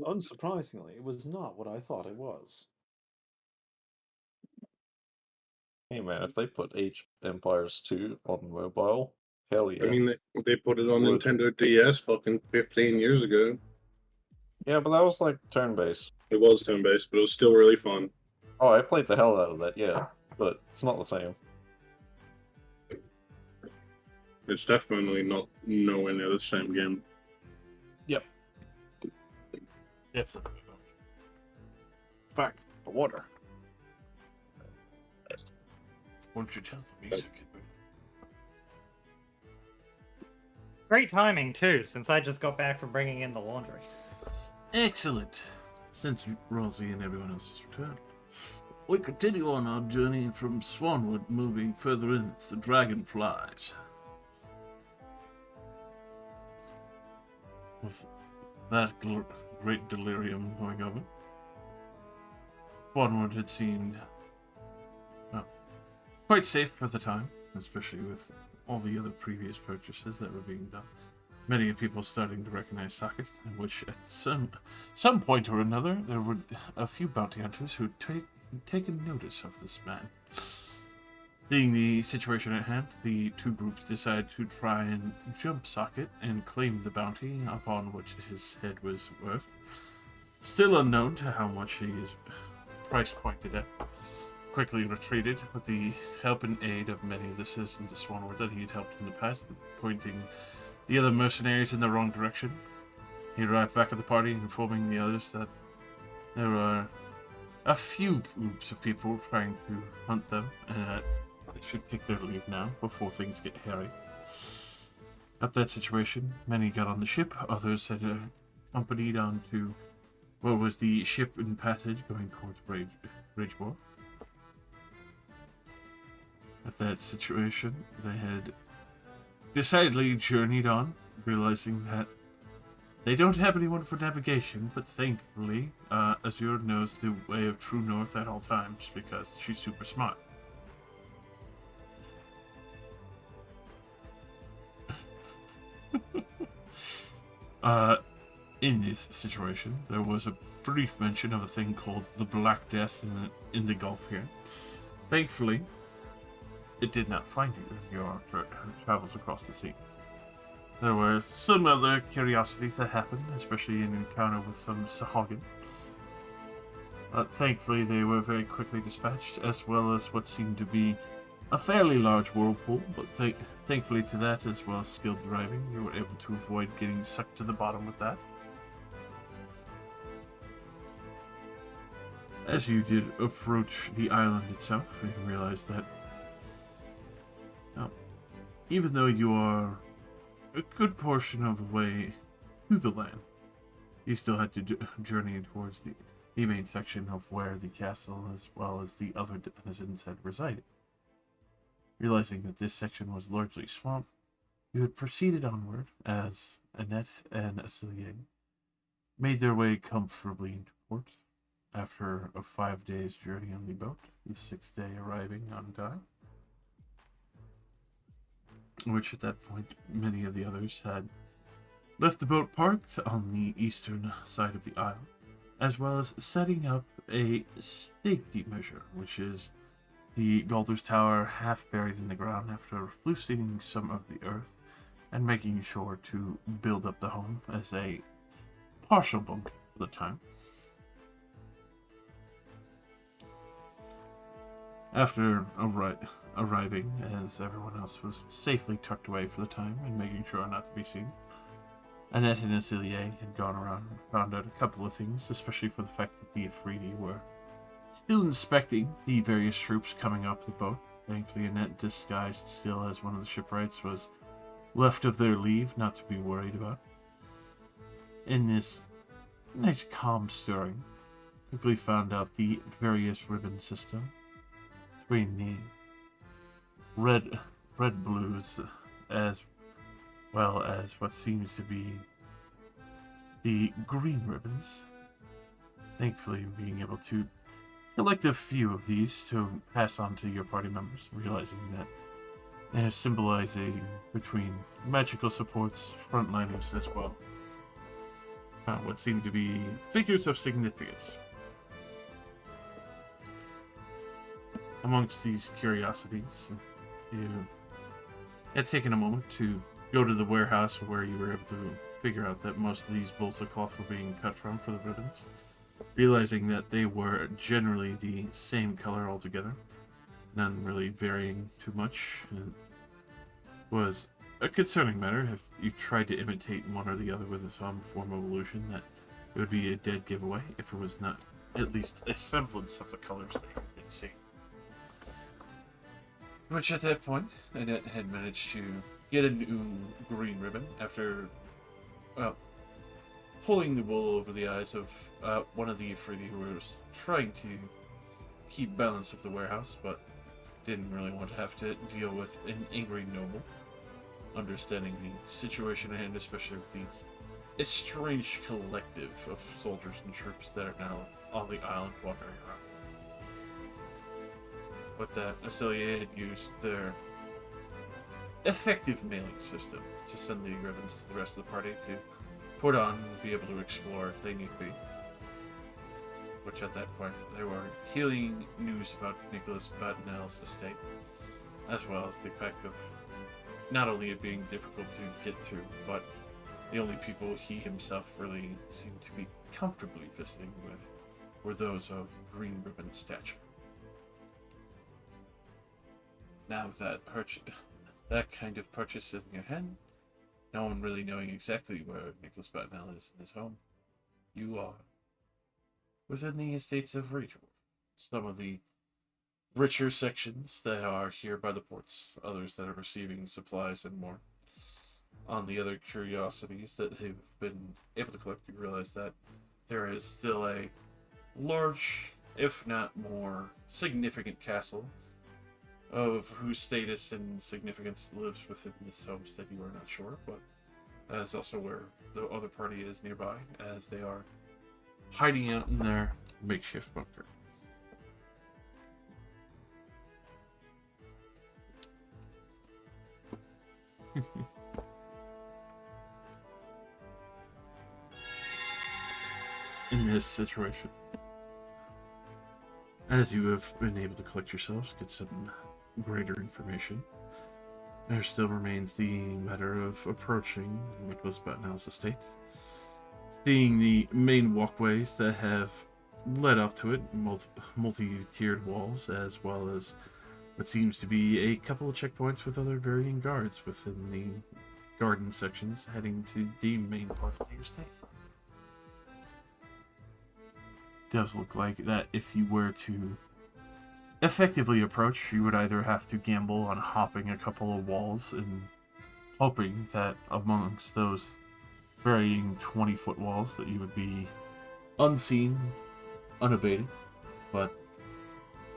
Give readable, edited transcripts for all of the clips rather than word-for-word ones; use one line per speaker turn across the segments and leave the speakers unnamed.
Unsurprisingly, it was not what I thought it was.
Hey man, if they put Age of Empires 2 on mobile, hell
I
yeah,
mean, they put it
it
on
would.
Nintendo DS fucking 15 years ago.
Yeah, but that was like turn-based.
It was turn-based, but it was still really fun.
Oh, I played the hell out of that, yeah, but it's not the same.
It's definitely not nowhere near the same game.
Yep.
Definitely.
Back the water.
Won't you tell the music?
Great timing, too, since I just got back from bringing in the laundry.
Excellent. Since Rosie and everyone else has returned, we continue on our journey from Swanwood, moving further in. It's the Dragonflies. With that great delirium going over, Swanwood had seemed quite safe for the time, especially with all the other previous purchases that were being done. Many people starting to recognize Socket, in which at some point or another there were a few bounty hunters who had taken notice of this man. Seeing the situation at hand, the two groups decided to try and jump Socket and claim the bounty upon which his head was worth. Still unknown to how much he is price pointed at. Quickly retreated with the help and aid of many of the citizens of Swanwood that he had helped in the past, pointing the other mercenaries in the wrong direction. He arrived back at the party, informing the others that there were a few groups of people trying to hunt them, and that they should take their leave now before things get hairy. At that situation, many got on the ship, others had accompanied on to what was the ship in passage going towards Ridgemore. At that situation, they had decidedly journeyed on, realizing that they don't have anyone for navigation, but thankfully, Azure knows the way of true north at all times because she's super smart. In this situation, there was a brief mention of a thing called the Black Death in the Gulf here. Thankfully, it did not find you in your travels across the sea. There were some other curiosities that happened, especially an encounter with some Sahagin. Thankfully, they were very quickly dispatched, as well as what seemed to be a fairly large whirlpool, but thankfully to that, as well as skilled driving, you were able to avoid getting sucked to the bottom with that. As you did approach the island itself, you realized that even though you are a good portion of the way to the land, you still had to journey towards the main section of where the castle as well as the other denizens had resided. Realizing that this section was largely swamp, you had proceeded onward as Annette and Acelier made their way comfortably into port after a 5 days journey on the boat, the 6th day arriving on time. Which at that point, many of the others had left the boat parked on the eastern side of the isle, as well as setting up a safety measure, which is the Galder's Tower half buried in the ground after loosening some of the earth and making sure to build up the home as a partial bunker for the time. After arriving, as everyone else was safely tucked away for the time and making sure not to be seen, Annette and Acelier had gone around and found out a couple of things, especially for the fact that the Afridi were still inspecting the various troops coming up the boat. Thankfully, Annette, disguised still as one of the shipwrights, was left of their leave, not to be worried about. In this nice calm stirring, quickly found out the various ribbon system between the red blues as well as what seems to be the green ribbons. Thankfully, being able to collect a few of these to pass on to your party members, realizing that they are symbolizing between magical supports, frontliners, as well as what seemed to be figures of significance. Amongst these curiosities, you had taken a moment to go to the warehouse where you were able to figure out that most of these bolts of cloth were being cut from for the ribbons, realizing that they were generally the same color altogether, none really varying too much. It was a concerning matter. If you tried to imitate one or the other with some form of illusion, that it would be a dead giveaway if it was not at least a semblance of the colors that you had been seeing. Which at that point, Annette had managed to get a new green ribbon after, well, pulling the wool over the eyes of one of the Ifriti who was trying to keep balance of the warehouse, but didn't really want to have to deal with an angry noble. Understanding the situation at hand, especially with the estranged collective of soldiers and troops that are now on the island wandering around. With that, Acelia had used their effective mailing system to send the ribbons to the rest of the party to put on and be able to explore if they need be. Which at that point, there were healing news about Nicholas Battenel's estate, as well as the fact of not only it being difficult to get to, but the only people he himself really seemed to be comfortably visiting with were those of green ribbon stature. Now with that kind of purchase in your hand, no one really knowing exactly where Nicholas Battenel is in his home, you are within the estates of Rachel. Some of the richer sections that are here by the ports, others that are receiving supplies and more. On the other curiosities that they've been able to collect, you realize that there is still a large, if not more, significant castle of whose status and significance lives within this homestead. You are not sure, but that is also where the other party is nearby, as they are hiding out in their makeshift bunker. In this situation, as you have been able to collect yourselves, get some greater information, there still remains the matter of approaching Nicholas Battenel's estate, seeing the main walkways that have led up to it, multi-tiered walls, as well as what seems to be a couple of checkpoints with other varying guards within the garden sections heading to the main part of the estate. Does look like that if you were to effectively approach, you would either have to gamble on hopping a couple of walls and hoping that amongst those varying 20-foot walls that you would be unseen, unabated, but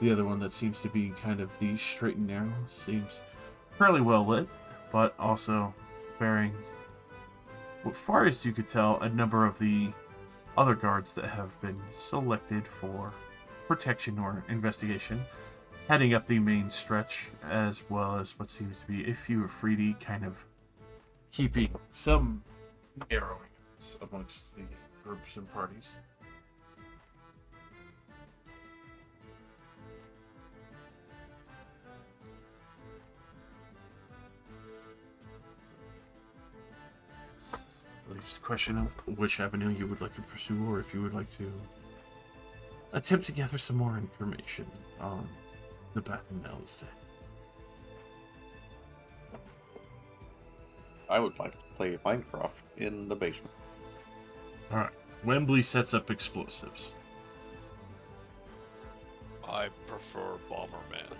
the other one that seems to be kind of the straight and narrow seems fairly well lit, but also bearing, as far as you could tell, a number of the other guards that have been selected for protection or investigation, heading up the main stretch, as well as what seems to be a few Afridi kind of keeping some narrowing amongst the groups and parties. It's a question of which avenue you would like to pursue, or if you would like to attempt to gather some more information on the Battenel estate.
I would like to play Minecraft in the basement.
Alright, Wembley sets up explosives.
I prefer Bomberman.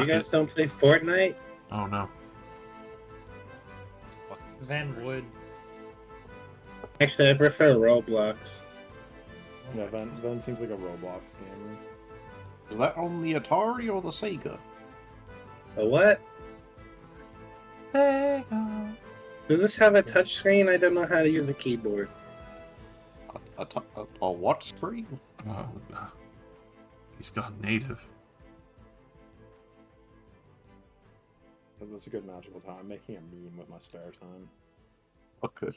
You guys don't play Fortnite?
Oh no.
Zen would.
Actually, I prefer Roblox.
Yeah, Ven seems like a Roblox gamer.
Is that on the Atari or the Sega?
A what?
Sega.
Does this have a touchscreen? I don't know how to use a keyboard.
A what screen?
Oh, no. He's gone native.
that's a good magical time. I'm making a meme with my spare time.
Oh, good.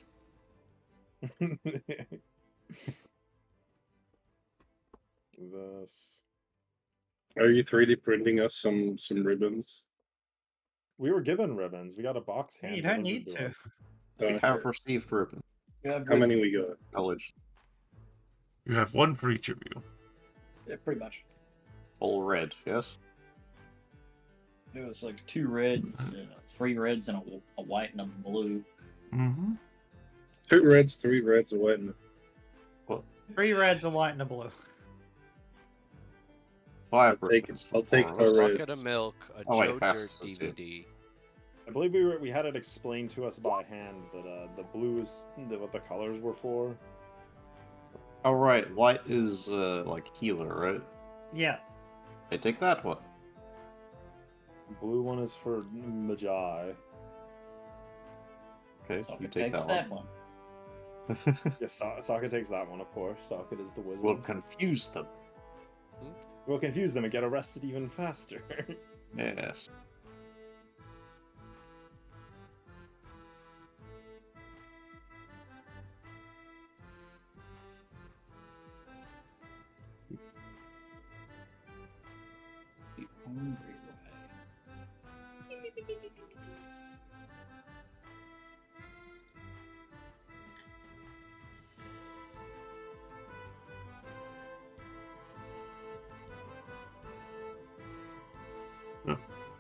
This.
Are you 3D printing us some ribbons?
We were given ribbons. We got a box
Hey,
hand
you don't
delivered
need
to
to.
us.
We
Okay.
have received ribbon.
How many we got?
Knowledge.
You have one for each of you.
Yeah, pretty much.
All red, yes?
It was like 2 reds, 3 reds, and a white and a blue.
Mm-hmm.
2 reds, 3 reds, a white, and
3 reds, a white, and a blue.
5
I'll take
ribbons.
it. I'll take
for us.
a red.
Bucket of milk, a
Oh, wait,
Joe
fast
Dirt
is good.
DVD.
I believe we had it explained to us by hand that the blue is what the colors were for.
Oh, right. White is, like, healer, right?
Yeah.
I take that one.
Blue one is for Magi.
Okay,
So
you
it
take
takes
that
that one.
one.
Yes, Socket takes that one, of course. Socket is the wizard.
We'll confuse them.
We'll confuse them and get arrested even faster.
Yes.
The hungry way.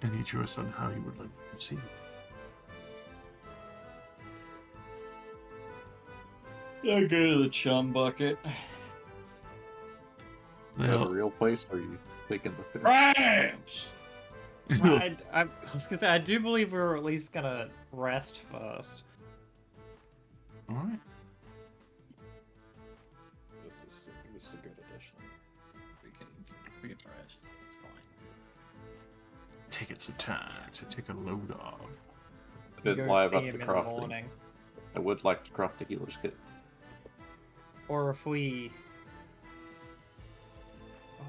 Any choice on how you would like to proceed?
Yeah, go to the chum bucket.
Is that a
Now,
real place, or are you taking the piss?
Rams!
I was gonna say, I do believe we were at least gonna rest first.
all right.
This is a good addition.
We can rest. It's fine.
Take it some time to take a load off.
I didn't
Go
lie
see
about
him
the
in the
crafting.
morning.
I would like to craft a healer's kit.
Or if we... Oh.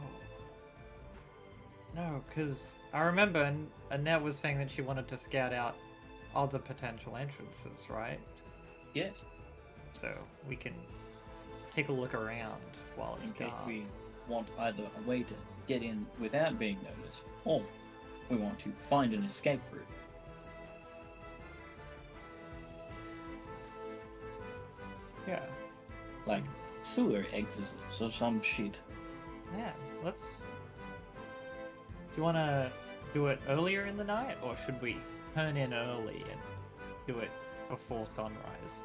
No, because I remember Annette was saying that she wanted to scout out other potential entrances, right?
Yes.
So we can take a look around while
In
it's
case
dark.
we want either a way to get in without being noticed, or we want to find an escape route.
Yeah,
Like sewer exits or some shit.
yeah. Let's... Do you want to do it earlier in the night, or should we turn in early and do it before sunrise?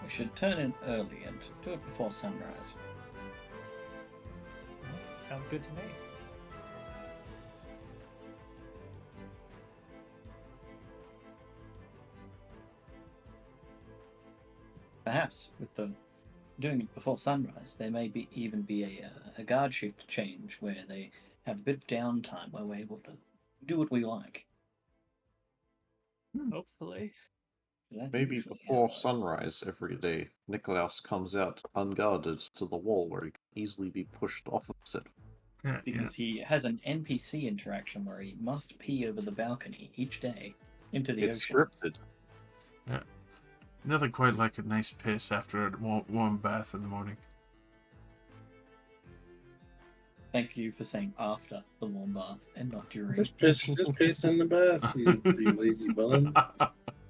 We should turn in early and do it before sunrise.
Sounds good to me.
Perhaps with the doing it before sunrise, there may even be a guard shift change where they have a bit of downtime where we're able to do what we like.
Hopefully.
That's
Maybe
usually
before
how I-
sunrise every day, Nikolaus comes out unguarded to the wall where he can easily be pushed off of it.
Yeah,
Because he has an NPC interaction where he must pee over the balcony each day into the
It's
ocean.
scripted.
yeah. Nothing quite like a nice piss after a warm bath in the morning.
Thank you for saying after the warm bath and not during.
Just piss in the bath, you lazy bum.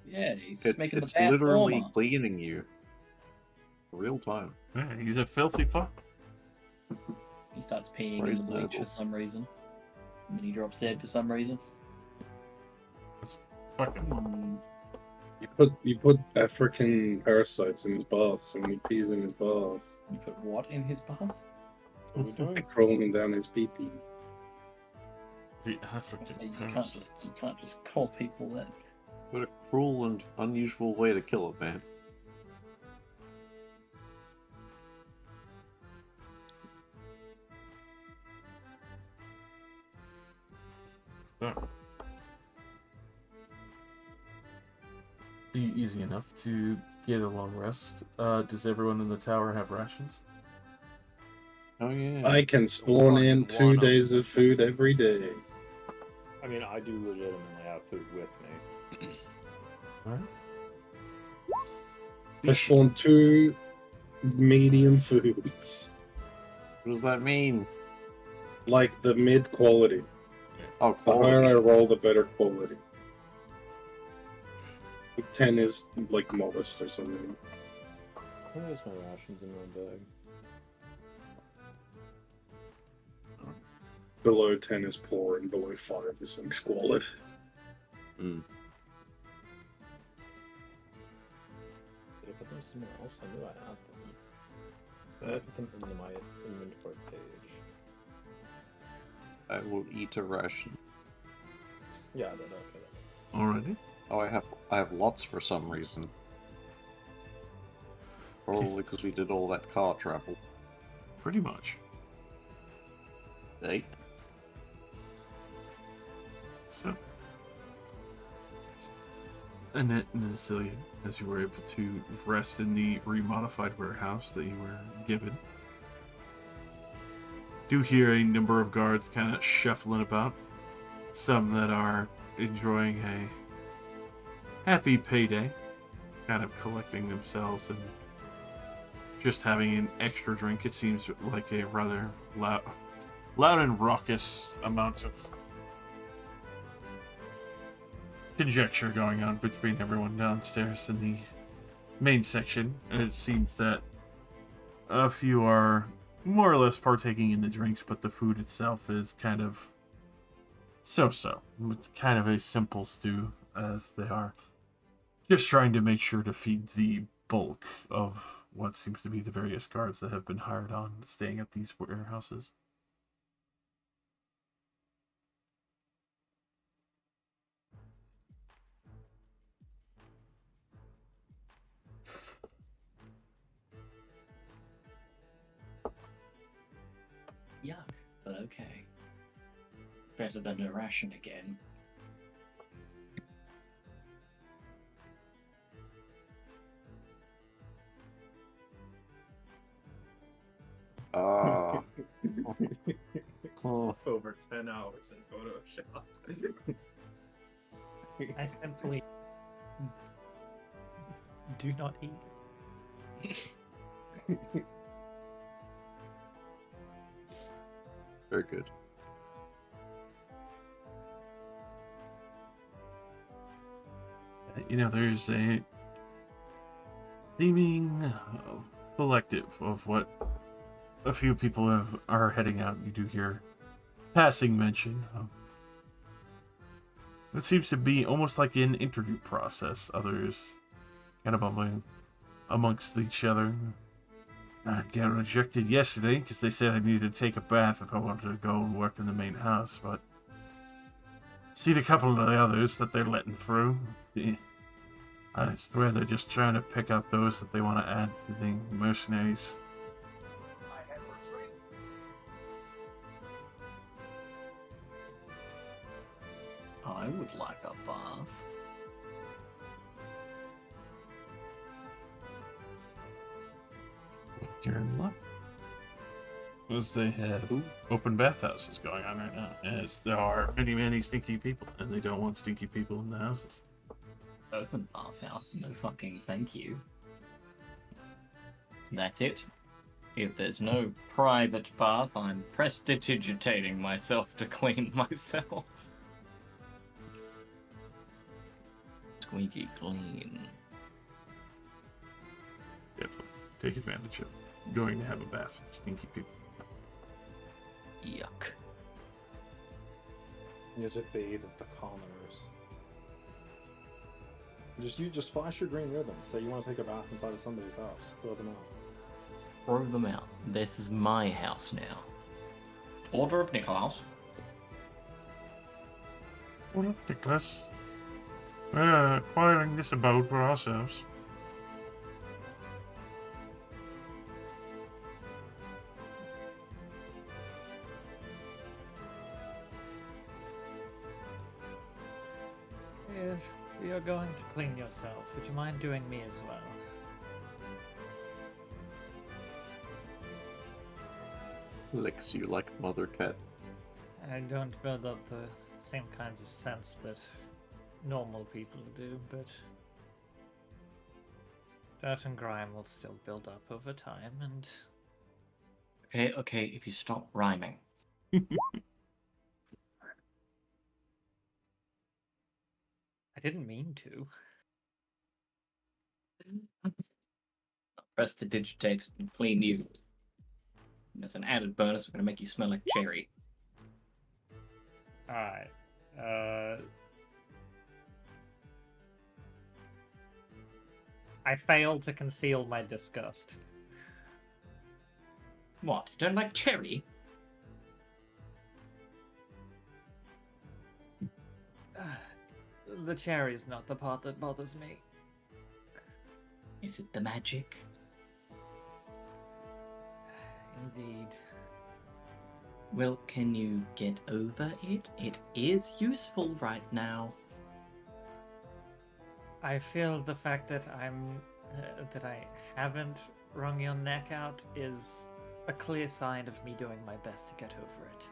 Yeah, he's
It's
making the bath
literally
warmer.
cleaning you. Real time.
Yeah, he's a filthy fuck.
He starts peeing in the bleach
Reasonable.
for some reason. And then he drops dead for some reason.
Fucking.
Hmm.
You put African parasites in his bath, so when he pees in his bath,
You put what in his bath?
What are we doing?
they're crawling down his pee-pee.
The
I
African
say you
parasites.
can't just call people that.
What a cruel and unusual way to kill a man.
So. Be easy enough to get a long rest. Does everyone in the tower have rations?
Oh yeah.
I can spawn in
Fucking
2
wanna.
days of food every day.
I mean, I do legitimately have food with me.
Alright.
I just want 2 medium foods.
What does that mean?
Like the mid quality.
Oh,
The higher I
quality.
roll, the better quality. 10 is like modest or something.
Where's my rations in my bag?
Below 10 is poor, and below 5 is like squalid.
Mm.
Did I put them somewhere else? I knew I had them. But I put them into my inventory page.
I will eat a ration.
Yeah, I did. Okay.
Alrighty.
Oh, I have lots for some reason. Probably because we did all that car travel.
Pretty much.
Hey.
So, Annette and Cecilia, as you were able to rest in the remodified warehouse that you were given, do hear a number of guards kind of shuffling about. Some that are enjoying a happy payday, kind of collecting themselves and just having an extra drink. It seems like a rather loud and raucous amount of conjecture going on between everyone downstairs in the main section, and it seems that a few are more or less partaking in the drinks, but the food itself is kind of so-so. It's kind of a simple stew, as they are just trying to make sure to feed the bulk of what seems to be the various guards that have been hired on staying at these warehouses.
Yuck, but okay. Better than a ration again.
Ah. Oh.
Over 10 hours in Photoshop.
I simply do not eat.
Very good.
You know, there's a seeming collective of what a few people are heading out. You do hear passing mention of it seems to be almost like an interview process. Others kind of amongst each other. I got rejected yesterday because they said I needed to take a bath if I wanted to go and work in the main house, but seen a couple of the others that they're letting through. I swear they're just trying to pick out those that they want to add to the mercenaries.
I would like a bath.
You're in luck. As they have open bathhouses going on right now, as there are many stinky people, and they don't want stinky people in the houses.
Open bathhouse? No fucking thank you. That's it. If there's no private bath, I'm prestidigitating myself to clean myself. Squeaky clean.
You have to take advantage of going to have a bath with stinky people.
Yuck.
You have to bathe with the commoners. Just flash your green ribbon. Say you want to take a bath inside of somebody's house. Throw them out.
Throw them out. This is my house now. Order up, Nicholas.
Well, Nicholas, we're acquiring this abode for ourselves.
If you're going to clean yourself, would you mind doing me as well?
Licks you like mother cat.
I don't build up the same kinds of sense that normal people do, but dirt and grime will still build up over time, and
Okay, if you stop rhyming.
I didn't mean to.
Press to digitate and clean you. As an added bonus, we're gonna make you smell like cherry.
Alright. I failed to conceal my disgust.
What? You don't like cherry?
The cherry is not the part that bothers me.
Is it the magic?
Indeed.
Well, can you get over it? It is useful right now.
I feel the fact that that I haven't wrung your neck out is a clear sign of me doing my best to get over it.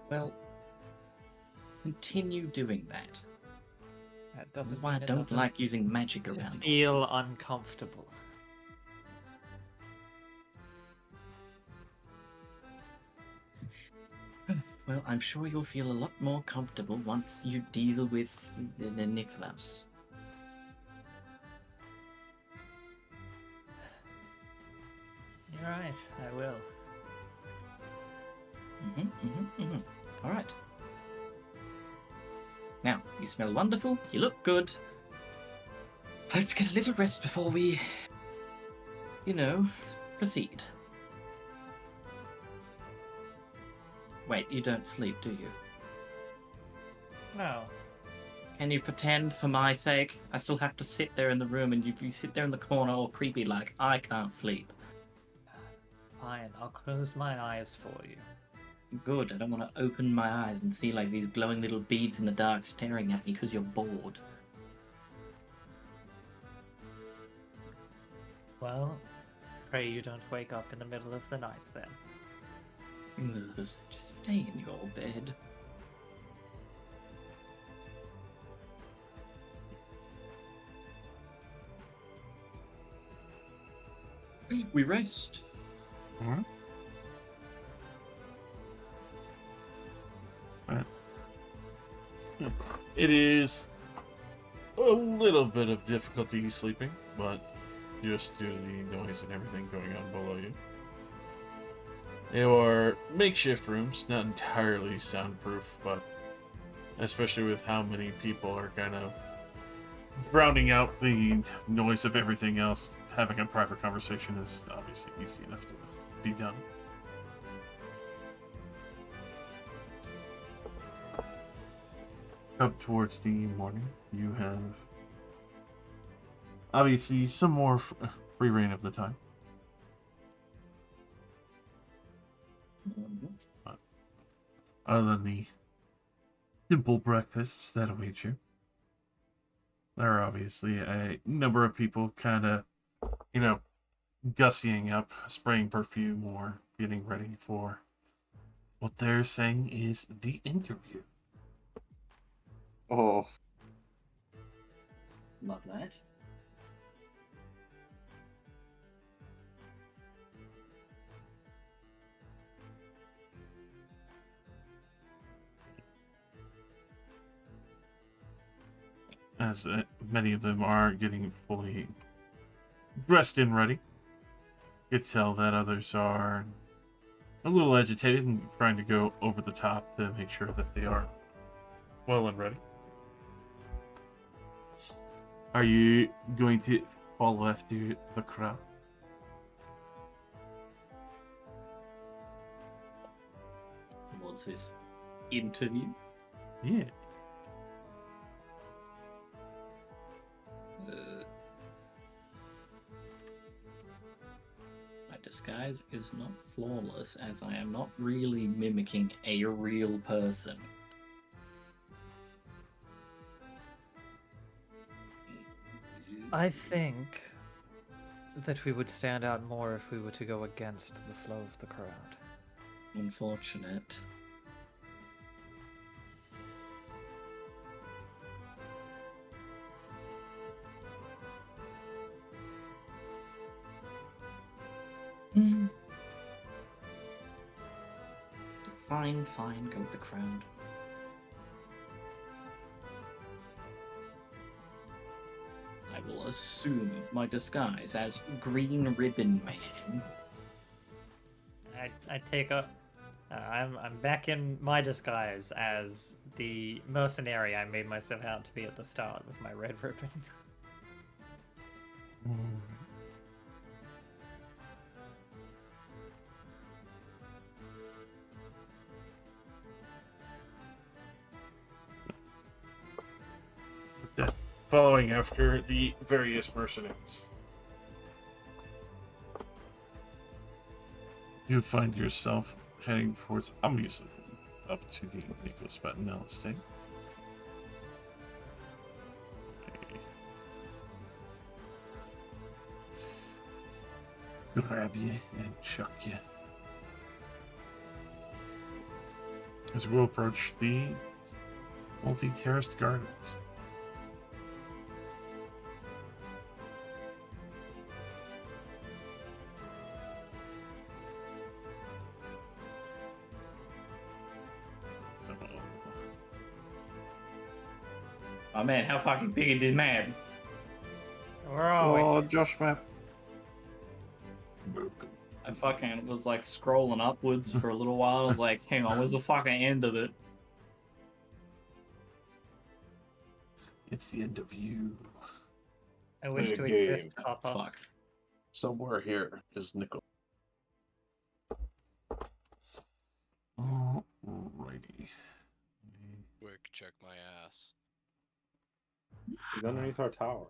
Well, continue doing that.
That
This is
doesn't
why I
mean it
don't
doesn't
like using magic around.
feel uncomfortable.
Well, I'm sure you'll feel a lot more comfortable once you deal with the Nicholas.
You're right, I will.
All right. Now, you smell wonderful. You look good. Let's get a little rest before we, proceed. Wait, you don't sleep, do you?
No.
Can you pretend for my sake? I still have to sit there in the room, and if you sit there in the corner all creepy like, I can't sleep.
Fine, I'll close my eyes for you.
Good, I don't want to open my eyes and see like these glowing little beads in the dark staring at me because you're bored.
Well, pray you don't wake up in the middle of the night then.
Just stay in your bed. We rest.
Alright. It is a little bit of difficulty sleeping, but just due to the noise and everything going on below you. Your makeshift rooms, not entirely soundproof, but especially with how many people are kind of drowning out the noise of everything else, having a private conversation is obviously easy enough to be done. Up towards the morning, you have obviously some more free reign of the time. But other than the simple breakfasts that await you, there are obviously a number of people kind of, gussying up, spraying perfume, or getting ready for what they're saying is the interview.
Oh,
Love that.
As many of them are getting fully dressed and ready. You can tell that others are a little agitated and trying to go over the top to make sure that they are well and ready. Are you going to follow after the crowd?
What's this interview?
Yeah.
My disguise is not flawless, as I am not really mimicking a real person.
I think that we would stand out more if we were to go against the flow of the crowd.
Unfortunate. Fine, fine, go with the crowd. I will assume my disguise as Green Ribbon Man.
I take up. I'm back in my disguise as the mercenary I made myself out to be at the start with my red ribbon.
Following after the various mercenaries, you find yourself heading towards, obviously, up to the Nicholas Batinelle estate. Grab you and chuck you. As we approach the multi-terraced gardens.
Oh man, how fucking big is this map?
Where are we?
Oh, Josh map.
I fucking was like scrolling upwards for a little while. I was like, hang on, where's the fucking end of it?
It's the end of you.
I wish
the
to
game.
exist, Papa.
Fuck.
Somewhere here is Nicholas.
Alrighty.
Quick, check my ass.
He's underneath our tower.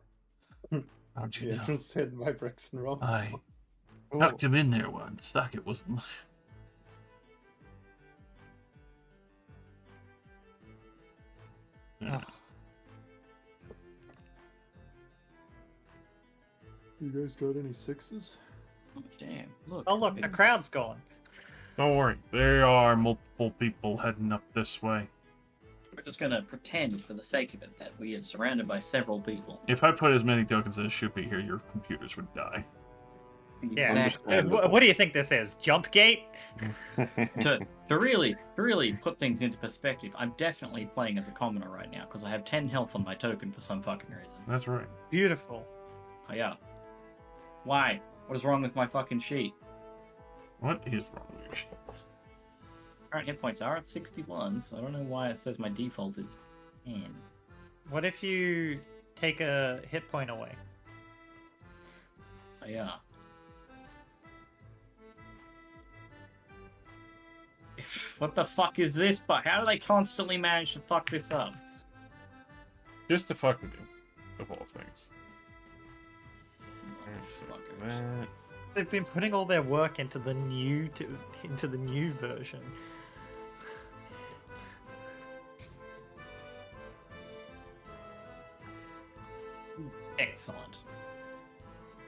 How'd you
The
know?
entrance hidden by bricks and rubble.
I tucked him in there once. Stuck it wasn't.
Ah.
You guys got any sixes?
Oh, damn. Look.
Oh look, the crowd's gone.
Don't worry, there are multiple people heading up this way.
We're just gonna pretend, for the sake of it, that we are surrounded by several people.
If I put as many tokens as should be here, your computers would die.
Yeah.
Understandable.
What do you think this is? Jump gate?
to really put things into perspective, I'm definitely playing as a commoner right now because I have 10 health on my token for some fucking reason.
That's right.
Beautiful.
Oh yeah. Why? What is wrong with my fucking sheet?
What is wrong with your sheet?
Current hit points are at 61, so I don't know why it says my default is 10.
What if you take a hit point away?
Oh yeah. What the fuck is this? But how do they constantly manage to fuck this up?
Just to fuck with you, of all things.
Fuckers.
That.
They've been putting all their work into the new version.
Excellent.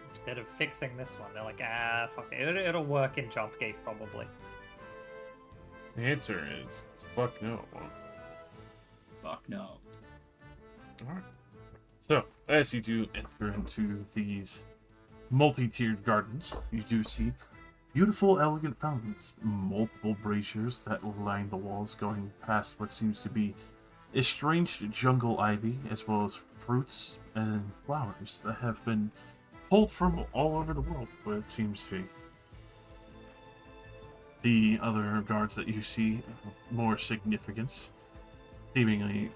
Instead of fixing this one, they're like, ah, fuck it. It'll work in Jumpgate probably.
The answer is fuck no.
Fuck no.
Alright. So, as you do enter into these multi-tiered gardens, you do see beautiful, elegant fountains, multiple braziers that line the walls going past what seems to be a strange jungle ivy, as well as fruits and flowers that have been pulled from all over the world, what it seems to be. The other guards that you see of more significance, seemingly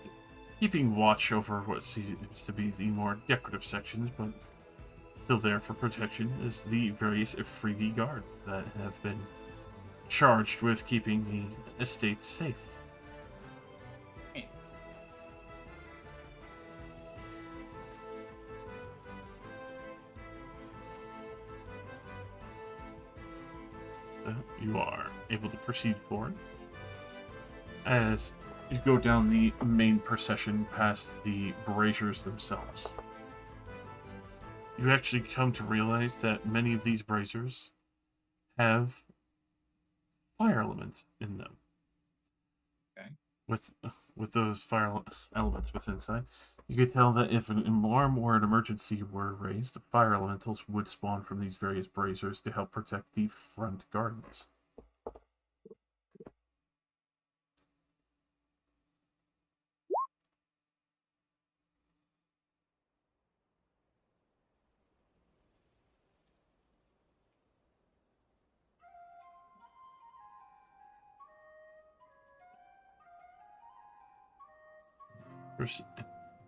keeping watch over what seems to be the more decorative sections, but still there for protection, is the various Afridi guard that have been charged with keeping the estate safe. You are able to proceed forward. As you go down the main procession past the braziers themselves, you actually come to realize that many of these braziers have fire elements in them.
Okay.
With those fire elements within inside, You could tell that if an alarm or an emergency were raised, the fire elementals would spawn from these various braziers to help protect the front gardens.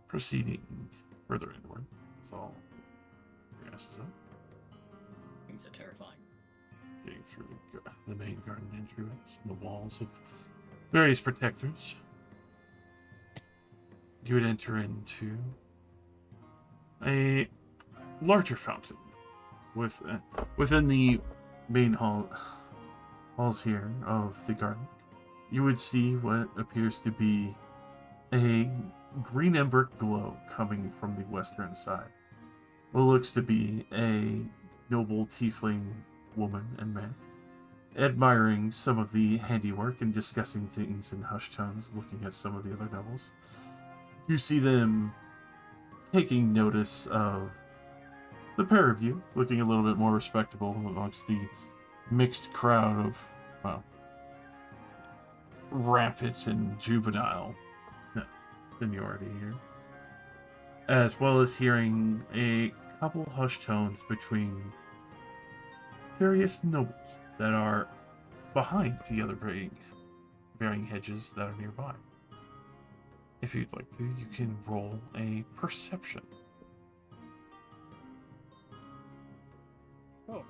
Proceeding further inward, it's all your asses up.
Things are terrifying.
Getting through the main garden entryways and the walls of various protectors. You would enter into a larger fountain within the main halls here of the garden. You would see what appears to be a green ember glow coming from the western side. What looks to be a noble tiefling woman and man, admiring some of the handiwork and discussing things in hushed tones, looking at some of the other nobles. You see them taking notice of the pair of you, looking a little bit more respectable amongst the mixed crowd of, well, rampant and juvenile seniority here, as well as hearing a couple hushed tones between various nobles that are behind the other bearing hedges that are nearby. If you'd like to, you can roll a perception.
Oh.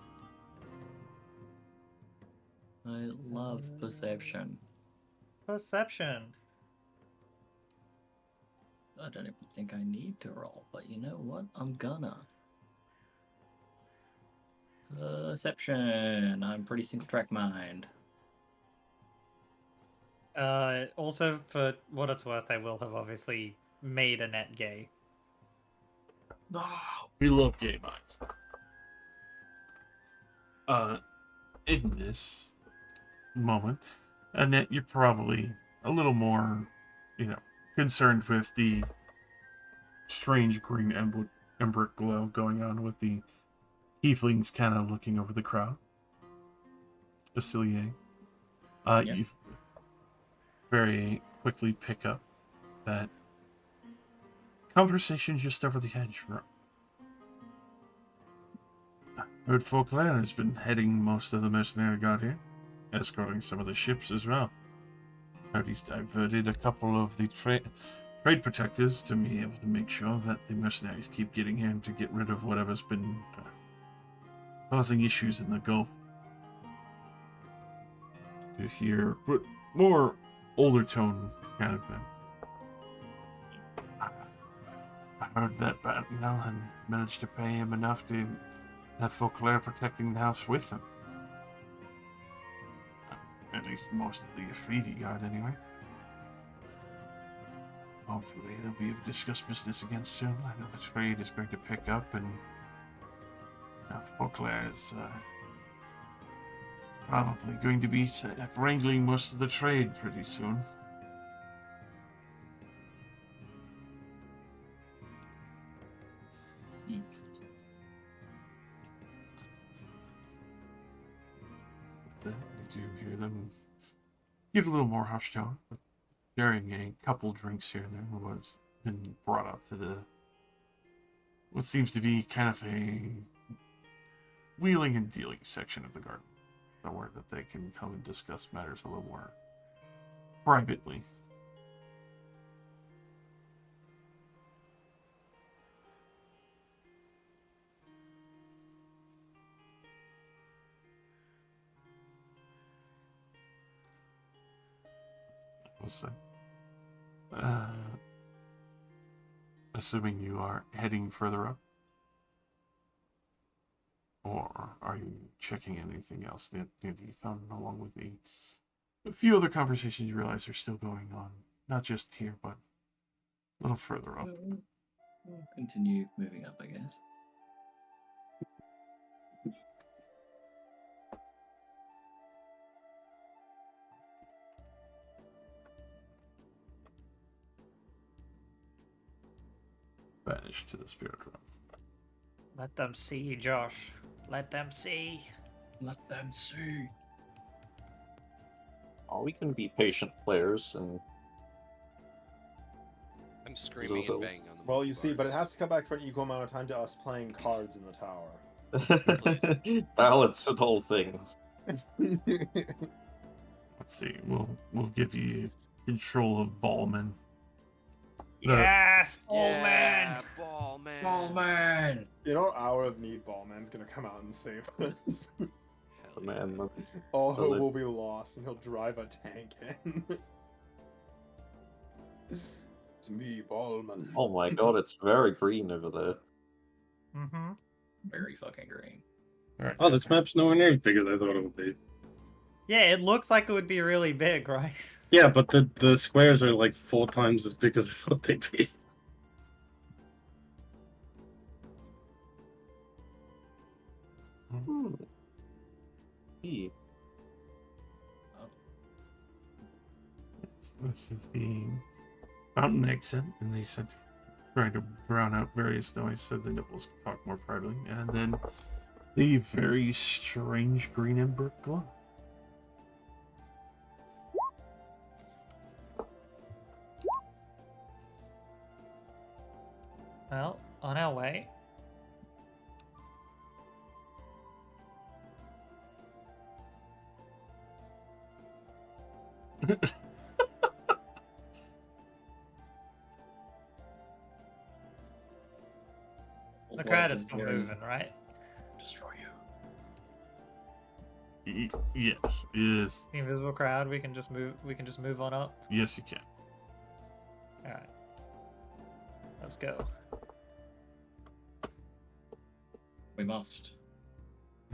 I love perception.
Perception.
I don't even think I need to roll, but you know what? I'm gonna. Perception. I'm pretty single track mind.
Also, for what it's worth, I will have obviously made a net gay.
We love gay minds. In this moment, Annette, you're probably a little more, concerned with the strange green ember glow going on with the tieflings kind of looking over the crowd. Facilier.
Yep.
You very quickly pick up that conversation just over the hedge. Heard Folkland has been heading most of the mercenary guard here, escorting some of the ships as well. Heard he's diverted a couple of the trade protectors to be able to make sure that the mercenaries keep getting here and to get rid of whatever's been causing issues in the Gulf. To hear more older tone kind of thing. I heard that Battenel and managed to pay him enough to have Fauclair protecting the house with him. At least most of the Afridi guard, anyway. Hopefully, they'll be able to discuss business again soon. I know the trade is going to pick up, and Fauclair is probably going to be wrangling most of the trade pretty soon. Then you do hear them get a little more hushed tone, but sharing a couple drinks here and there was been brought up to the what seems to be kind of a wheeling and dealing section of the garden, somewhere that they can come and discuss matters a little more privately. We'll say. Assuming you are heading further up, or are you checking anything else near the fountain, along with a few other conversations you realize are still going on, not just here, but a little further up.
We'll continue moving up, I guess.
banished to the spirit realm.
Let them see, Josh. Let them see.
Let them see.
Oh, we can be patient players and
I'm screaming
So-
and banging on the
Well,
monkey
you see,
bars.
but it has to come back for an equal amount of time to us playing cards in the tower.
balance and whole thing.
Let's see. We'll give you control of Ballman.
Yes, Ballman!
Yeah, ball man.
man!
You know, Hour of Need Ballman's gonna come out and save us.
Hell
Man,
yeah.
All
Well,
hope will be lost, and he'll drive a tank in. It's me, Ballman.
oh my god, it's very green over there.
Mm-hmm.
Very fucking green.
All right.
Oh, this map's nowhere near as big as I thought it would be.
Yeah, it looks like it would be really big, right?
Yeah, but the squares are like 4 times as big as I thought they'd be.
Hmm. Gee.
This is the fountain exit, and they said trying to drown out various noise so the nipples could talk more privately, and then the very strange green and brick glow.
Well, on our way. The crowd is still moving, right?
Destroy you.
Yes, yes,
The invisible crowd. We can just move. We can just move on up.
yes, you can.
All right. Let's go.
We must.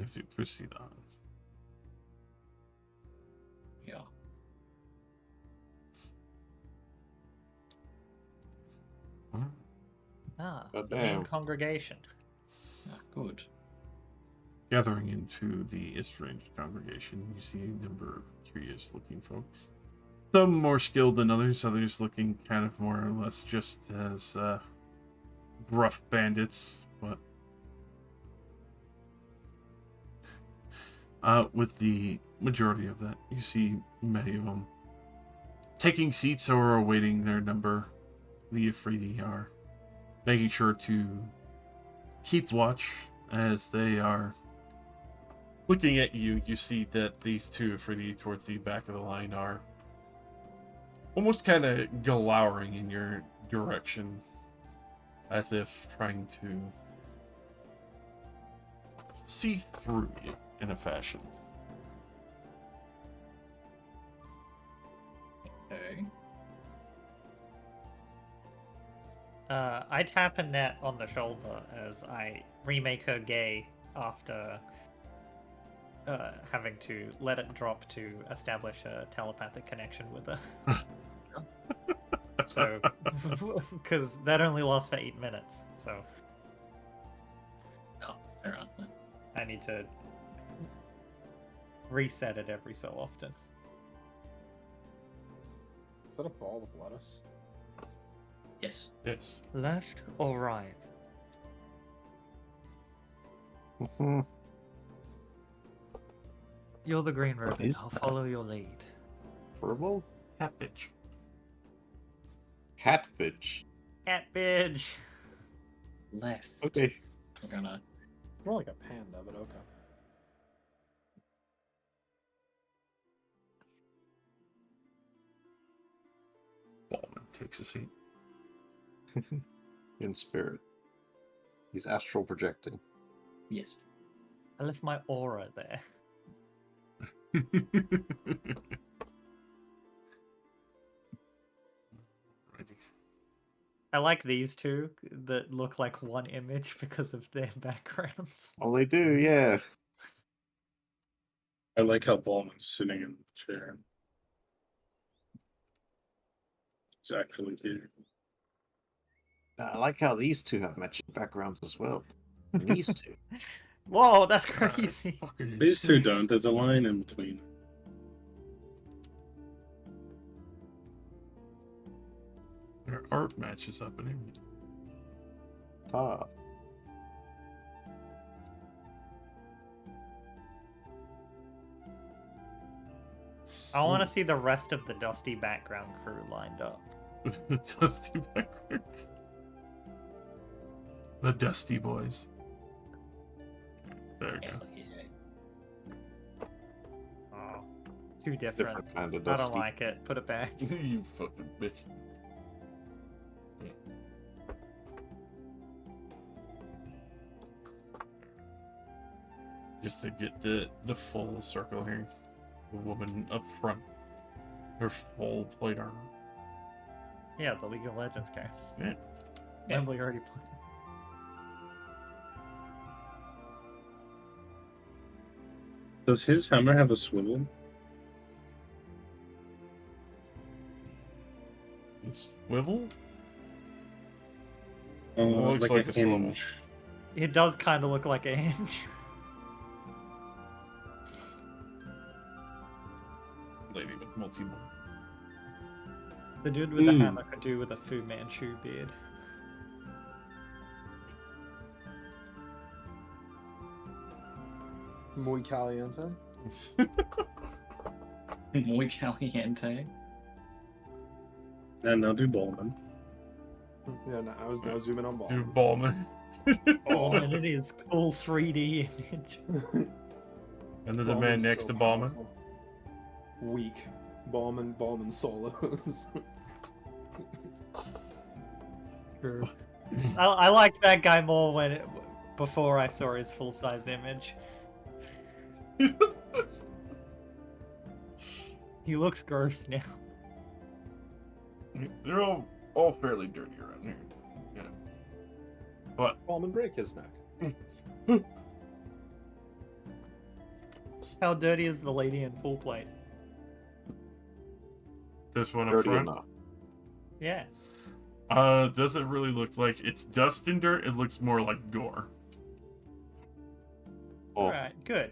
As you proceed on.
Yeah.
Ah,
Goddamn.
main congregation.
Ah, good.
Gathering into the estranged congregation, you see a number of curious-looking folks. Some more skilled than others, others looking kind of more or less just as rough bandits, but with the majority of that, you see many of them taking seats or awaiting their number. The Afridi are making sure to keep watch as they are looking at you. You see that these two Afridi towards the back of the line are almost kind of glowering in your direction, as if trying to see through you in a fashion.
Okay.
I tap Annette on the shoulder as I remake her gay after having to let it drop to establish a telepathic connection with her. So, because that only lasts for 8 minutes, so
Oh, fair enough. Then.
I need to reset it every so often.
Is that a ball with lettuce?
Yes.
Yes.
Left or right?
Mhm.
You're the green ribbon.
Is
I'll
that-
follow your lead.
Verbal?
Cat bitch.
Catfish.
Cat bitch.
Left.
Okay.
We're gonna.
It's more like a panda, but okay.
Ballman takes a seat.
In spirit. He's astral projecting.
Yes.
I left my aura there.
Righty.
I like these two that look like one image because of their backgrounds.
Oh, they do, yeah.
I like how Ballman's sitting in the chair. It's actually here.
I like how these two have matching backgrounds as well. And these two.
Whoa, that's crazy.
Fucking
These two
insane.
don't. There's a line in between.
Their art matches up and everything.
path.
I want to see the rest of the dusty background crew lined up.
The Dusty Background. The Dusty Boys. There you go.
Hell yeah.
Oh, too different.
Different kind of
I
dusty.
don't like it. Put it back.
You fucking bitch. Just to get the full circle here. The woman up front. Her full plate armor.
Yeah, the League of Legends games.
Yeah.
Yeah. We already played.
Does his hammer have a swivel?
Swivel? Looks
Like
like
a
a swivel.
hinge.
It does kind of look like a hinge.
Lady with multi-more.
The dude with the hammer could do with a Fu Manchu beard.
Muy caliente.
Muy caliente.
And now do Ballman.
Yeah, no, I was zooming on ball.
Dude, Ballman.
Oh, and it is cool 3D image.
And then the man next to Ballman.
Weak. Ballman solos.
True. I liked that guy more before I saw his full size image. He looks gross now.
They're all fairly dirty around here. Yeah. But
Ballman break his neck.
How dirty is the lady in full plate?
this one up
Dirty
front.
enough.
Yeah.
Doesn't really look like it's dust and dirt. It looks more like gore.
Oh,
Alright, good.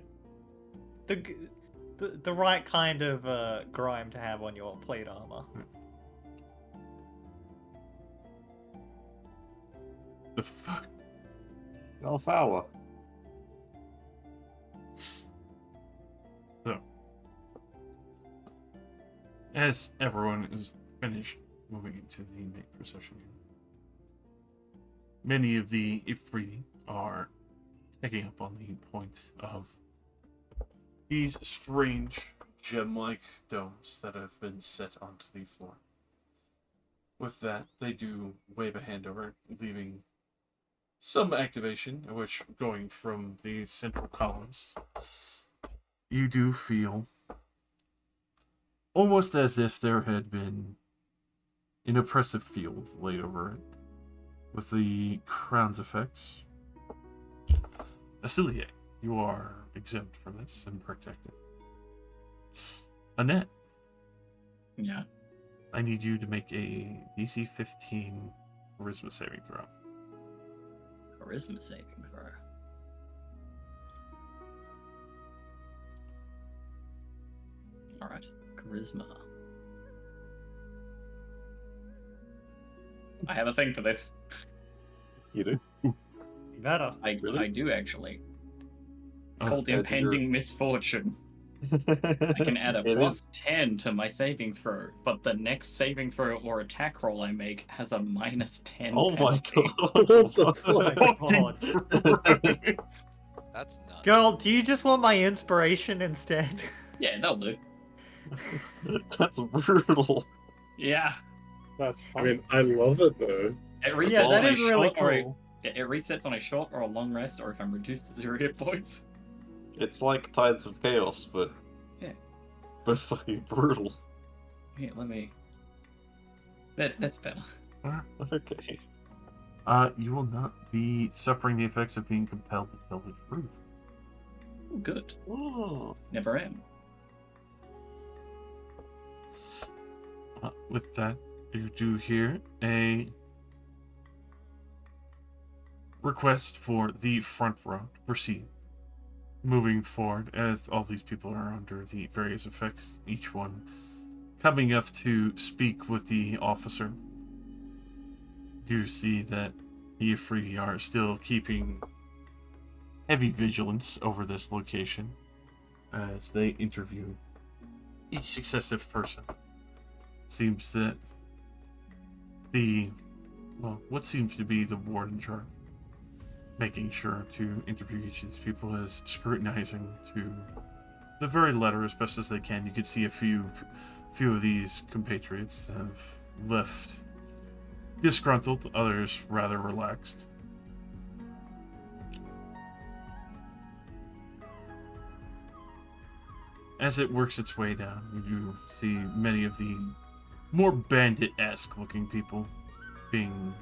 The right kind of grime to have on your plate armor.
The fuck?
Alfawa.
So, as everyone is finished moving into the main procession, many of the Ifriti are picking up on the point of these strange gem-like domes that have been set onto the floor. With that, they do wave a hand over, leaving some activation, which, going from the central columns, you do feel almost as if there had been an oppressive field laid over it, with the crown's effects. Aciliate, you are exempt from this and protected. Annette,
Yeah.
I need you to make a DC 15 charisma saving throw.
Charisma saving throw. Alright. Charisma. I have a thing for this.
You do?
Better.
Really?
I do actually. It's
Oh,
called
yeah,
impending misfortune. I can add a
It
plus
is.
10 to my saving throw, but the next saving throw or attack roll I make has a minus 10
Oh my
penalty.
god.
God.
That's nuts.
Girl, do you just want my inspiration instead?
Yeah, that'll do.
That's brutal.
Yeah.
That's
I
fine.
mean, I love it though.
It resets
Yeah, that
on a
is really
short or a-
cool.
it resets on a short or a long rest, or if I'm reduced to 0 hit points.
It's like Tides of Chaos, but
Yeah.
but fucking brutal.
Here, let me. That's better.
Okay.
You will not be suffering the effects of being compelled to tell the truth.
Ooh, good.
Oh.
Never am.
With that, you do hear a request for the front row to proceed. Moving forward, as all these people are under the various effects, each one coming up to speak with the officer. You see that the Ifriti are still keeping heavy vigilance over this location as they interview each successive person. Seems that what seems to be the ward in charge, making sure to interview each of these people, is scrutinizing to the very letter as best as they can. You could see a few of these compatriots have left disgruntled, others rather relaxed. As it works its way down, you do see many of the more bandit-esque looking people being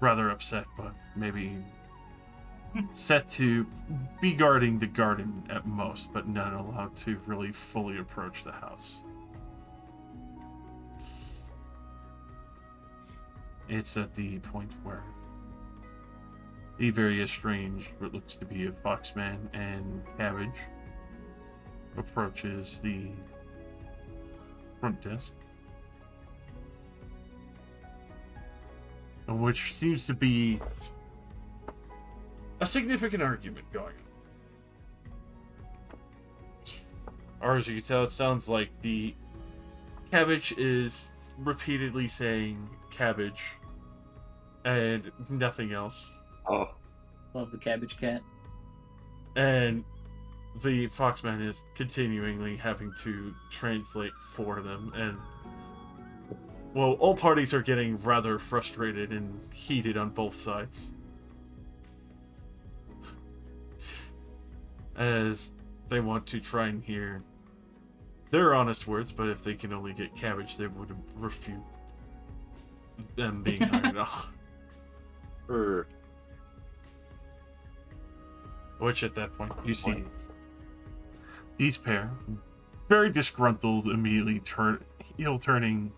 rather upset, but maybe set to be guarding the garden at most, but not allowed to really fully approach the house. It's at the point where the very estranged, what looks to be a Foxman and Cabbage, approaches the front desk, which seems to be a significant argument going on. Or as you can tell, it sounds like the Cabbage is repeatedly saying cabbage and nothing else.
Oh,
Love the cabbage cat.
And the Foxman is continually having to translate for them, and well, all parties are getting rather frustrated and heated on both sides, as they want to try and hear their honest words, but if they can only get cabbage, they would refute them being hired off. Which at that point, you see these pair, very disgruntled, immediately heel turning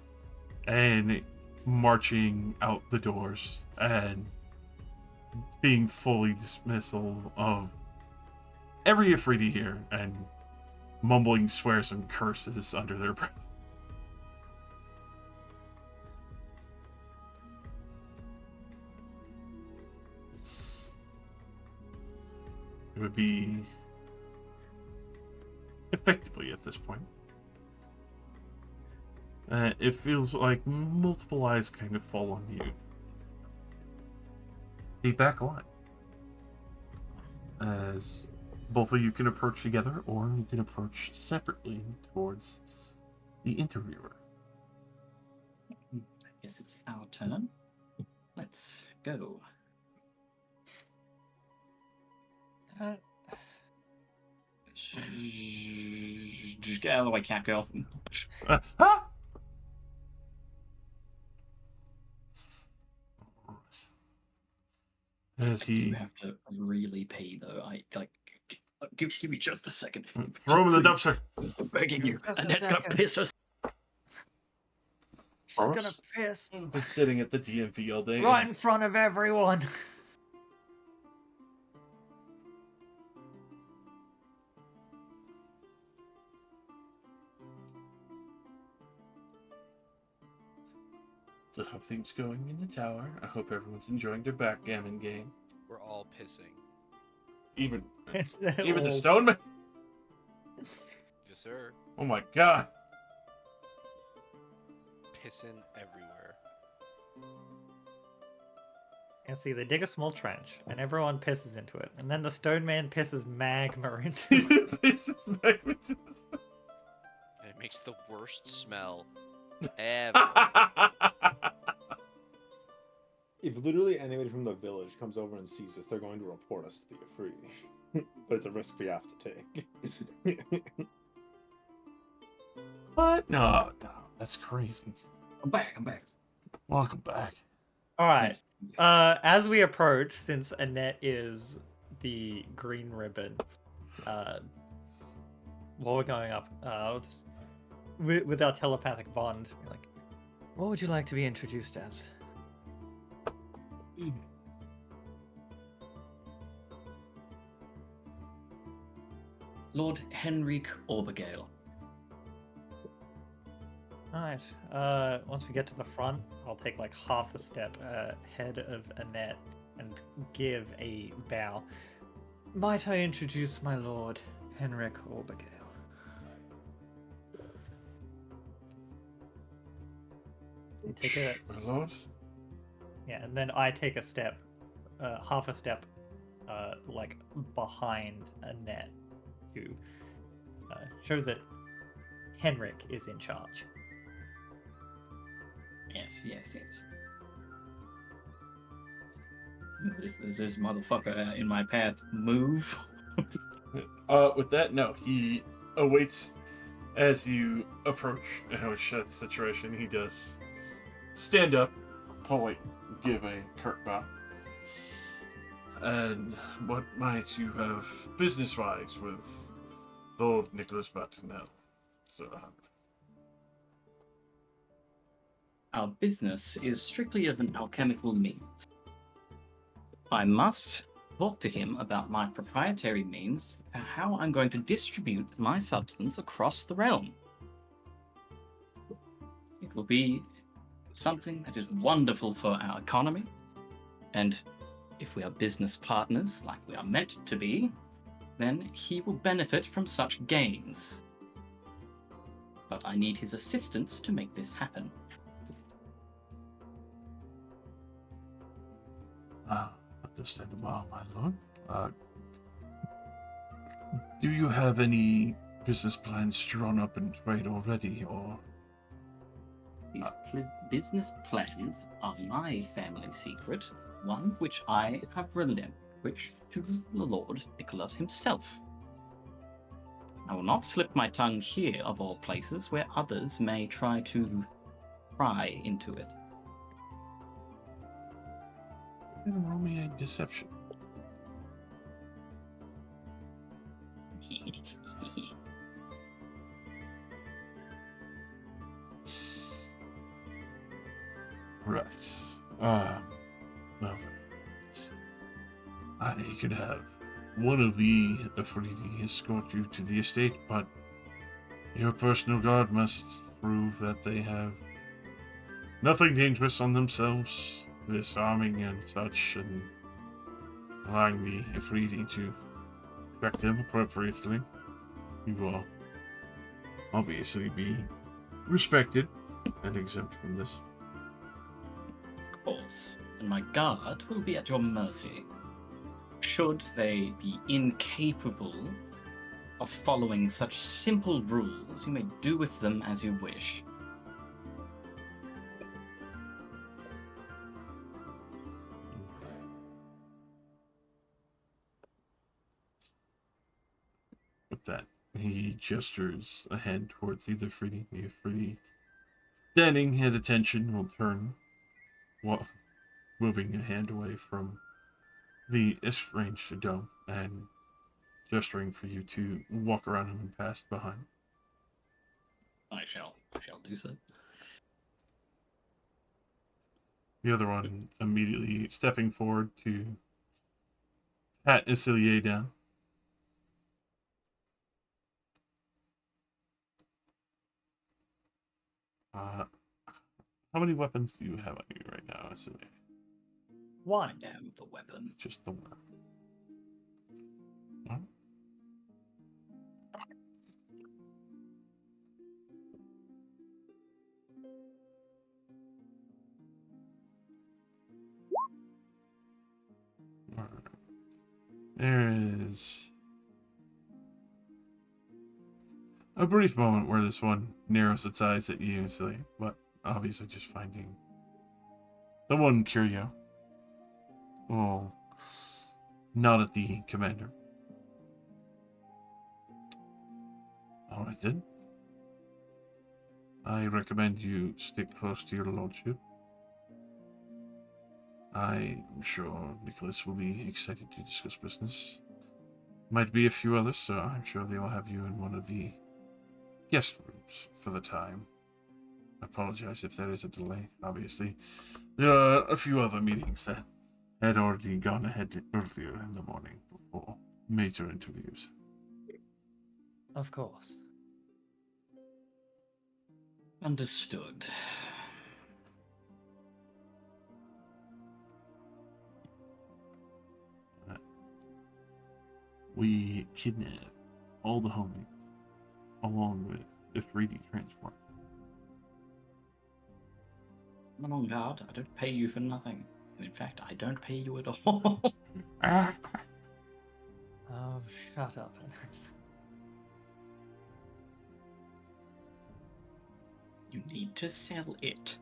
and marching out the doors and being fully dismissal of every Ifriti here and mumbling swears and curses under their breath. It would be effectively at this point. It feels like multiple eyes kind of fall on you. The back line. As both of you can approach together, or you can approach separately towards the interviewer.
I guess it's our turn. Let's go. Just get out of the way, cat girl.
As
You
he
have to really pee, though. Give me just a second.
throw him in the
Please.
dumpster.
I'm begging you.
Just a
Annette's gonna
second.
piss us.
She's gonna piss
Been sitting at the DMV all day.
right in front of everyone.
So how things going in the tower? I hope everyone's enjoying their backgammon game.
We're all pissing.
Even
Even
the stoneman.
Yes, sir.
Oh my god.
Pissing everywhere.
And see, they dig a small trench, and everyone pisses into it, and then the stone man pisses magma into it.
This is magnificent.
And it makes the worst smell ever.
If literally anybody from the village comes over and sees us, they're going to report us to the Ifriti. But it's a risk we have to take.
What? No, that's crazy.
I'm back.
Welcome back.
All right. As we approach, since Annette is the green ribbon, while we're going up, I'll just, with our telepathic bond, be like, what would you like to be introduced as?
Lord Henrik Obergale.
Alright, once we get to the front, I'll take like half a step ahead of Annette and give a bow. Might I introduce my lord, Henrik Obergale? Take a
My lord.
Yeah, and then I take a step, half a step, like behind Annette to show that Henrik is in charge.
Yes. Is this motherfucker in my path move?
With that, no. He awaits as you approach that situation. He does stand up, polite, give a curt bow. And what might you have business-wise with Lord Nicholas Buckingham, Sir Hunt?
Our business is strictly of an alchemical means. I must talk to him about my proprietary means, how I'm going to distribute my substance across the realm. It will be something that is wonderful for our economy, and if we are business partners like we are meant to be, then he will benefit from such gains. But I need his assistance to make this happen.
Understandable, my lord. Do you have any business plans drawn up in trade already, or?
These business plans are my family secret, one which I have relinquished to the Lord Nicholas himself. I will not slip my tongue here, of all places, where others may try to pry into it.
Roll me a deception. Right. Well then. I could have one of the Afridi escort you to the estate, but your personal guard must prove that they have nothing dangerous on themselves, disarming and such, and allowing the Afridi to track them appropriately. You will obviously be respected and exempt from this.
Of course, and my guard will be at your mercy. Should they be incapable of following such simple rules, you may do with them as you wish.
With that, he gestures a hand towards the Afridi. The Afridi, standing at attention, will turn, moving a hand away from the estranged dome and gesturing for you to walk around him and pass behind.
I shall do so.
The other one immediately stepping forward to pat Isilier down. How many weapons do you have on you right now, Isilier?
One.
I am the weapon.
Just the one. Huh? Alright. There is a brief moment where this one narrows its eyes at you, Isilier, but obviously just finding the one curio. Oh, not at the commander. Alright then. I recommend you stick close to your lordship. I'm sure Nicholas will be excited to discuss business. Might be a few others, so I'm sure they will have you in one of the guest rooms for the time. I apologize if there is a delay. Obviously, there are a few other meetings that had already gone ahead earlier in the morning before major interviews.
Of course.
Understood.
We kidnap all the homies, along with the 3D transport.
I'm on guard. I don't pay you for nothing. In fact, I don't pay you at all.
Oh, shut up.
You need to sell it.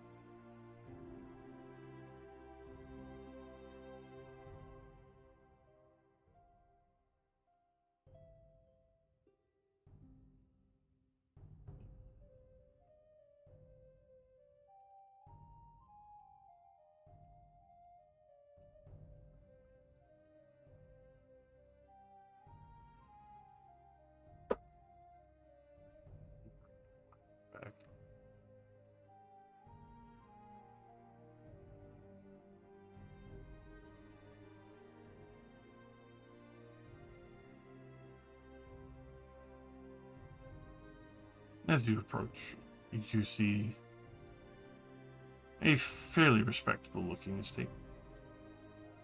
Back. As you approach, you see a fairly respectable looking estate.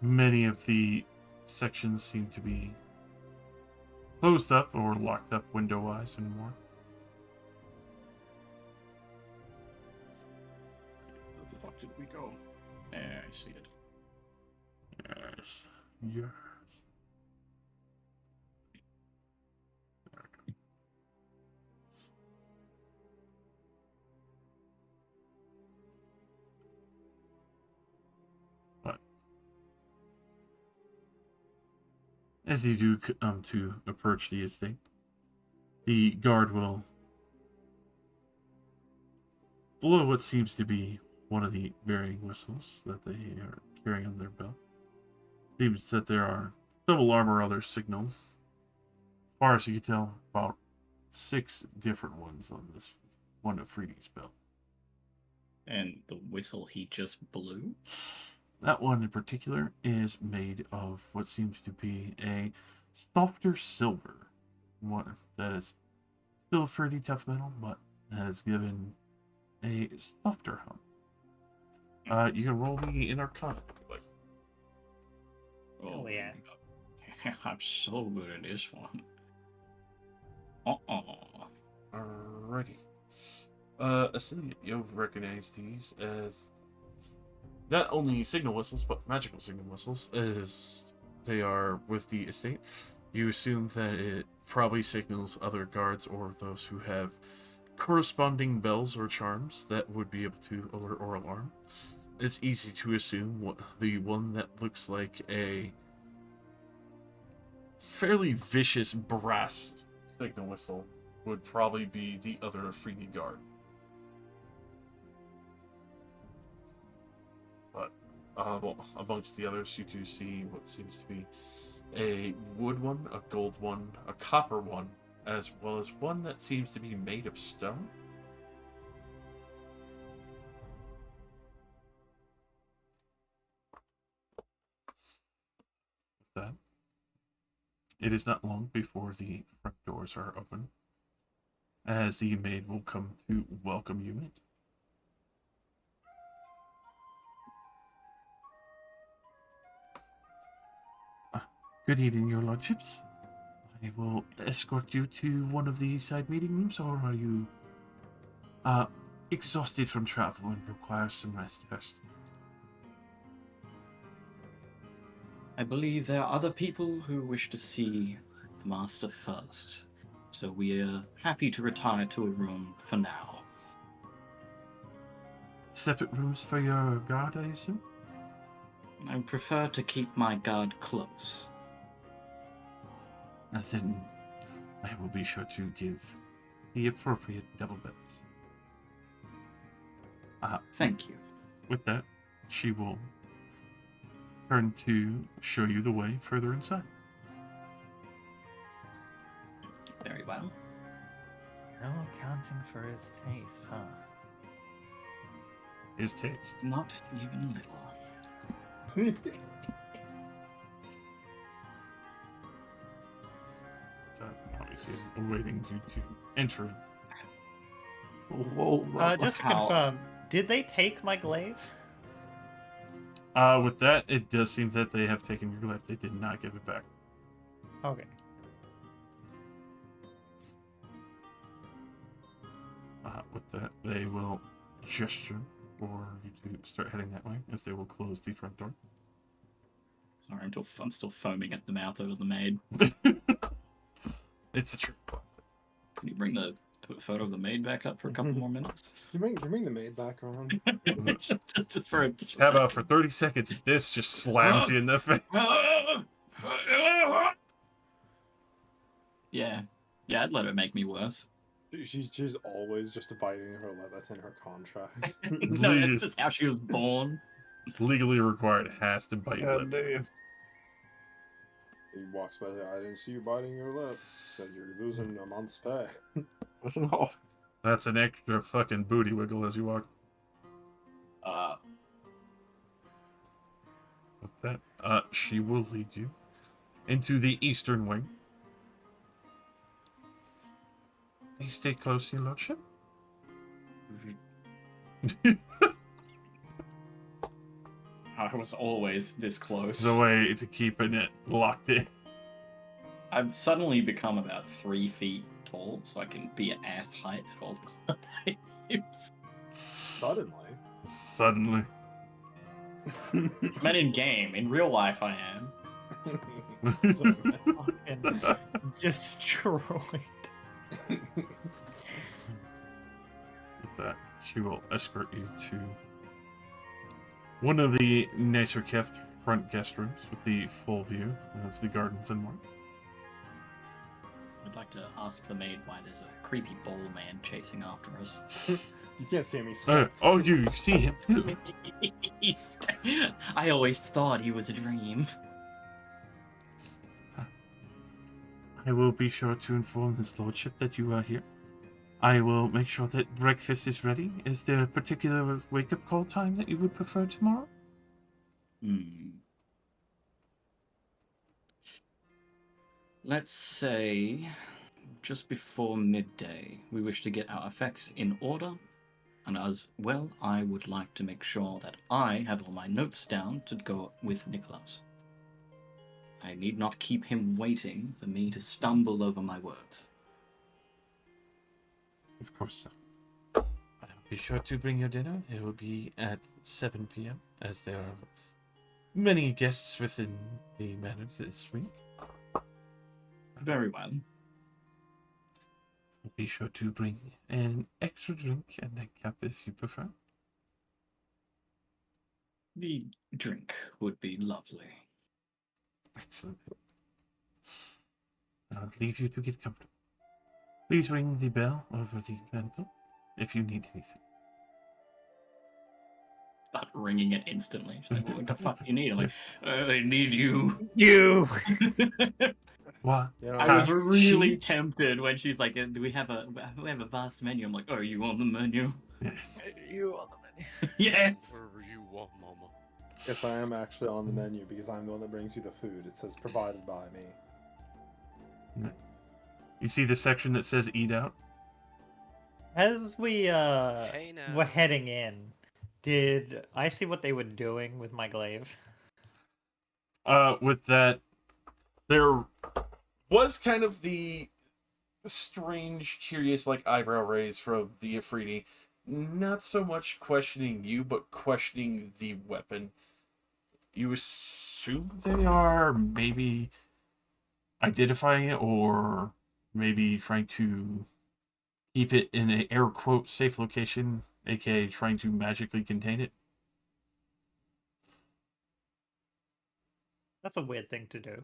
Many of the sections seem to be closed up or locked up window-wise and more.
Where the fuck did we go? There, I see it.
Yes. Yes. But as you do to approach the estate, the guard will blow what seems to be one of the varying whistles that they are carrying on their belt. Seems that there are some alarm or other signals. As far as you can tell, about 6 different ones on this one of Freedy's belt.
And the whistle he just blew?
That one in particular is made of what seems to be a softer silver. One that is still a pretty tough metal, but has given a softer hum. You can roll me in Arcana. Like,
Oh, yeah.
I'm so good at this one.
alrighty. Assuming you'll recognize these as not only signal whistles, but magical signal whistles, as they are with the estate. You assume that it probably signals other guards or those who have corresponding bells or charms that would be able to alert or alarm. It's easy to assume the one that looks like a fairly vicious brass signal whistle would probably be the other Afridi guard. But amongst the others, you do see what seems to be a wood one, a gold one, a copper one, as well as one that seems to be made of stone. With that, it is not long before the front doors are open, as the maid will come to welcome you in. Good evening, your lordships. I will escort you to one of the side meeting rooms, or are you exhausted from travel and require some rest first?
I believe there are other people who wish to see the master first, so we are happy to retire to a room for now.
Separate rooms for your guard, I assume?
I prefer to keep my guard close.
Then I will be sure to give the appropriate double beds.
Thank you.
With that, she will turn to show you the way further inside.
Very well.
No accounting for his taste, huh?
His taste.
Not even little.
Obviously, awaiting you to enter.
Whoa,
Just to
how-
confirm, did they take my glaive?
With that, it does seem that they have taken your glaive. They did not give it back.
Okay.
With that, they will gesture for you to start heading that way, as they will close the front door.
Sorry, I'm still foaming at the mouth over the maid.
It's a trick.
Can you bring the photo of the maid back up for a couple more minutes?
You bring the maid back around.
just for a
How about for
second.
30 seconds, this just slams you in the face?
Yeah. Yeah, I'd let it make me worse.
She's always just biting her lip. That's in her contract.
No, it's just how she was born.
Legally required, it has to bite your
God
lip.
damn.
He walks by there. I didn't see you biting your lip. Said you're losing a month's pay.
Oh,
That's an extra fucking booty wiggle as you walk. With that, she will lead you into the eastern wing. Please stay close, your lordship.
I was always this close.
The way to keeping it locked in.
I've suddenly become about 3 feet tall, so I can be at ass height at all times.
Suddenly.
But in game, in real life, I am.
Fucking destroyed.
With that, she will escort you to one of the nicer kept front guest rooms with the full view of the gardens and more.
I'd like to ask the maid why there's a creepy ball man chasing after us.
You can't see me.
Oh, you see him too.
I always thought he was a dream.
I will be sure to inform his lordship that you are here. I will make sure that breakfast is ready. Is there a particular wake-up call time that you would prefer tomorrow?
Let's say just before midday. We wish to get our effects in order, and as well, I would like to make sure that I have all my notes down to go with Nicholas. I need not keep him waiting for me to stumble over my words.
Of course, sir. I will be sure to bring your dinner. It will be at 7 p.m., as there are many guests within the manor this week.
Very well.
Be sure to bring an extra drink and a cup if you prefer.
The drink would be lovely.
Excellent. I'll leave you to get comfortable. Please ring the bell over the mantel if you need anything.
Start ringing it instantly. She's like, what the fuck do you need? I'm like, I need you.
You!
What?
You know,
I was really
She?
tempted when she's like, "Do we have a vast menu?" I'm like, "Are you on the menu?"
Yes.
You on the menu.
Yes.
Wherever you want, mama.
yes, I am actually on the menu because I'm the one that brings you the food. It says provided by me.
You see the section that says eat out?
As we
Hey now.
were heading in, did I see what they were doing with my glaive?
With that, there was kind of the strange, curious, like, eyebrow raise from the Afridi. Not so much questioning you, but questioning the weapon. You assume they are maybe identifying it, or maybe trying to keep it in an air quote safe location, aka trying to magically contain it.
That's a weird thing to do.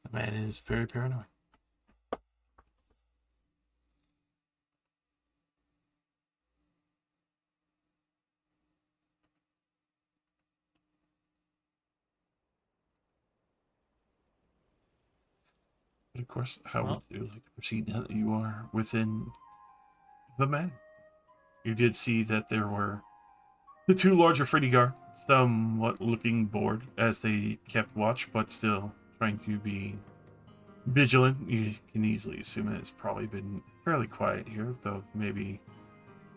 The man is very paranoid. But of course, how would you like to proceed now that you are within the man? You did see that there were the two larger Fridigar, somewhat looking bored as they kept watch, but still trying to be vigilant. You can easily assume it's probably been fairly quiet here, though maybe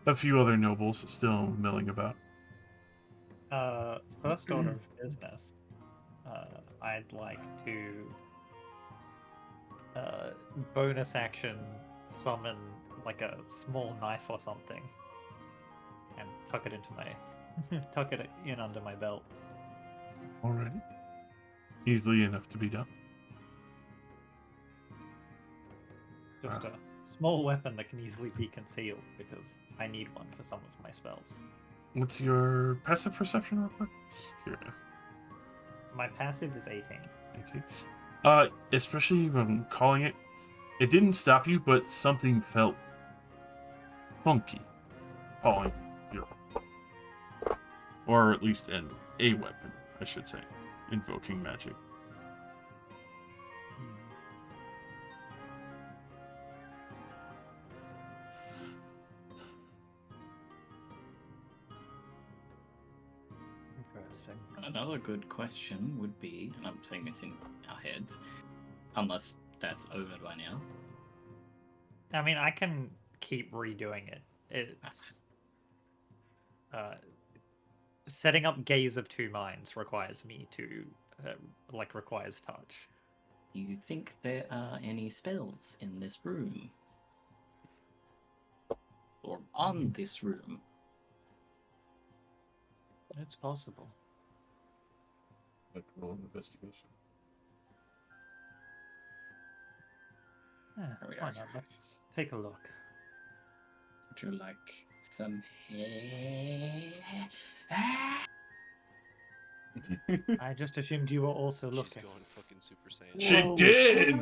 a few other nobles still milling about.
First order of business. I'd like to bonus action summon like a small knife or something and tuck it into my tuck it in under my belt.
Alrighty. Easily enough to be done.
Just a small weapon that can easily be concealed because I need one for some of my spells.
What's your passive perception real quick? Just curious.
My passive is 18.
18. Especially when calling it, it didn't stop you, but something felt funky calling your, or at least a weapon, I should say, invoking magic.
Interesting.
Another good question would be, and I'm saying this in our heads, unless that's over by now.
I mean, I can keep redoing it. It's setting up Gaze of Two Minds requires me to requires touch.
Do you think there are any spells in this room? Or on this room?
It's possible.
Like roll an investigation.
Yeah,
There we
why
are.
not? Let's take a look.
Would you like some
I just assumed you were also
She's
looking.
going fucking Super Saiyan.
She did!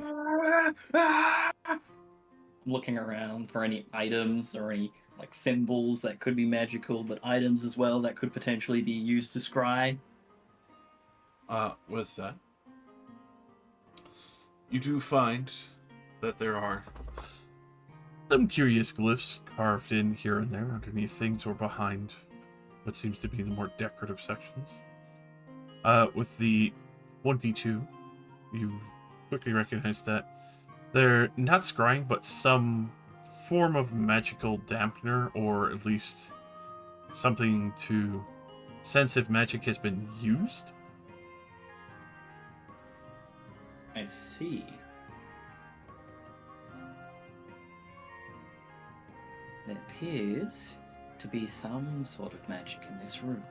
Looking around for any items or any like symbols that could be magical, but items as well that could potentially be used to scry.
With that, you do find that there are some curious glyphs carved in here and there underneath things or behind what seems to be the more decorative sections. With the 22, you quickly recognize that they're not scrying, but some form of magical dampener, or at least something to sense if magic has been used.
I see. There appears to be some sort of magic in this room.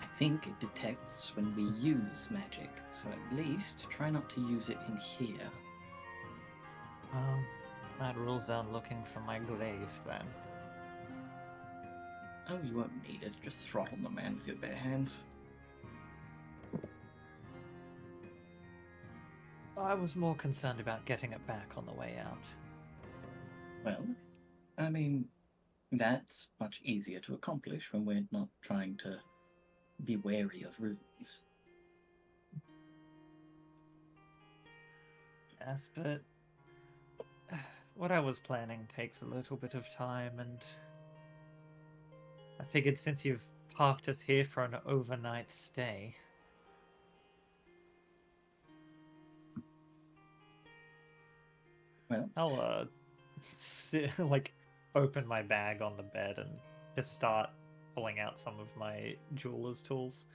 I think it detects when we use magic, so at least try not to use it in here.
That rules out looking for my glaive then.
Oh, you won't need it. Just throttle the man with your bare hands.
I was more concerned about getting it back on the way out.
Well, I mean, that's much easier to accomplish when we're not trying to be wary of runes.
Yes, but what I was planning takes a little bit of time, and I figured since you've parked us here for an overnight stay.
Well,
I'll open my bag on the bed and just start pulling out some of my jeweler's tools.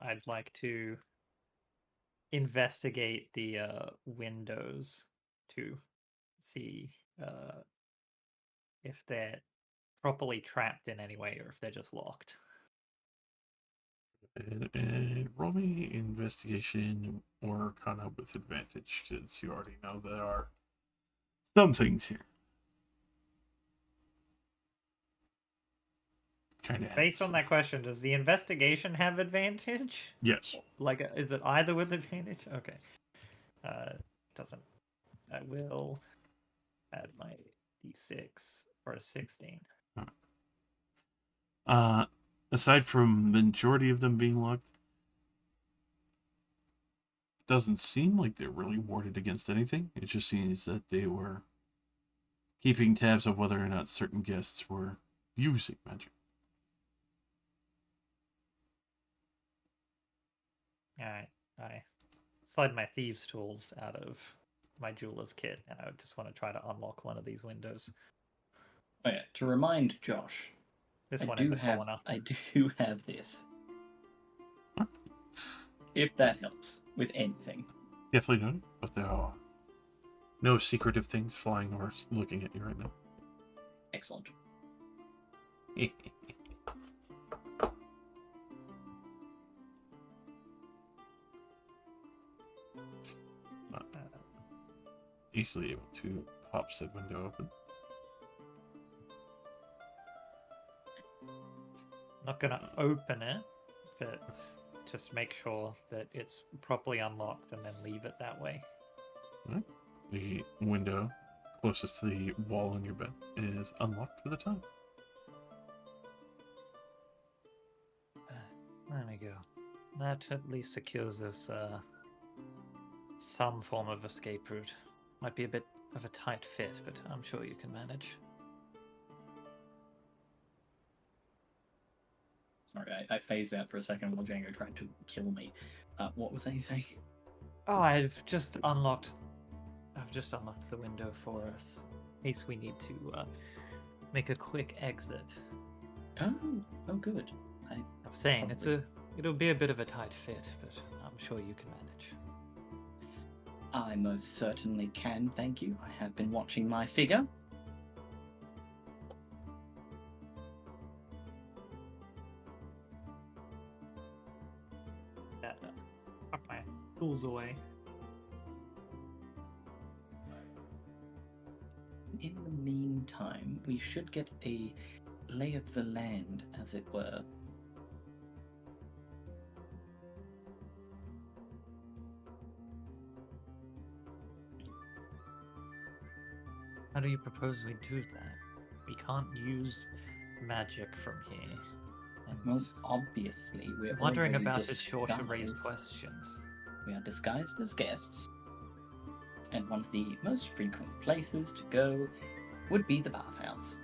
I'd like to investigate the windows to see if they're properly trapped in any way or if they're just locked.
And roll me investigation or Arcana with advantage, since you already know there are some things here. Kind of
Based on that question, does the investigation have advantage?
Yes.
Like, is it either with advantage? Okay. Doesn't. I will add my d6 for a 16.
Aside from majority of them being locked, doesn't seem like they're really warded against anything. It just seems that they were keeping tabs of whether or not certain guests were using magic.
Alright, I slide my thieves' tools out of my jeweler's kit, and I just want to try to unlock one of these windows.
Oh yeah, to remind Josh,
This
I
one in
do
the
have
corner.
I do have this. If that helps with anything.
Definitely don't, but there are no secretive things flying or looking at you right now.
Excellent.
Easily able to pop said window open.
Not gonna open it, but just make sure that it's properly unlocked and then leave it that way.
Right. The window closest to the wall in your bed is unlocked for the time.
There we go. That at least secures us some form of escape route. Might be a bit of a tight fit, but I'm sure you can manage.
Sorry, I phased out for a second while Django tried to kill me. What was that you saying?
Oh, I've just unlocked the window for us, in case we need to make a quick exit.
Oh, good.
I'm saying it'll be a bit of a tight fit, but I'm sure you can manage.
I most certainly can, thank you. I have been watching my figure.
Put my tools away.
In the meantime, we should get a lay of the land, as it were.
How do you propose we do that? We can't use magic from here. And
Well, obviously, we're
wondering
already
about it short to raise
disguised.
questions.
We are disguised as guests. And one of the most frequent places to go would be the bathhouse.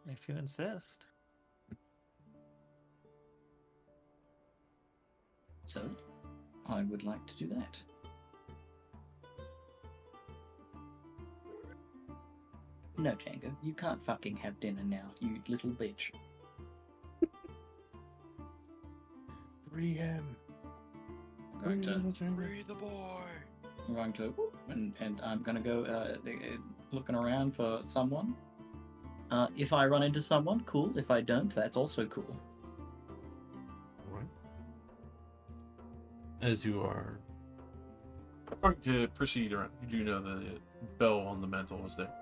If you insist.
So, I would like to do that. No, Django, you can't fucking have dinner now, you little bitch.
Free him.
I'm going to,
Free the boy.
and I'm gonna go looking around for someone. If I run into someone, cool. If I don't, that's also cool.
Alright. As you are going to proceed around, you do know the bell on the mantle was there.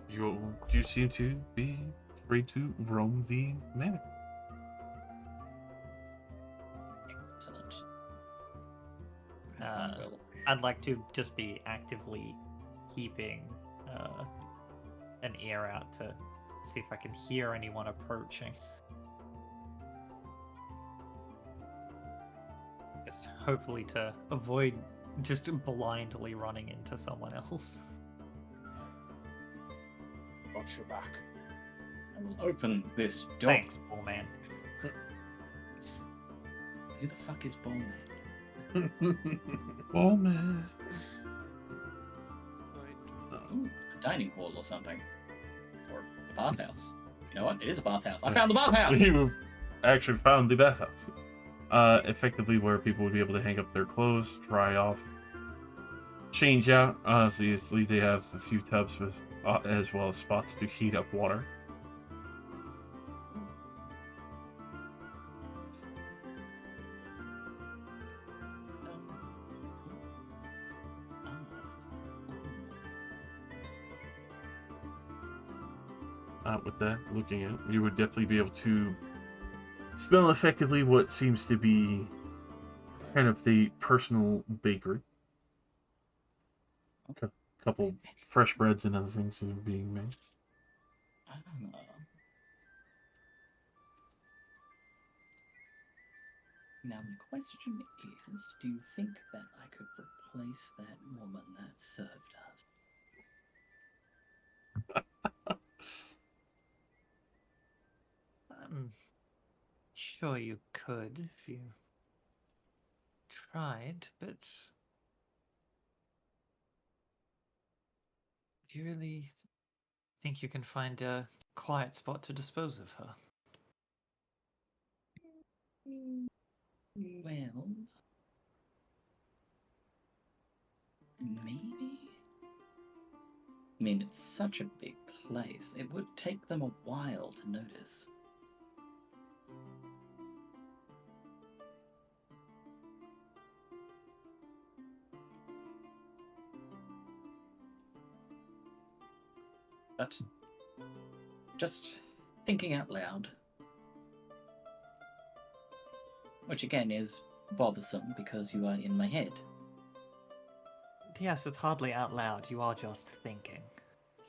You do seem to be free to roam the manor.
Excellent. As I will.
I'd like to just be actively keeping an ear out to see if I can hear anyone approaching. Just hopefully to avoid just blindly running into someone else.
Watch your back.
I will open this door.
Thanks, poor man.
Who the fuck is Ballman?
Oh man.
Ooh, a dining hall or something. Or a bathhouse. You know what? It is a bathhouse. I found the bathhouse!
You actually found the bathhouse. Effectively where people would be able to hang up their clothes, dry off, change out. So usually they have a few tubs with, as well as spots to heat up water. With that, looking at, you would definitely be able to smell effectively what seems to be kind of the personal bakery. A couple fresh breads and other things are being made.
Now the question is, do you think that I could replace that woman that served us?
I'm sure you could if you tried, but do you really think you can find a quiet spot to dispose of her?
Well, maybe? I mean, it's such a big place, it would take them a while to notice. But, just thinking out loud. Which again is bothersome because you are in my head.
Yes, it's hardly out loud. You are just thinking.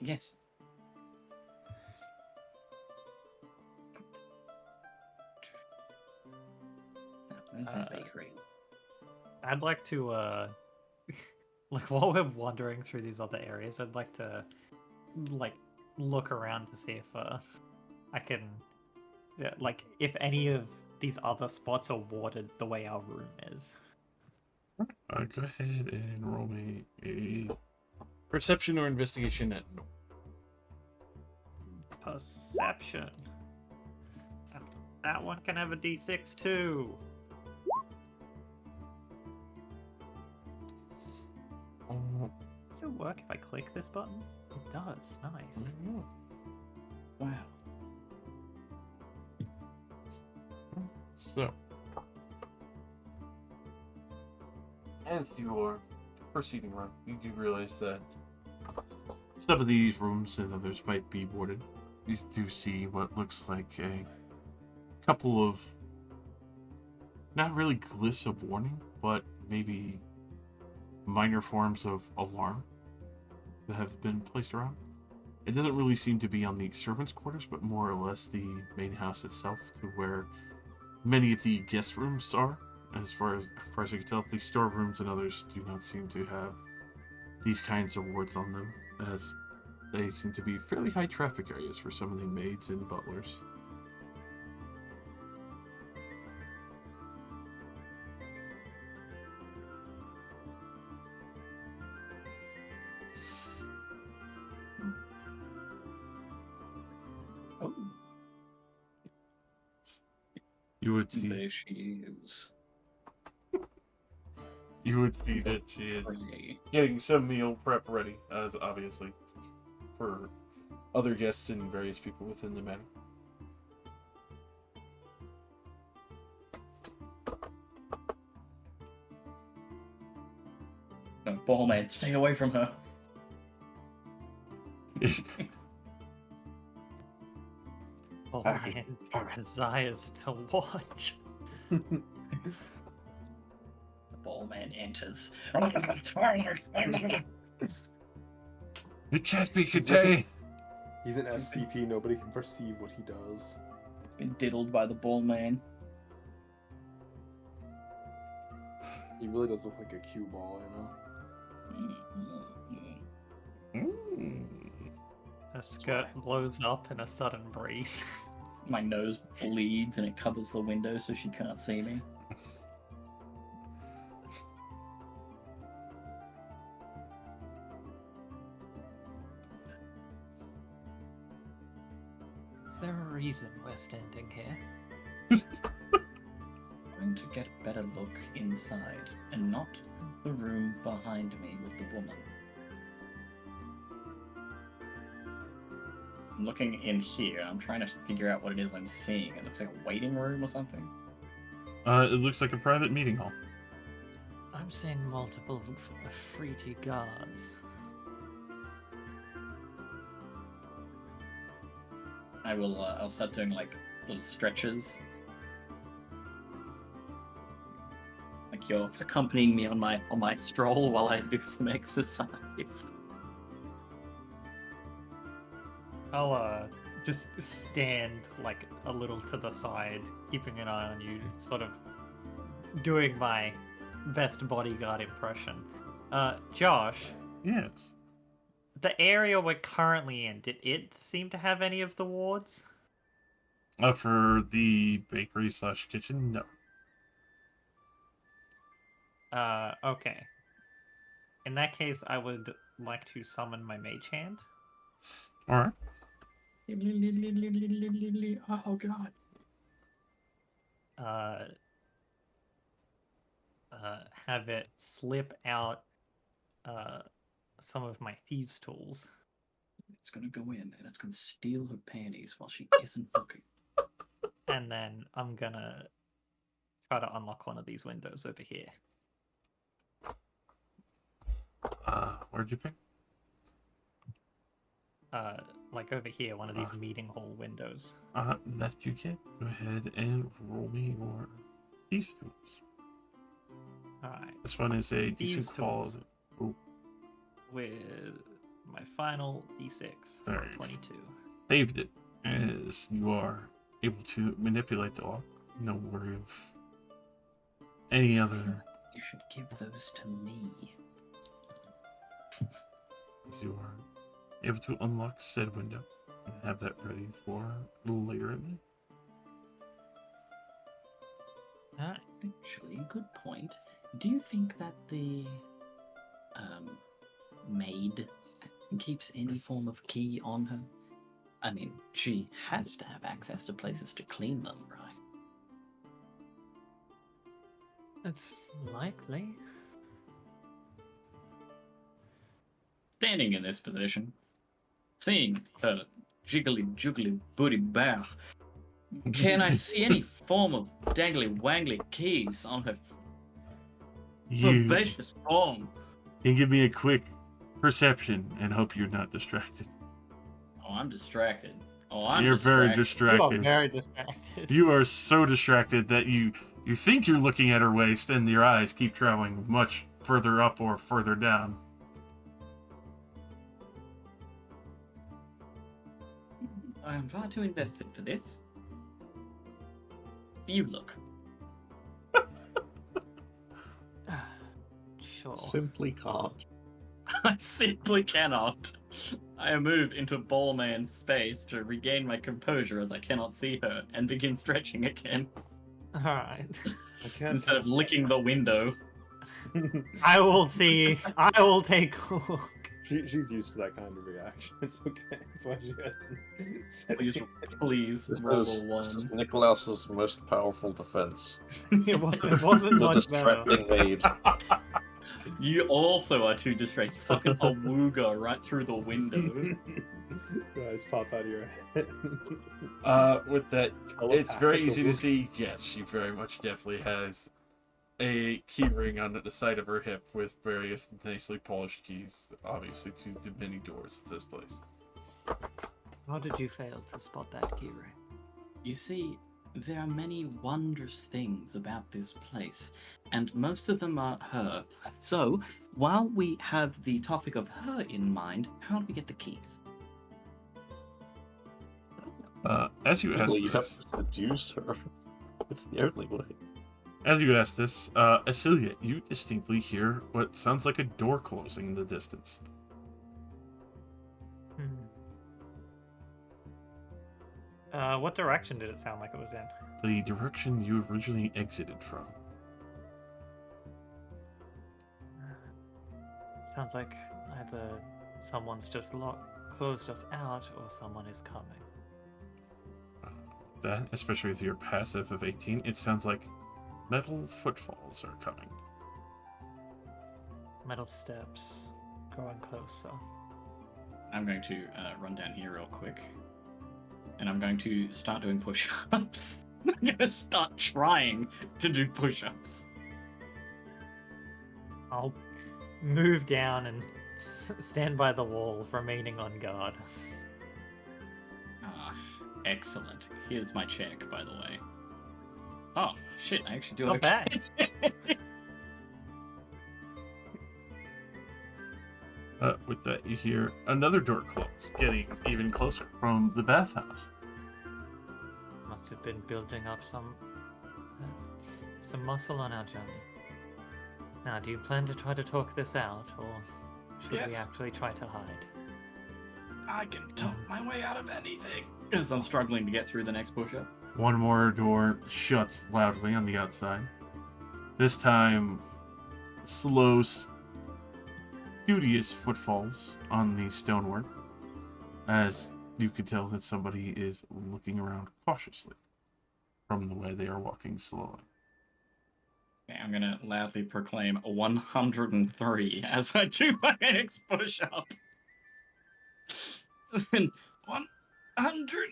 Yes. Where's that bakery?
I'd like to, like, while we're wandering through these other areas, I'd like to, like, look around to see if, I can, yeah, like, if any of these other spots are warded the way our room is.
Go ahead and roll me a perception or investigation at no.
Perception. That one can have a d6 too. Does it work if I click this button? It does. Nice.
Wow.
So, as you are proceeding around, you do realize that some of these rooms and others might be warded. You do see what looks like a couple of, not really glyphs of warning, but maybe minor forms of alarm that have been placed around. It doesn't really seem to be on the servants' quarters, but more or less the main house itself, to where many of the guest rooms are. As far as I can tell, the storerooms and others do not seem to have these kinds of wards on them, as they seem to be fairly high traffic areas for some of the maids and butlers.
Oh,
You would see
there she is.
you would see that she is
Pretty.
getting some meal prep ready, as obviously for other guests and various people within the manor.
No, ball man, stay away from her.
Oh man, desires to watch.
The ball man enters.
It can't be contained.
He's an SCP. Nobody can perceive what he does.
Been diddled by the ball man.
He really does look like a cue ball, you know.
Her skirt blows up in a sudden breeze.
My nose bleeds and it covers the window so she can't see me.
Is there a reason we're standing here?
Going to get a better look inside and not the room behind me with the woman. I'm looking in here. I'm trying to figure out what it is I'm seeing. It looks like a waiting room or something.
It looks like a private meeting hall.
I'm seeing multiple Afriti guards.
I'll start doing like little stretches. Like you're accompanying me on my stroll while I do some exercise.
I'll just stand like a little to the side, keeping an eye on you, sort of doing my best bodyguard impression. Josh,
Yes.
the area we're currently in, did it seem to have any of the wards?
For the bakery / kitchen, no.
Okay. In that case, I would like to summon my mage hand.
All right.
Oh god.
Have it slip out some of my thieves' tools.
It's gonna go in and it's gonna steal her panties while she isn't looking.
And then I'm gonna try to unlock one of these windows over here.
Where'd you pick?
Like over here, one of these meeting hall windows.
That you can. Go ahead and roll me your these tools.
Alright.
This one is a
Thieves'
decent
tools.
quality.
With my final d6
There
for
you go.
22.
Saved it as you are able to manipulate the lock. No worry of any other.
You should give those to me.
As you are able to unlock said window and have that ready for later in the
Alright.
Actually, good point. Do you think that the maid keeps any form of key on her? I mean, she has to have access to places to clean them, right?
It's likely.
Standing in this position, seeing her jiggly juggly booty bear, can I see any form of dangly wangly keys on her
You
herbaceous form?
can give me a quick perception and hope you're not distracted.
Oh, I'm distracted. Oh, I'm
You're very
You are
distracted.
very distracted.
You are so distracted that you think you're looking at her waist and your eyes keep traveling much further up or further down.
I am far too invested for this. You look.
Sure.
Simply can't.
I simply cannot. I move into Ballman's space to regain my composure as I cannot see her and begin stretching again
Alright.
I can't
instead of licking the window.
I will see. I will take a look.
She's used to that kind of reaction. It's okay. That's why she hasn't said
Please,
anything.
please
This
roll
is,
a one.
this is Nicolaus's most powerful defense.
It wasn't
The
much better.
distracting maid.
You also are too distracted. You fucking awooga right through the window.
Your eyes pop out of your head.
With that, it's very easy to see. Yes, she very much definitely has a key ring on the side of her hip with various nicely polished keys, obviously to the many doors of this place.
How did you fail to spot that key ring?
You see, there are many wondrous things about this place, and most of them are her. So, while we have the topic of her in mind, how do we get the keys?
As you ask
Well, you have
this,
to seduce her. It's the only way.
as you ask this, Acelia, you distinctly hear what sounds like a door closing in the distance.
What direction did it sound like it was in?
The direction you originally exited from.
Sounds like either someone's just closed us out or someone is coming.
That, especially with your passive of 18, it sounds like metal footfalls are coming.
Metal steps growing closer.
I'm going to run down here real quick, and I'm going to start doing push-ups. I'm going to start trying to do push-ups.
I'll move down and stand by the wall, remaining on guard.
Ah, excellent. Here's my check, by the way. Oh, shit, I actually do
Not
okay.
With that, you hear another door close, getting even closer from the bathhouse.
Must have been building up some some muscle on our journey. Now, do you plan to try to talk this out, or should we
Yes.
actually try to hide?
I can talk my way out of anything. Because I'm struggling to get through the next push-up.
One more door shuts loudly on the outside. This time, slow, studious footfalls on the stonework, as you can tell that somebody is looking around cautiously from the way they are walking slowly.
Okay, I'm gonna loudly proclaim 103 as I do my next push-up. And 100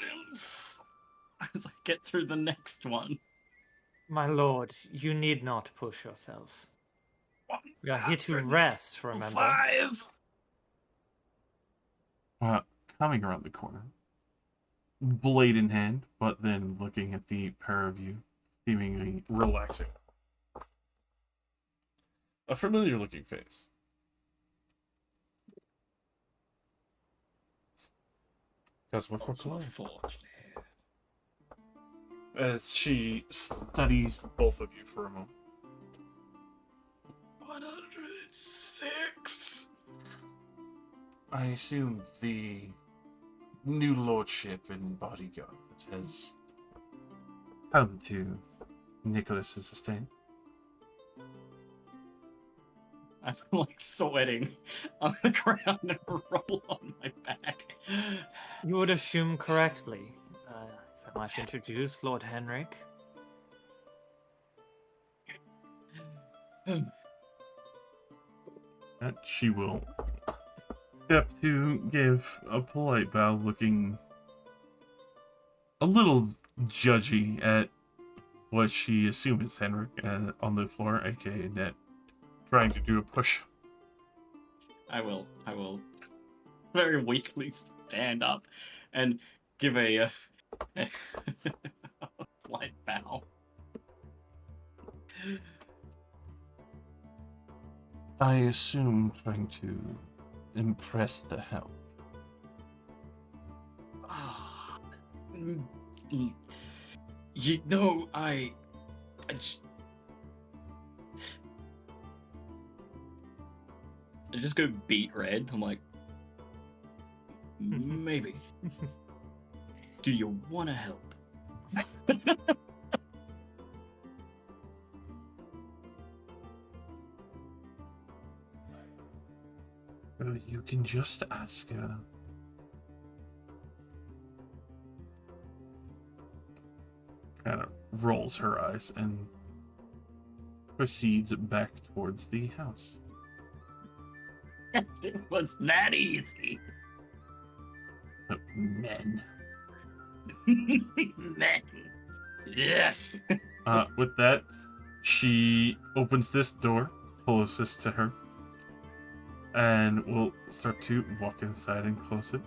as I get through the next one.
My lord, you need not push yourself. We are here to rest, remember?
5.
Coming around the corner, blade in hand, but then looking at the pair of you, seemingly relaxing. A familiar looking face. Cosmo Forclay. As she studies both of you for a moment.
106.
I assume the new lordship and bodyguard that has come to Nicholas's estate.
I'm like sweating on the ground and roll on my back.
You would assume correctly. If I might introduce Lord Henrik.
She will step to give a polite bow, looking a little judgy at what she assumes is Henrik on the floor, aka Ned, trying to do a push.
I will very weakly stand up and give a slight bow.
I assume trying to impress the help.
You know, I just go beat red. I'm like, maybe. Do you want to help?
You can just ask her. Kind of rolls her eyes and proceeds back towards the house.
It was that easy.
Men.
Men. Yes.
With that, she opens this door closest to her and will start to walk inside and close it.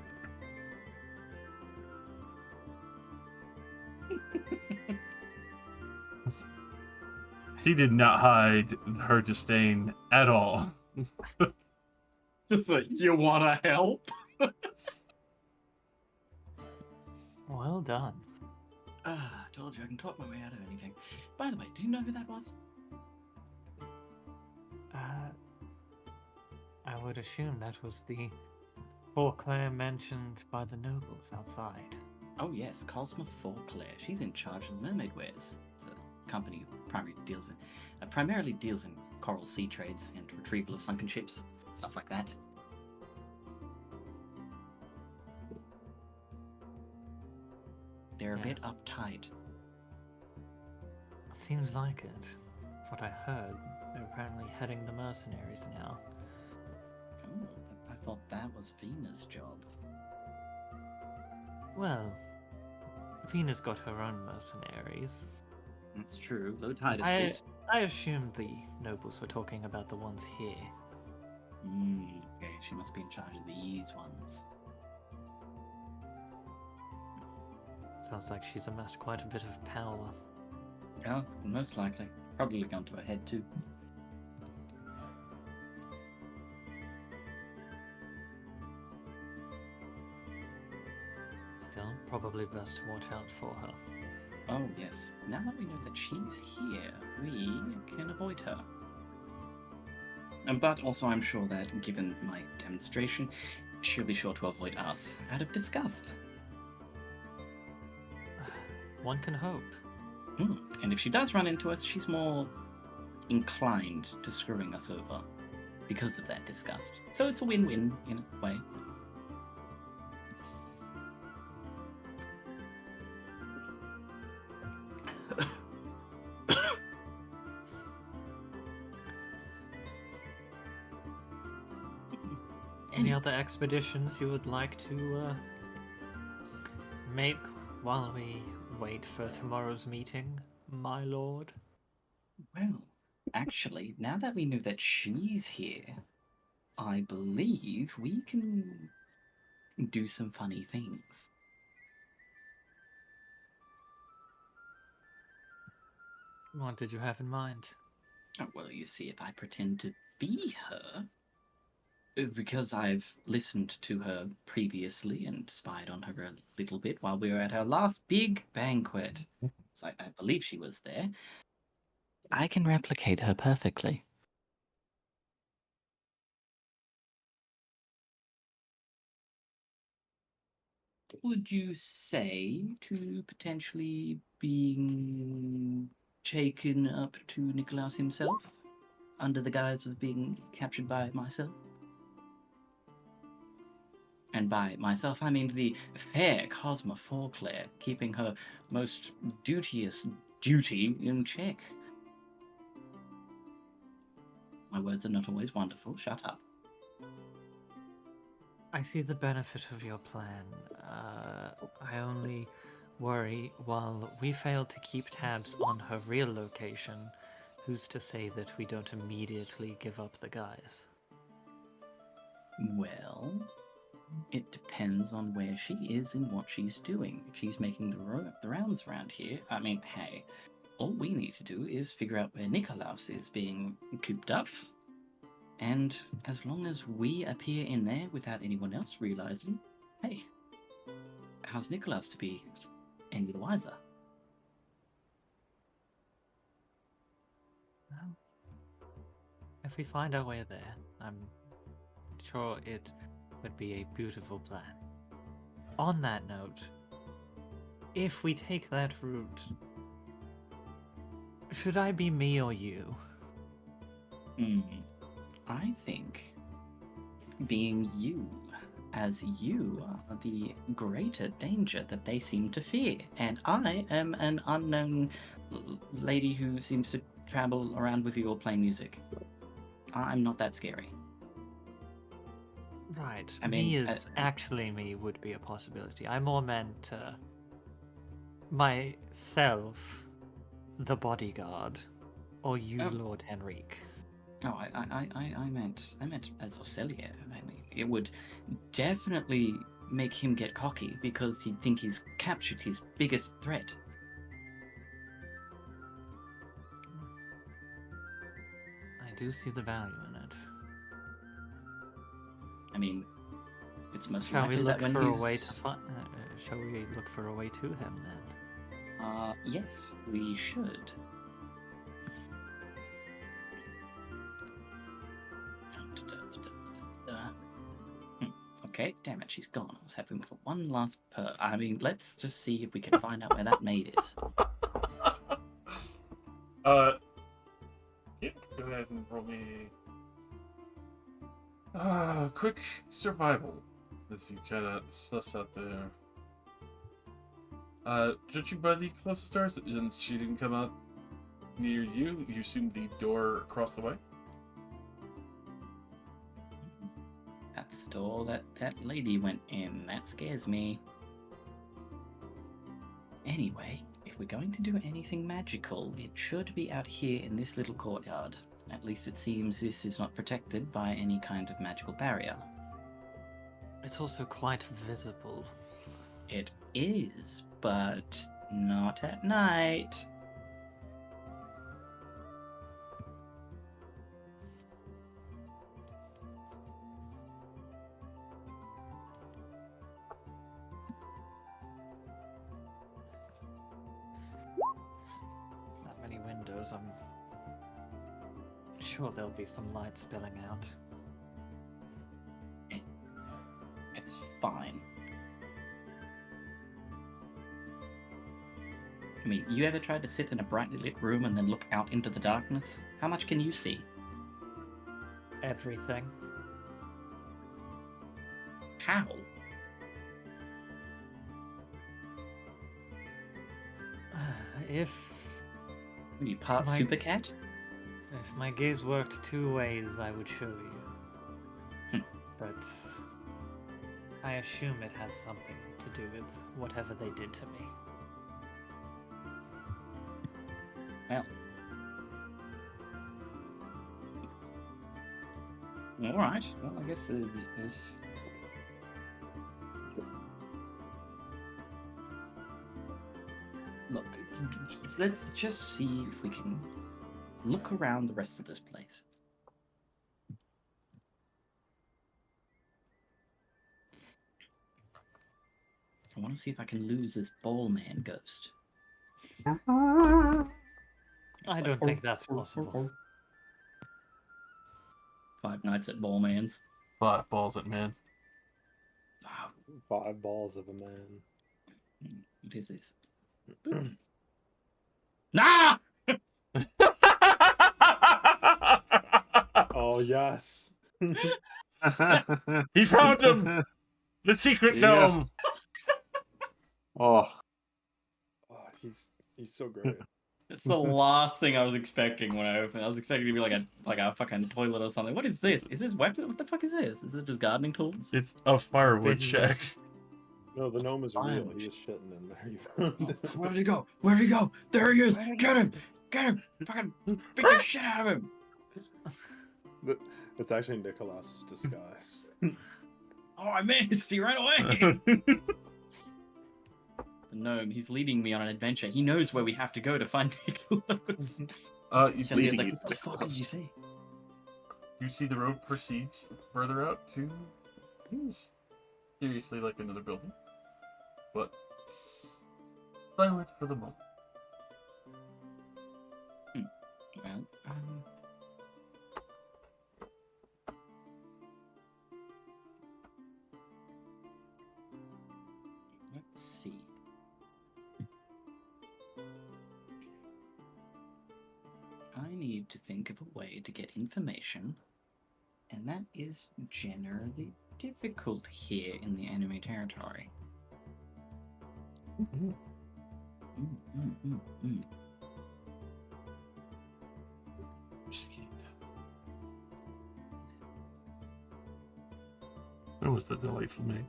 She did not hide her disdain at all.
Just like, you wanna help?
Well done.
Told you I can talk my way out of anything. By the way, do you know who that was?
I would assume that was the Forclay mentioned by the nobles outside.
Oh yes, Cosma Forclay. She's in charge of Mermaid Wares. It's a company who primarily deals in coral sea trades and retrieval of sunken ships, stuff like that. They're a bit
Yes.
uptight.
Seems like it. What I heard, they're apparently heading the mercenaries now.
Oh, I thought that was Vena's job.
Well, Vena's got her own mercenaries.
That's true. Low tide is
I
fixed.
assumed the nobles were talking about the ones here.
Okay, she must be in charge of these ones.
Sounds like she's amassed quite a bit of power.
Oh, most likely. Probably gone to her head too.
Still, probably best to watch out for her.
Oh, yes. Now that we know that she's here, we can avoid her. But also, I'm sure that, given my demonstration, she'll be sure to avoid us out of disgust.
One can hope.
And if she does run into us, she's more inclined to screwing us over because of that disgust. So it's a win-win in a way.
Any other expeditions you would like to make while we wait for tomorrow's meeting, my lord?
Well, actually, now that we know that she's here, I believe we can do some funny things.
What did you have in mind?
Oh, well, you see, if I pretend to be her, because I've listened to her previously and spied on her a little bit while we were at our last big banquet, so I believe she was there, I can replicate her perfectly. Would you say to potentially being taken up to Nikolaus himself under the guise of being captured by myself? And by myself, I mean the fair Cosma Forclair, keeping her most duteous duty in check. My words are not always wonderful. Shut up.
I see the benefit of your plan. I only worry while we fail to keep tabs on her real location, who's to say that we don't immediately give up the guys?
Well, it depends on where she is and what she's doing. If she's making the rounds around here, I mean, hey, all we need to do is figure out where Nikolaus is being cooped up. And as long as we appear in there without anyone else realizing, hey, how's Nikolaus to be any the wiser?
Well, if we find our way there, I'm sure it would be a beautiful plan. On that note, if we take that route, should I be me or you?
I think being you, as you are the greater danger that they seem to fear, and I am an unknown lady who seems to travel around with you all playing music. I'm not that scary.
Right.
I
Me
mean,
is actually me would be a possibility. I more meant myself, the bodyguard, or you,
Oh.
Lord Henrique.
Oh, I meant as Ocelia. I mean, it would definitely make him get cocky because he'd think he's captured his biggest threat.
I do see the value in it.
I mean, it's most
Shall we
likely
look
that when
for
he's...
a way to find? Shall we look for a way to him then?
Yes, we should. Okay, damn it, she's gone. I was having for one last I mean, let's just see if we can find out where that maid is.
Yeah, go ahead and roll me. Quick survival. As you kind of suss out there. Judging by the closest stars, since she didn't come out near you, you assume the door across the way?
That's the door that lady went in. That scares me. Anyway, if we're going to do anything magical, it should be out here in this little courtyard. At least it seems this is not protected by any kind of magical barrier.
It's also quite visible.
It is, but not at night.
windows, I'm sure there'll be some light spilling out.
It's fine. I mean, you ever tried to sit in a brightly lit room and then look out into the darkness? How much can you see?
Everything.
How?
If
Are you part
My-
super cat?
if my gaze worked two ways, I would show you.
Hmm.
But I assume it has something to do with whatever they did to me.
Well. Alright. Well, I guess there's... Look, let's just see if we can look around the rest of this place. I want to see if I can lose this ball man ghost.
I don't think that's possible.
Five Nights at Ball Man's.
5 balls at man.
Oh,
5 balls of a man.
what is this? Nah!
Oh yes.
He found him! The secret
Yes.
gnome!
Oh,
Oh, he's so great.
It's the last thing I was expecting when I opened. I was expecting to be like a fucking toilet or something. What is this? Is this weapon? What the fuck is this? Is it just gardening tools?
It's a firewood shack.
No, the gnome is real.
Fine.
He is shitting in there. You found it.
Where did he go? Where did he go? There he is! Get him! Get him! Fucking beat the shit out of him!
It's actually Nicholas' disguise.
Oh, I missed! He ran away! The gnome, he's leading me on an adventure. He knows where we have to go to find Nicholas.
he's
Shelly is
leading
like,
you
what
to
the fuck did
Nicholas.
you say?
You see the road proceeds further out to seriously like another building, but silent for the moment.
Well, let's see. I need to think of a way to get information, and that is generally difficult here in the enemy territory. Mm, mm, mm, mm.
Where was the delightful maid?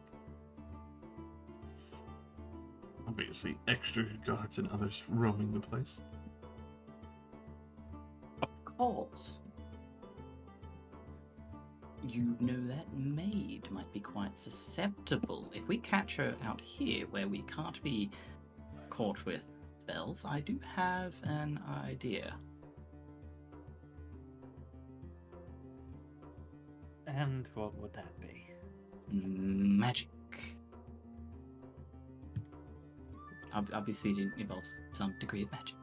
Obviously, extra guards and others roaming the place.
Of course. You know that maid might be quite susceptible. If we catch her out here where we can't be caught with spells, I do have an idea.
And what would that be?
Magic. Obviously, it involves some degree of magic.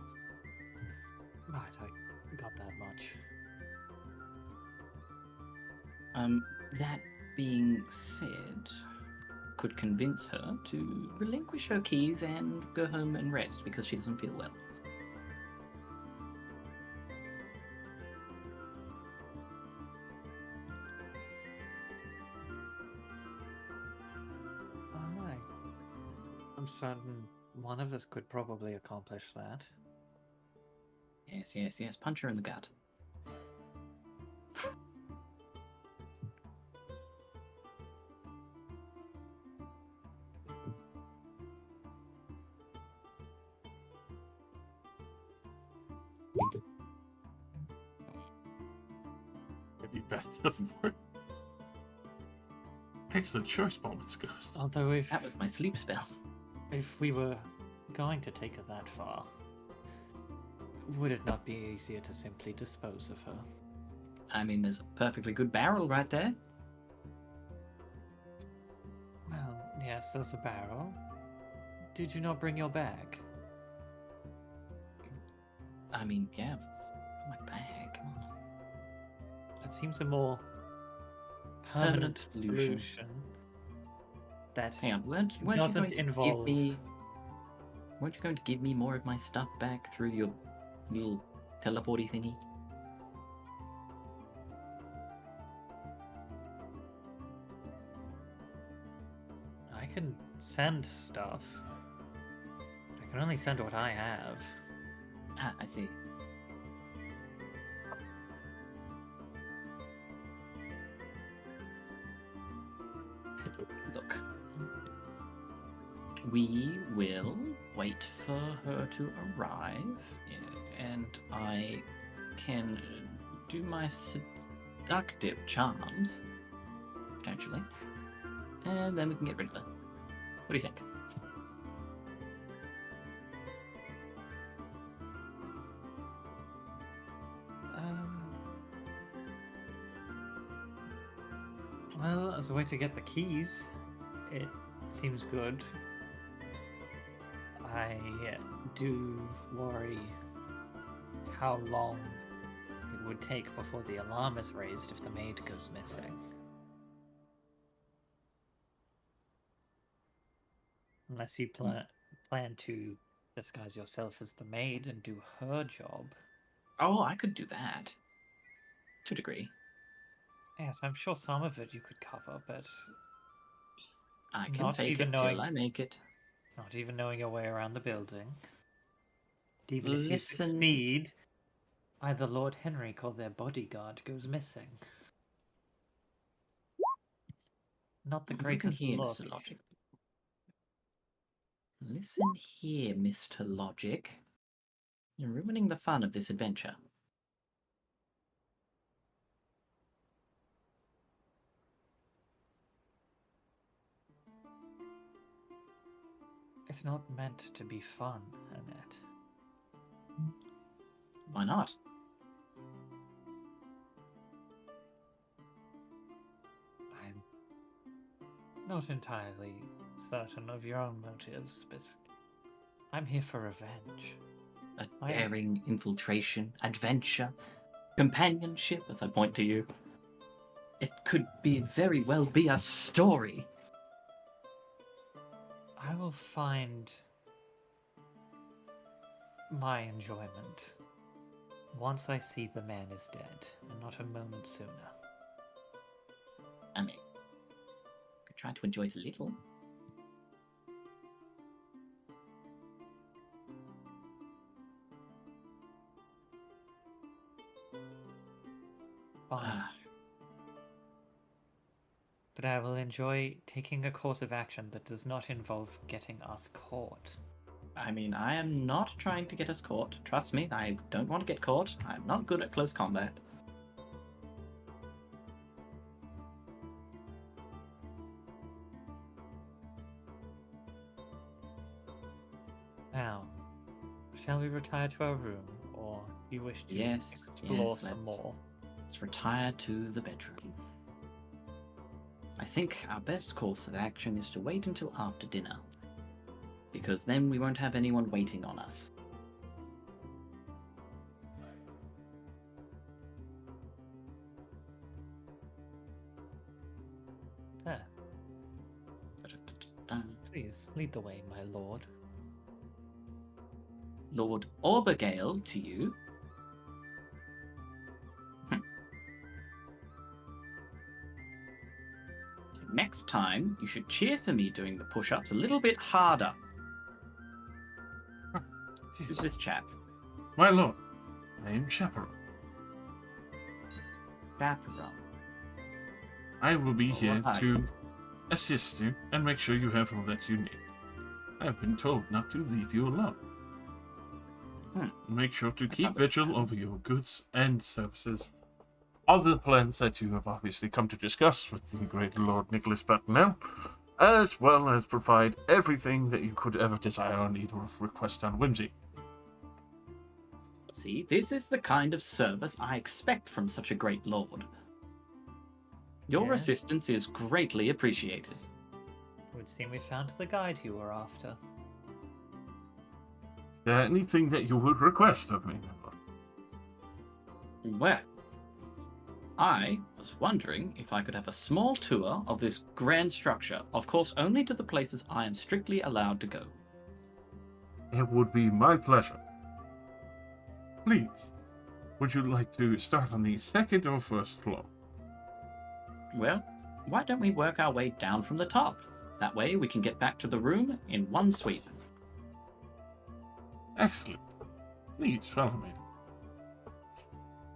Right, I got that much.
That being said, could convince her to relinquish her keys and go home and rest because she doesn't feel well.
Alright. I'm certain one of us could probably accomplish that.
Yes. Punch her in the gut.
Maybe back to the fort. Excellent choice, Bombard's Ghost.
Although
That was my sleep spell.
if we were going to take her that far, would it not be easier to simply dispose of her?
I mean, there's a perfectly good barrel right there.
Well, yes, there's a barrel. Did you not bring your bag?
I mean, yeah. My bag. Come on.
That seems a more
Permanent
permanent
solution.
solution. That
Hang on, weren't you
doesn't
going to give
involve.
me? Weren't you going to give me more of my stuff back through your little teleporty thingy?
I can send stuff. I can only send what I have.
Ah, I see. Look. We will wait for her to arrive, and I can do my seductive charms, potentially, and then we can get rid of her. What do you think?
Well, as a way to get the keys, it seems good. I do worry how long it would take before the alarm is raised if the maid goes missing. Unless you plan to disguise yourself as the maid and do her job.
Oh, I could do that. To a degree.
Yes, I'm sure some of it you could cover, but
I can
not
fake
even
it
knowing,
till I make it.
not even knowing your way around the building. Even if you
Listen.
succeed, either Lord Henrik or their bodyguard goes missing. Not the
Listen
greatest
here,
look.
Mr. Logic. Listen here, Mr. Logic. You're ruining the fun of this adventure.
It's not meant to be fun, Annette.
Why not?
I'm not entirely certain of your own motives, but I'm here for revenge.
A daring infiltration, adventure, companionship, as I point to you. It could very well be a story.
I will find my enjoyment once I see the man is dead, and not a moment sooner.
I mean, could try to enjoy it a little.
Fine. But I will enjoy taking a course of action that does not involve getting us caught.
I mean, I am not trying to get us caught. Trust me, I don't want to get caught. I'm not good at close combat.
Now, shall we retire to our room, or do you wish to
Yes,
explore some more?
Let's retire to the bedroom. I think our best course of action is to wait until after dinner, because then we won't have anyone waiting on us.
There. Please lead the way, my lord.
Lord Obergale to you. Next time, you should cheer for me doing the push-ups a little bit harder. Who's this chap?
My lord, I am Chaperone.
Chaperone.
I will be
Oh,
here
hi.
to assist you and make sure you have all that you need. I have been told not to leave you alone. Make sure to keep vigil over your goods and services. Other plans that you have obviously come to discuss with the great Lord Nicholas Bucknell, as well as provide everything that you could ever desire or need or request on whimsy.
See, this is the kind of service I expect from such a great lord. Your
Yes.
assistance is greatly appreciated.
It would seem we found the guide you were after.
Anything that you would request of me, my lord.
Well, I was wondering if I could have a small tour of this grand structure. Of course, only to the places I am strictly allowed to go.
It would be my pleasure. Please, would you like to start on the second or first floor?
Well, why don't we work our way down from the top? That way we can get back to the room in one sweep.
Excellent. Please follow me.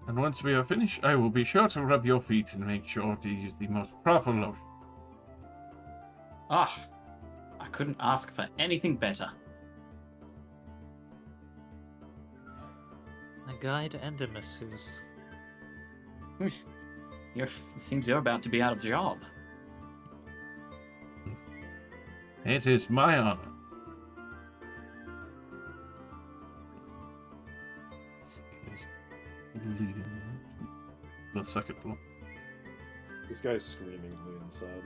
And once we are finished, I will be sure to rub your feet and make sure to use the most proper lotion.
Ah, I couldn't ask for anything better.
A guide and a masseuse.
It seems you're about to be out of job.
It is my honor. He's leading the second floor.
This guy's screaming on the inside.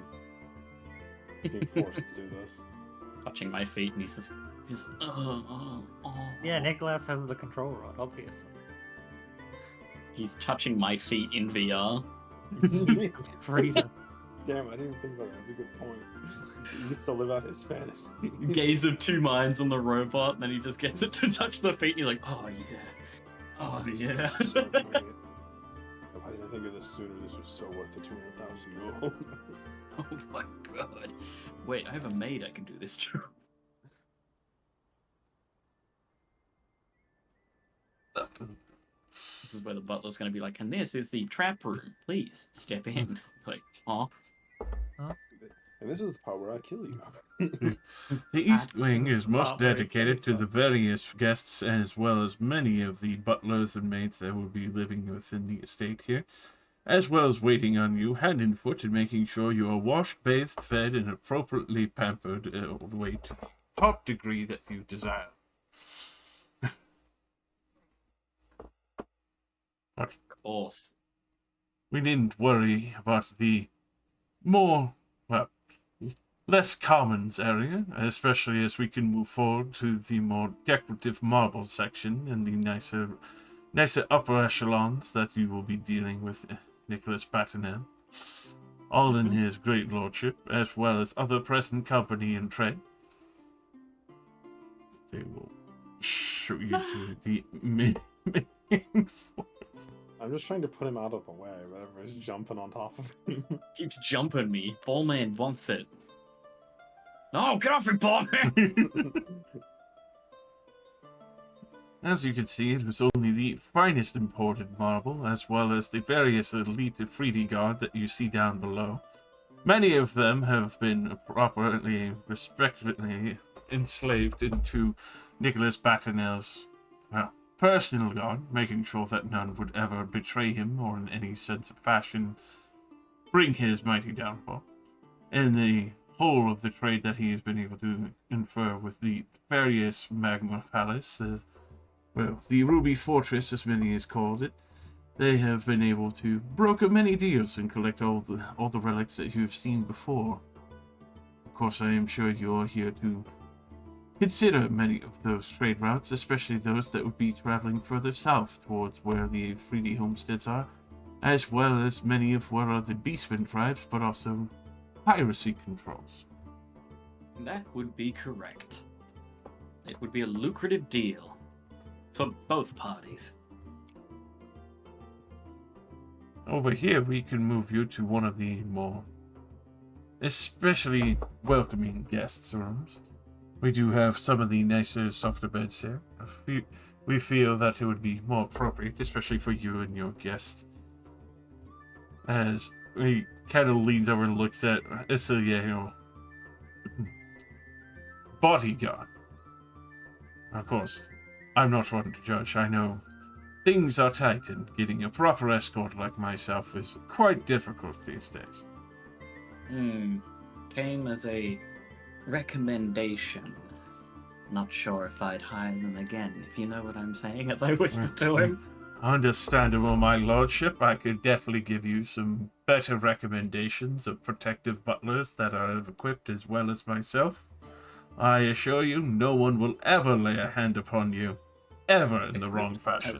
He's being forced to do this.
Touching my feet, and he's just...
Yeah, Nicholas has the control rod, obviously.
He's touching my feet in VR.
Freedom.
Damn, I didn't even think about that. That's a good point. He gets to live out his fantasy.
Gaze of two minds on the robot, and then he just gets it to touch the feet, and he's like, oh yeah. Oh yeah.
So great. Why didn't I think of this sooner? This was so worth the 200,000 gold.
Oh my god. Wait, I have a maid I can do this to. This is where the butler's going to be like, and this is the trap room. Please step in. Like, oh.
And this is the part where I kill you.
The East Wing is most
very
dedicated to the
close.
various guests as well as many of the butlers and maids that will be living within the estate here, as well as waiting on you hand and foot and making sure you are washed, bathed, fed, and appropriately pampered all the way to the top degree that you desire. But
Of course.
we needn't worry about the more, well, less commons area, especially as we can move forward to the more decorative marble section and the nicer upper echelons that you will be dealing with Nicholas Batinel, all in his great lordship, as well as other present company and trade. They will show you through the main force.
I'm just trying to put him out of the way. Whatever is jumping on top of him.
Keeps jumping me. Ballman wants it. Oh, get off me, Ballman!
As you can see, it was only the finest imported marble, as well as the various elite 3D guard that you see down below. Many of them have been properly, respectively enslaved into Nicholas Batinel's, well, personal guard, making sure that none would ever betray him or in any sense of fashion bring his mighty downfall. In the whole of the trade that he has been able to infer with the various Magma Palace, the Ruby Fortress, as many has called it, they have been able to broker many deals and collect all the relics that you have seen before. Of course, I am sure you are here to consider many of those trade routes, especially those that would be traveling further south towards where the 3D homesteads are, as well as many of what are the Beastman tribes, but also piracy controls.
That would be correct. It would be a lucrative deal for both parties.
Over here, we can move you to one of the more especially welcoming guests' rooms. We do have some of the nicer, softer beds here. We feel that it would be more appropriate, especially for you and your guest. As he kind of leans over and looks at Isilio. Bodyguard. Of course, I'm not one to judge. I know things are tight, and getting a proper escort like myself is quite difficult these days.
Came as a recommendation. Not sure if I'd hire them again, if you know what I'm saying, as I whisper to him.
Understandable, my lordship. I could definitely give you some better recommendations of protective butlers that are equipped as well as myself. I assure you, no one will ever lay a hand upon you, ever in the wrong fashion.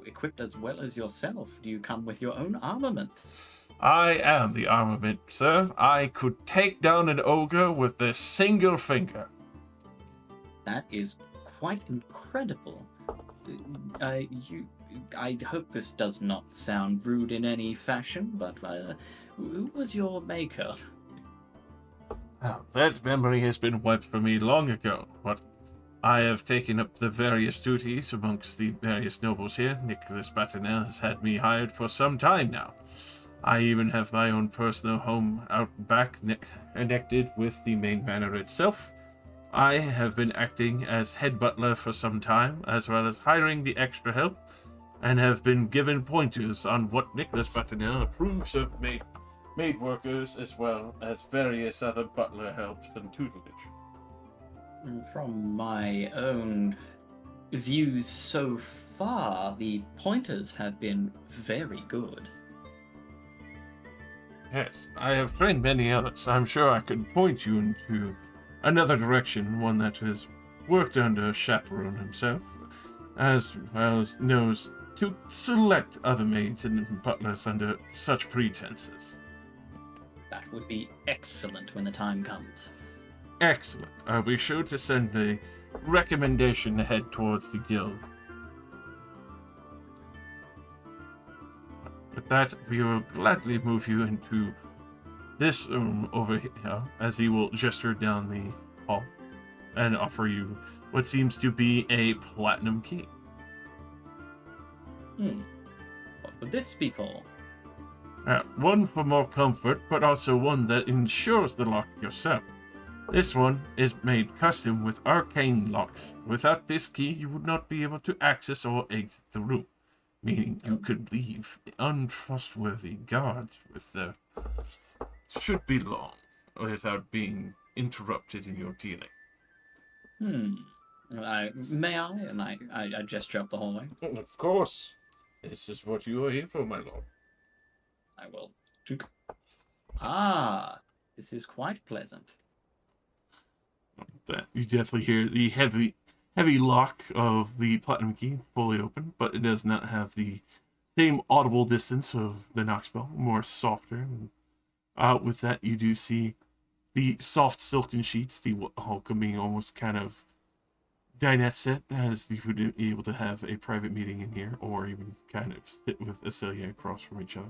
equipped as well as yourself. Do you come with your own armaments?
I am the armament, sir. I could take down an ogre with a single finger.
That is quite incredible. I hope this does not sound rude in any fashion, but who was your maker?
Oh, that memory has been wiped from me long ago, but I have taken up the various duties amongst the various nobles here. Nicholas Batinel has had me hired for some time now. I even have my own personal home out back connected with the main manor itself. I have been acting as head butler for some time, as well as hiring the extra help, and have been given pointers on what Nicholas Batinel approves of maid workers, as well as various other butler helps and tutelage.
From my own views so far, the pointers have been very good.
Yes, I have trained many others. I'm sure I could point you into another direction, one that has worked under Chaperone himself, as well as knows to select other maids and butlers under such pretenses.
That would be excellent when the time comes.
Excellent. I'll be sure to send a recommendation ahead towards the guild. With that, we will gladly move you into this room over here, as he will gesture down the hall and offer you what seems to be a platinum key.
What would this be for?
One for more comfort, but also one that ensures the lock yourself. This one is made custom with arcane locks. Without this key, you would not be able to access or exit the room, meaning you could leave untrustworthy guards with the should be long without being interrupted in your dealing.
May I? And I gesture up the hallway.
Of course. This is what you are here for, my lord.
I will. Ah, this is quite pleasant.
That you definitely hear the heavy lock of the platinum key fully open, but it does not have the same audible distance of the knock spell, more softer. And, with that, you do see the soft silken sheets, the welcoming, almost kind of dinette set, as you would be able to have a private meeting in here, or even kind of sit with Acelia across from each other.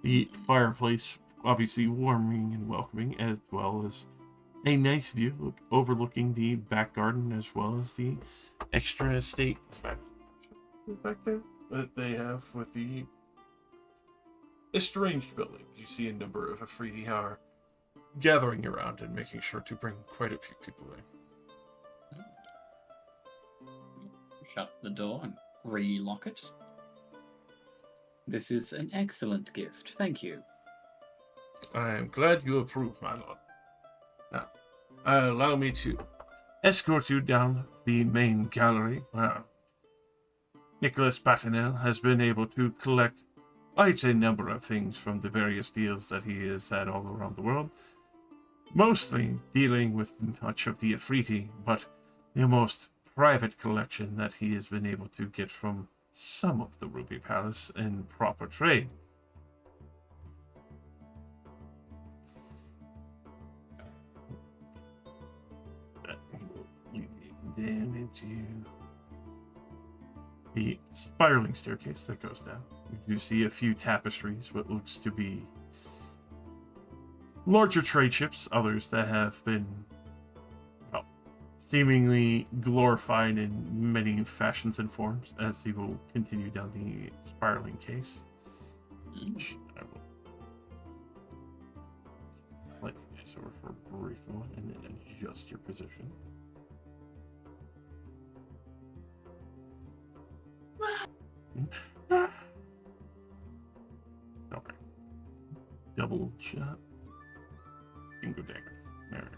The fireplace, obviously warming and welcoming, as well as a nice view overlooking the back garden, as well as the extra estate back there that they have with the estranged building. You see a number of Afridi are gathering around and making sure to bring quite a few people in.
Shut the door and relock it. This is an excellent gift. Thank you.
I am glad you approve, my lord. Now, allow me to escort you down the main gallery where Nicholas Batinel has been able to collect quite a number of things from the various deals that he has had all around the world. Mostly dealing with much of the Afridi, but the most private collection that he has been able to get from some of the Ruby Palace in proper trade. Down into the spiraling staircase that goes down. You see a few tapestries, what looks to be larger trade ships, others that have been, well, seemingly glorified in many fashions and forms as you will continue down the spiraling case. Which I will let you guys over for a brief moment and then adjust your position. Okay. Double shot. Dingo dagger. There.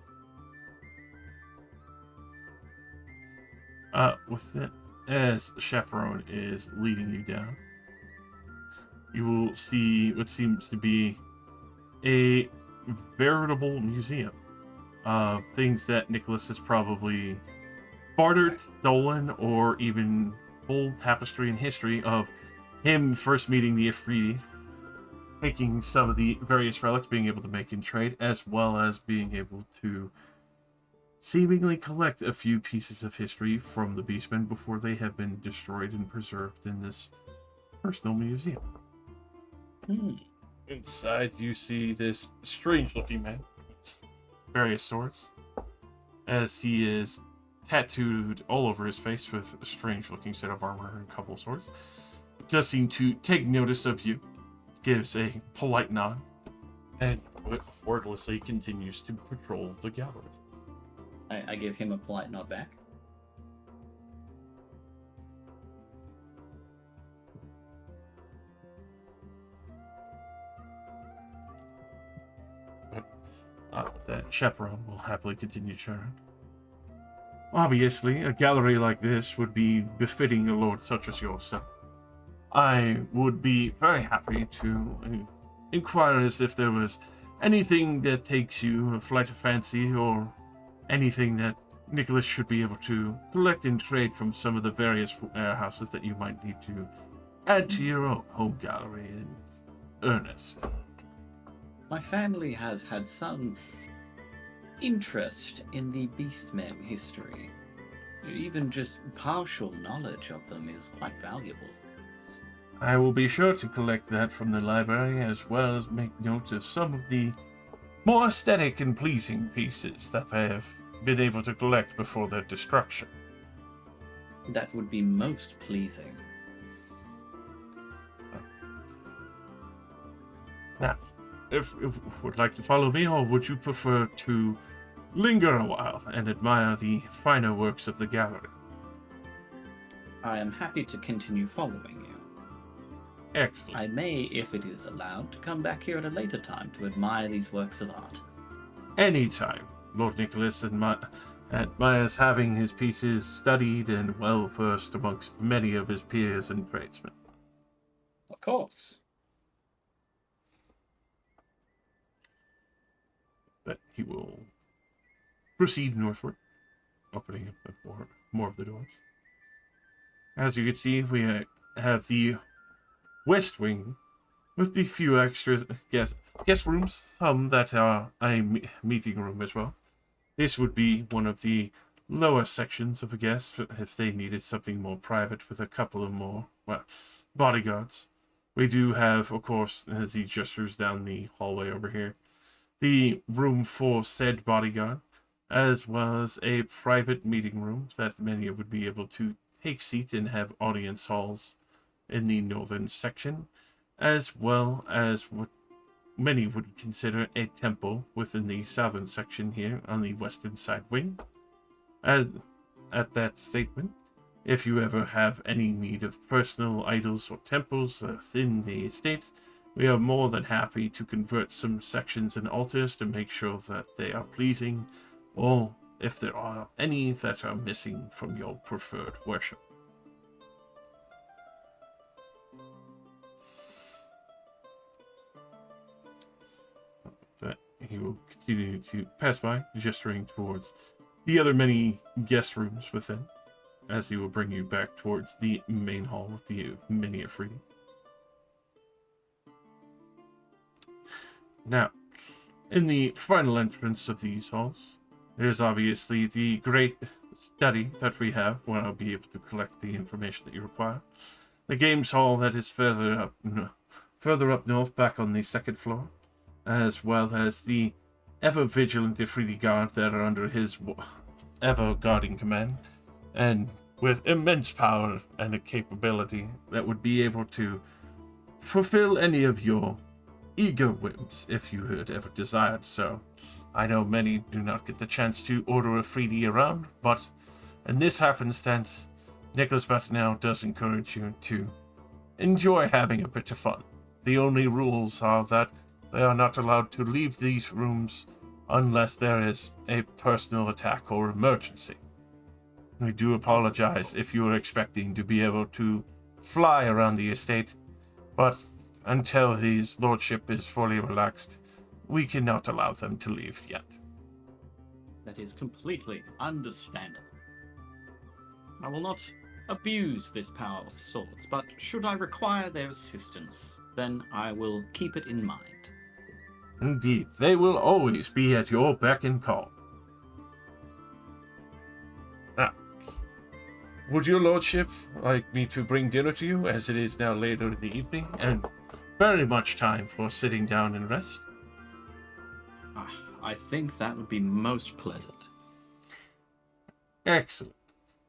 With that, as Chaperone is leading you down, you will see what seems to be a veritable museum of things that Nicholas has probably bartered, stolen, or even full tapestry and history of him first meeting the Ifriti, taking some of the various relics, being able to make in trade, as well as being able to seemingly collect a few pieces of history from the Beastmen before they have been destroyed and preserved in this personal museum. Inside, you see this strange-looking man with various swords, as he is tattooed all over his face with a strange-looking set of armor and a couple of swords. Does seem to take notice of you, gives a polite nod, and wordlessly continues to patrol the gallery.
I give him a polite nod back.
That chaperone will happily continue sharing. Obviously, a gallery like this would be befitting a lord such as yourself. I would be very happy to inquire as if there was anything that takes you a flight of fancy, or anything that Nicholas should be able to collect and trade from some of the various warehouses that you might need to add to your own home gallery in earnest.
My family has had some interest in the Beastmen history. Even just partial knowledge of them is quite valuable.
I will be sure to collect that from the library, as well as make note of some of the more aesthetic and pleasing pieces that I have been able to collect before their destruction.
That would be most pleasing.
Now, if you would like to follow me, or would you prefer to linger a while and admire the finer works of the gallery?
I am happy to continue following you.
Excellent.
I may, if it is allowed, to come back here at a later time to admire these works of art.
Anytime. Lord Nicholas admires having his pieces studied and well versed amongst many of his peers and tradesmen.
Of course.
But he will proceed northward, opening up more of the doors. As you can see, we have the west wing with the few extra guest rooms, some that are a meeting room as well. This would be one of the lower sections of a guest if they needed something more private with a couple of more bodyguards. We do have, of course, as he gestures down the hallway over here, the room for said bodyguard, as well as a private meeting room that many would be able to take seats and have audience halls in the northern section, as well as what many would consider a temple within the southern section here on the western side wing. As at that statement, if you ever have any need of personal idols or temples within the estate, we are more than happy to convert some sections and altars to make sure that they are pleasing, or if there are any that are missing from your preferred worship. That he will continue to pass by, gesturing towards the other many guest rooms within, as he will bring you back towards the main hall with the mini Ifriti. Now, in the final entrance of these halls, there's obviously the great study that we have, where I'll be able to collect the information that you require. The games hall that is further up north, back on the second floor, as well as the ever-vigilant Ifriti guard that are under his ever-guarding command, and with immense power and a capability that would be able to fulfill any of your eager whims if you had ever desired so. I know many do not get the chance to order a Ifriti around, but in this happenstance, Nicholas Batinel does encourage you to enjoy having a bit of fun. The only rules are that they are not allowed to leave these rooms unless there is a personal attack or emergency. We do apologize if you are expecting to be able to fly around the estate, but until his lordship is fully relaxed, we cannot allow them to leave yet.
That is completely understandable. I will not abuse this power of swords, but should I require their assistance, then I will keep it in mind.
Indeed, they will always be at your beck and call. Now, would your lordship like me to bring dinner to you, as it is now later in the evening, and very much time for sitting down and rest?
I think that would be most pleasant.
Excellent.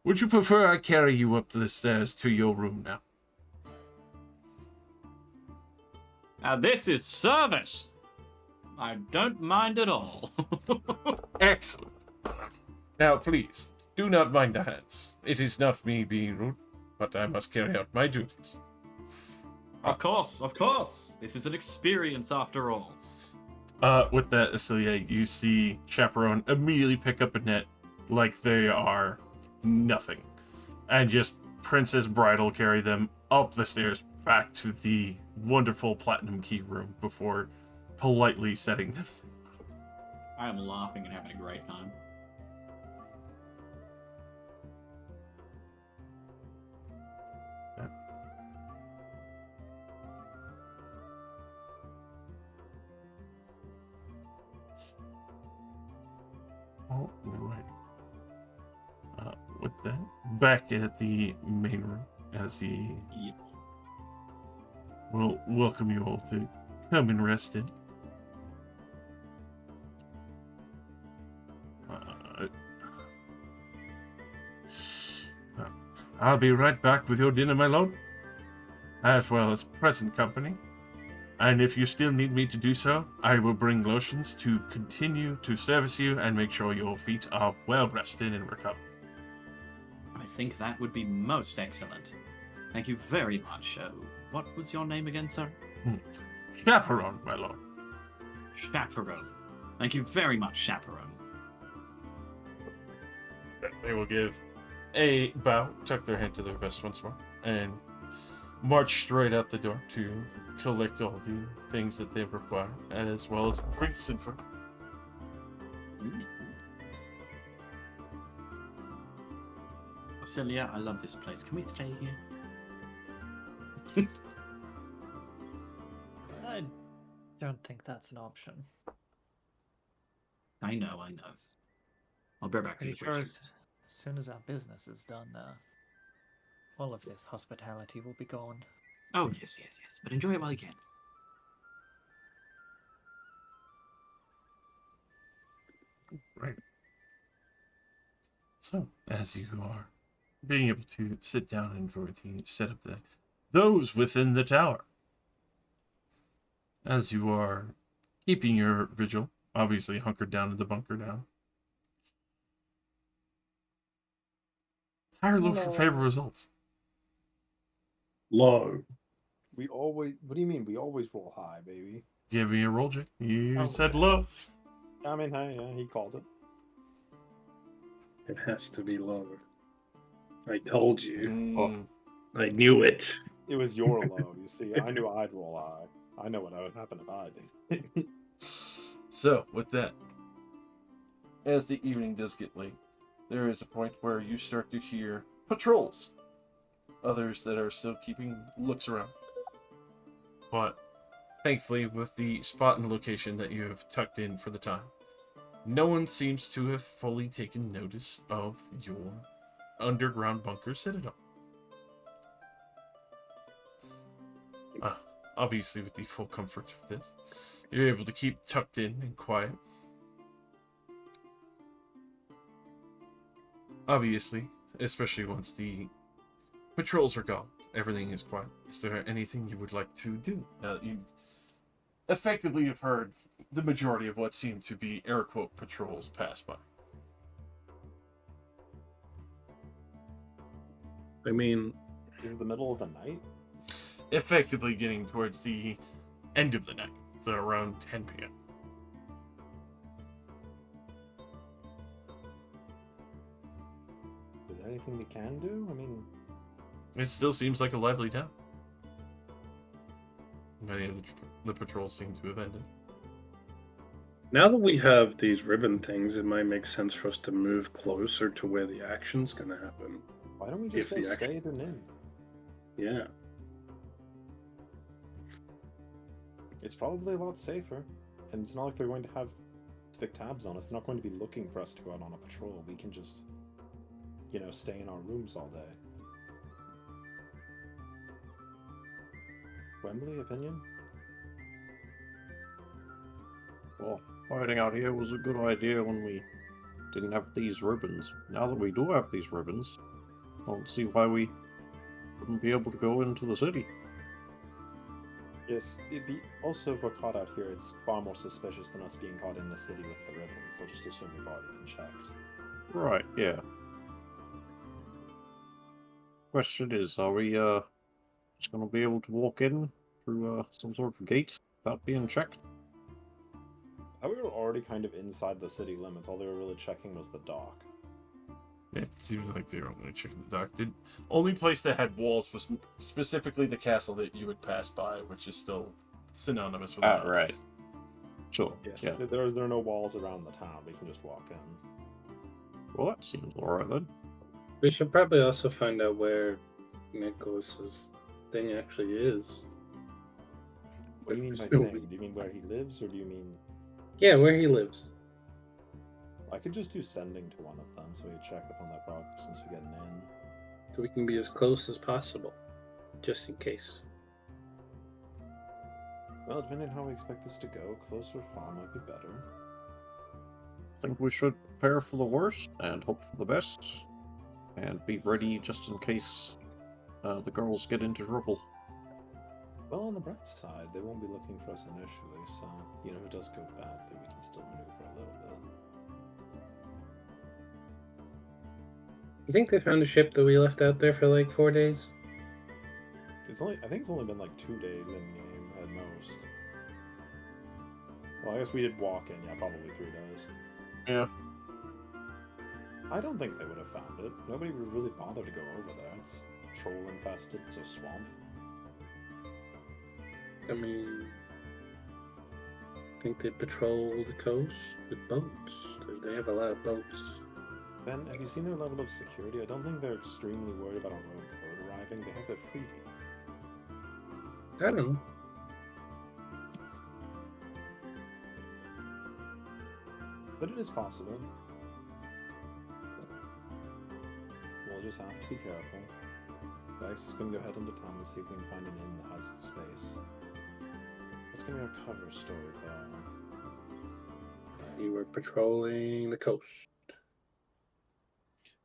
Would you prefer I carry you up the stairs to your room now?
Now this is service! I don't mind at all.
Excellent. Now, please, do not mind the hands. It is not me being rude, but I must carry out my duties.
Of course, of course. This is an experience after all.
With that, Acelia, you see Chaperone immediately pick up a net like they are nothing. And just Princess Bridal carry them up the stairs back to the wonderful Platinum Key room before politely setting them.
I am laughing and having a great time.
All right. With that, back at the main room, as he will welcome you all to come and rest in. I'll be right back with your dinner, my lord, as well as present company. And if you still need me to do so, I will bring lotions to continue to service you and make sure your feet are well rested and recovered.
I think that would be most excellent. Thank you very much. What was your name again, sir?
Chaperone, my lord.
Chaperone. Thank you very much, Chaperone.
They will give a bow, tuck their head to their vest once more, and march straight out the door to collect all the things that they require, as well as drinks and food.
Celia, I love this place. Can we stay here?
I don't think that's an option.
I know. I'll be back to
Pretty
you.
sure as soon as our business is done, all of this hospitality will be gone.
Oh, yes. But enjoy it while you can.
Right. So, as you are being able to sit down and enjoy the set of those within the tower, as you are keeping your vigil, obviously hunkered down in the bunker now. High or low for favorable results?
Low.
We always. What do you mean? We always roll high, baby.
Give me a roll, Jake. You
Oh.
said low.
I mean, hey, yeah, he called it.
It has to be low. I told you.
Mm,
I knew it.
It was your low. You see, I knew I'd roll high. I know what would happen if I did.
So, with that, as the evening does get late, there is a point where you start to hear patrols. Others that are still keeping looks around. But, thankfully, with the spot and location that you have tucked in for the time, no one seems to have fully taken notice of your underground bunker citadel. Obviously, with the full comfort of this, you're able to keep tucked in and quiet. Obviously, especially once the patrols are gone, everything is quiet. Is there anything you would like to do? Now that you effectively have heard the majority of what seem to be air quote patrols pass by.
I mean,
Is it the middle of the night?
Effectively getting towards the end of the night, so around 10 p.m.
Is there anything we can do? I mean,
It still seems like a lively town. Many of the patrols seem to have ended.
now that we have these ribbon things, it might make sense for us to move closer to where the action's going to happen.
Why don't we
If
just go
the action-
stay at an inn?
Yeah.
It's probably a lot safer, and it's not like they're going to have specific tabs on us. They're not going to be looking for us to go out on a patrol. We can just, stay in our rooms all day. Wembley, opinion?
Well, hiding out here was a good idea when we didn't have these ribbons. Now that we do have these ribbons, I don't see why we wouldn't be able to go into the city.
Yes, it'd be also if we're caught out here, it's far more suspicious than us being caught in the city with the ribbons. They'll just assume we've already been checked.
Right, yeah. Question is, are we just gonna be able to walk in through some sort of gate without being checked?
I thought we were already kind of inside the city limits. All they were really checking was the dock.
It seems like they're only checking the dock. The only place that had walls was specifically the castle that you would pass by, which is still synonymous with the mountains.
Right. Sure,
Yes,
yeah.
there are no walls around the town. We can just walk in.
Well, that seems alright then.
We should probably also find out where Nicholas's thing actually is.
What do you mean by
Still-
thing? Do you mean where he lives, or do you mean...
Yeah, where he lives.
I could just do sending to one of them, so we check up on that progress since we get an inn.
So we can be as close as possible, just in case.
Well, depending on how we expect this to go, close or far might be better.
I think we should prepare for the worst and hope for the best, and be ready just in case the girls get into trouble.
Well, on the bright side, they won't be looking for us initially, so, if it does go badly, we can still maneuver a little bit.
You think they found a ship that we left out there for like 4 days?
I think it's only been like 2 days in game at most. Well, I guess we did walk in, yeah, probably 3 days.
Yeah.
I don't think they would have found it. Nobody would really bother to go over there. It's troll infested, it's a swamp.
I mean, I think they patrol the coast with boats. They have a lot of boats.
Ben, have you seen their level of security? I don't think they're extremely worried about a rogue boat arriving. They have a freebie.
I don't know.
But it is possible. We'll just have to be careful. Vex is going to go ahead into town and see if we can find an inn that has the space. What's going to be our cover story, though?
We were patrolling the coast.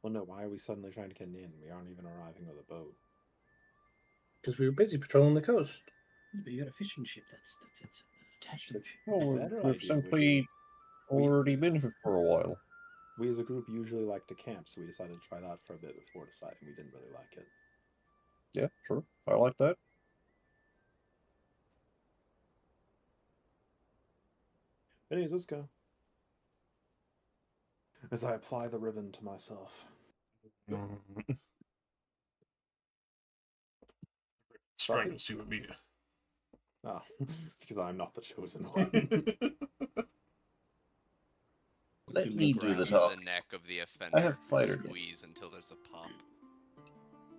Well, no, why are we suddenly trying to get an inn? We aren't even arriving with a boat.
Because we were busy patrolling the coast.
But you got a fishing ship that's attached to the ship.
Well,
Better
we've
idea
simply already been here for a while.
We as a group usually like to camp, so we decided to try that for a bit before deciding we didn't really like it.
Yeah, sure. I like that.
Anyways, let's go. As I apply the ribbon to myself.
Strangles you with me.
Oh, because I'm not the chosen one.
Let
You
me
look
do the
around
talk.
the neck of the offender.
I have
and
fighter neck.
squeeze until there's a pop.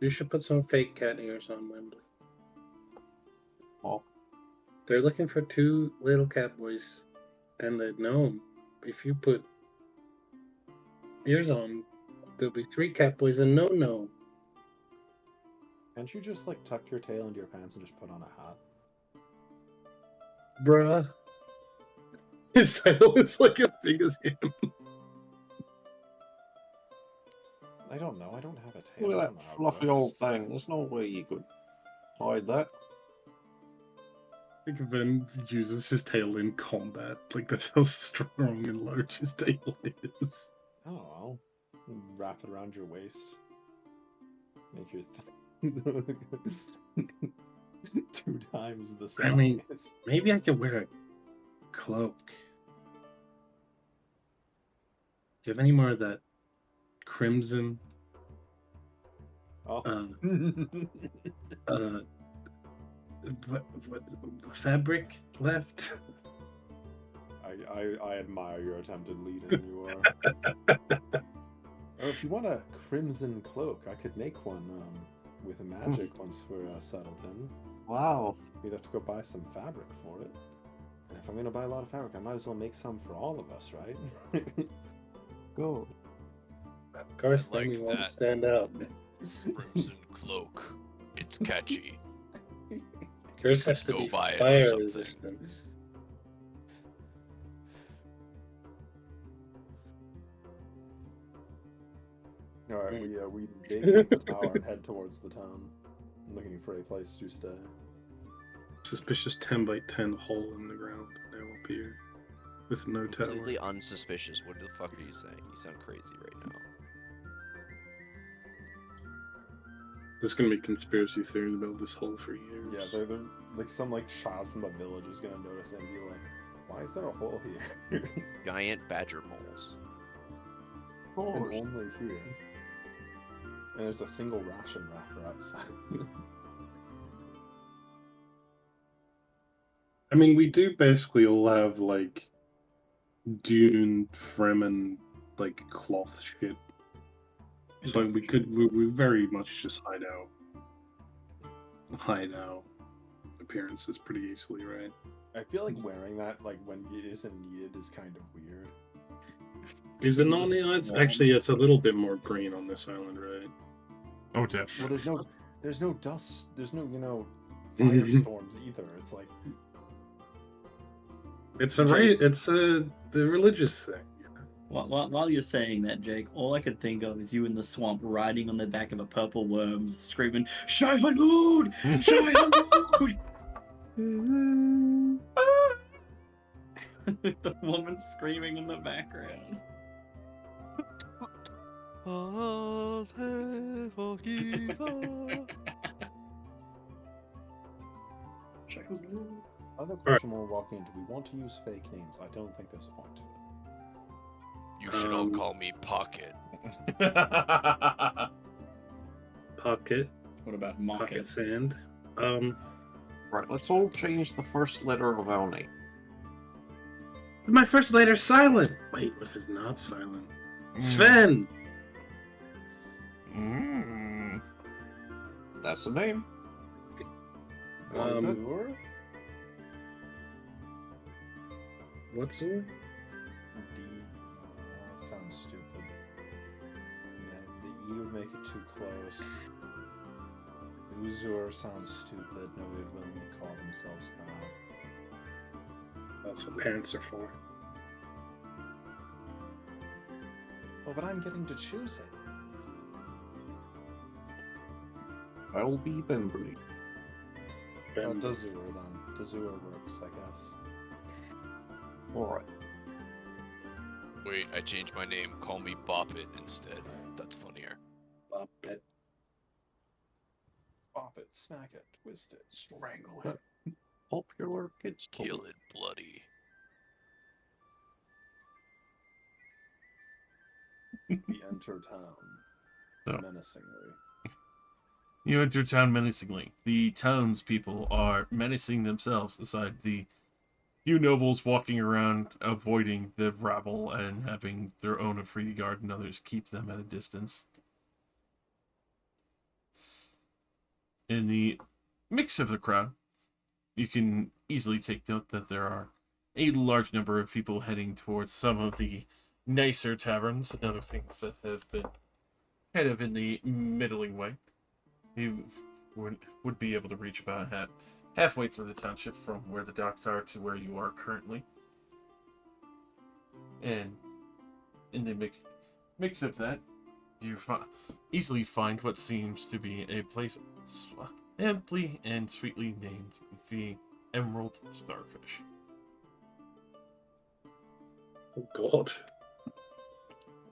You should put some fake cat ears on Wembley.
Oh,
They're looking for 2 little cat boys and the gnome. If you put ears on, there'll be 3 cat boys and no gnome.
Can't you just tuck your tail into your pants and just put on a hat?
Bruh. His tail is as big as him.
I don't know. I don't have a tail.
look
I
at
don't know
that
how it
fluffy
works.
old thing. There's no way you could hide that.
Think of him uses his tail in combat. That's how strong and large his tail is.
Oh, well. Wrap it around your waist. Make your 2 times the size.
I mean, maybe I could wear a cloak. Do you have any more of that crimson
Oh.
what fabric left?
I admire your attempted lead-in. You are. Or if you want a crimson cloak, I could make one with magic once we're settled in.
Wow.
We'd have to go buy some fabric for it. And if I'm going to buy a lot of fabric, I might as well make some for all of us, right?
Go.
Of course, then
Like
we won't
that.
stand out.
Crimson cloak. It's catchy.
Yours has to
Go
be
buy it or
fire
something.
resistant.
Alright, we vacate the tower and head towards the town, looking for a place to stay.
Suspicious 10 by 10 hole in the ground now appear with no tower.
Completely unsuspicious. What the fuck are you saying? You sound crazy right now.
There's gonna be conspiracy theories about this hole for years.
Yeah, they're like some child from the village is gonna notice it and be like, "Why is there a hole here?"
Giant badger moles.
And only here. And there's a single ration wrapper outside.
I mean, we do basically all have like dune Fremen like cloth shit. So we very much just hide out appearances pretty easily, right?
I feel like wearing that when it isn't needed is kind of weird.
Is it not? It's actually it's a little bit more green on this island, right?
Oh, definitely.
Well, there's no dust, there's no firestorms either. It's like
it's the religious thing.
While you're saying that, Jake, all I could think of is you in the swamp riding on the back of a purple worm, screaming, "Shai Halud! Shai Halud!" The woman screaming in the background. Shai Halud.
other question we're walking into. We want to use fake names. I don't think there's a point to it.
You should all call me Pocket.
Pocket,
What about
pocket
Market?
sand.
Right, let's all change the first letter of our name.
My first letter's silent. Wait, what if it's not silent? Sven.
Mm.
That's the name.
Azure?
What's it?
That sounds stupid. Yeah, the E would make it too close. Uzur sounds stupid. Nobody would willingly call themselves that.
That's what parents are for.
Oh, but I'm getting to choose it.
I'll be Benbury.
Dazur then. Dazur works, I guess.
Alright.
Wait, I changed my name. Call me Bop It instead. That's funnier.
Bop it.
Bop it, smack it, twist it, strangle it.
Popular kids.
Kill it bloody.
We enter town
Oh.
menacingly.
You enter town menacingly. The townspeople are menacing themselves aside the few nobles walking around avoiding the rabble and having their own Afridi guard and others keep them at a distance. In the mix of the crowd, you can easily take note that there are a large number of people heading towards some of the nicer taverns and other things that have been kind of in the middling way. You would be able to reach about halfway through the township from where the docks are to where you are currently. And in the mix of that, you easily find what seems to be a place amply and sweetly named the Emerald Starfish.
Oh God.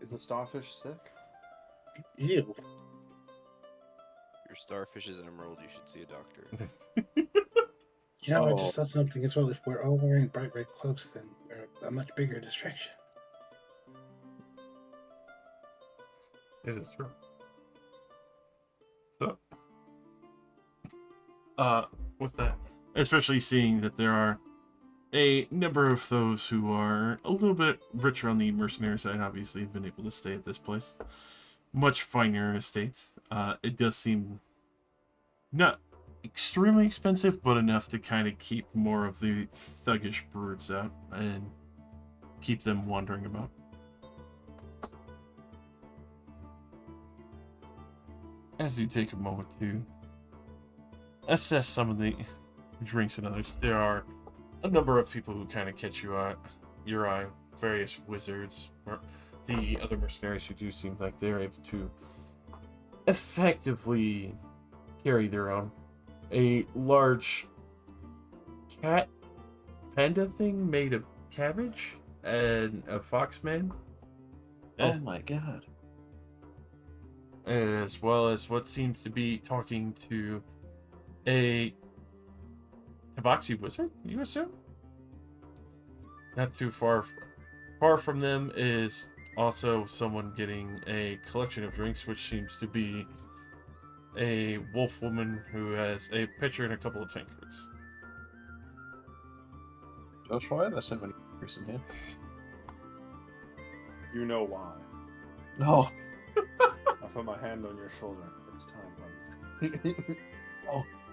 Is the starfish sick?
Ew.
Your starfish is an emerald. You should see a doctor.
You know, I
Oh.
just thought something as well. If we're all wearing bright red cloaks, then we're a much bigger distraction.
This is true. So, with that, especially seeing that there are a number of those who are a little bit richer on the mercenary side, obviously have been able to stay at this place. much finer estates. It does seem not extremely expensive, but enough to kind of keep more of the thuggish birds out and keep them wandering about. As you take a moment to assess some of the drinks and others, there are a number of people who kind of catch your eye, various wizards, or the other mercenaries who do seem like they're able to effectively carry their own. A large cat panda thing made of cabbage and a foxman.
Oh my god.
As well as what seems to be talking to a tabaxi wizard, you assume? Not too far from them is also someone getting a collection of drinks, which seems to be a wolf woman who has a pitcher and a couple of tankards.
Just why there's so many in here.
You know why.
Oh,
I put my hand on your shoulder. It's time, buddy.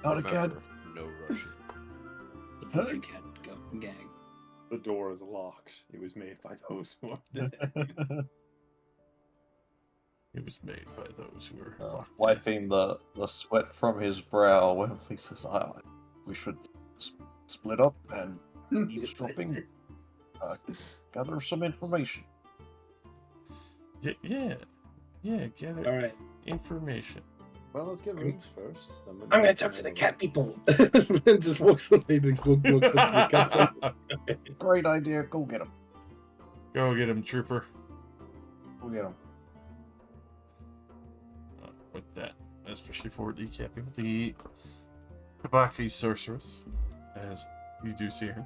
not again.
Remember, no rushing.
The pussycat gang.
The door is locked. It was made by those who are dead.
It was made by those who were locked in.
Wiping the sweat from his brow, Wembley says, we should split up and eavesdropping, gather some information.
Yeah, gather
All right.
information.
Well, let's get rooms first. Then we'll
I'm gonna
do
talk to the
another
cat people. And just walks away to walks into the cat center.
Great idea, go get him.
Go get him, trooper.
Go get him.
With that, especially for decapping the Tabaxi sorceress, as you do see her.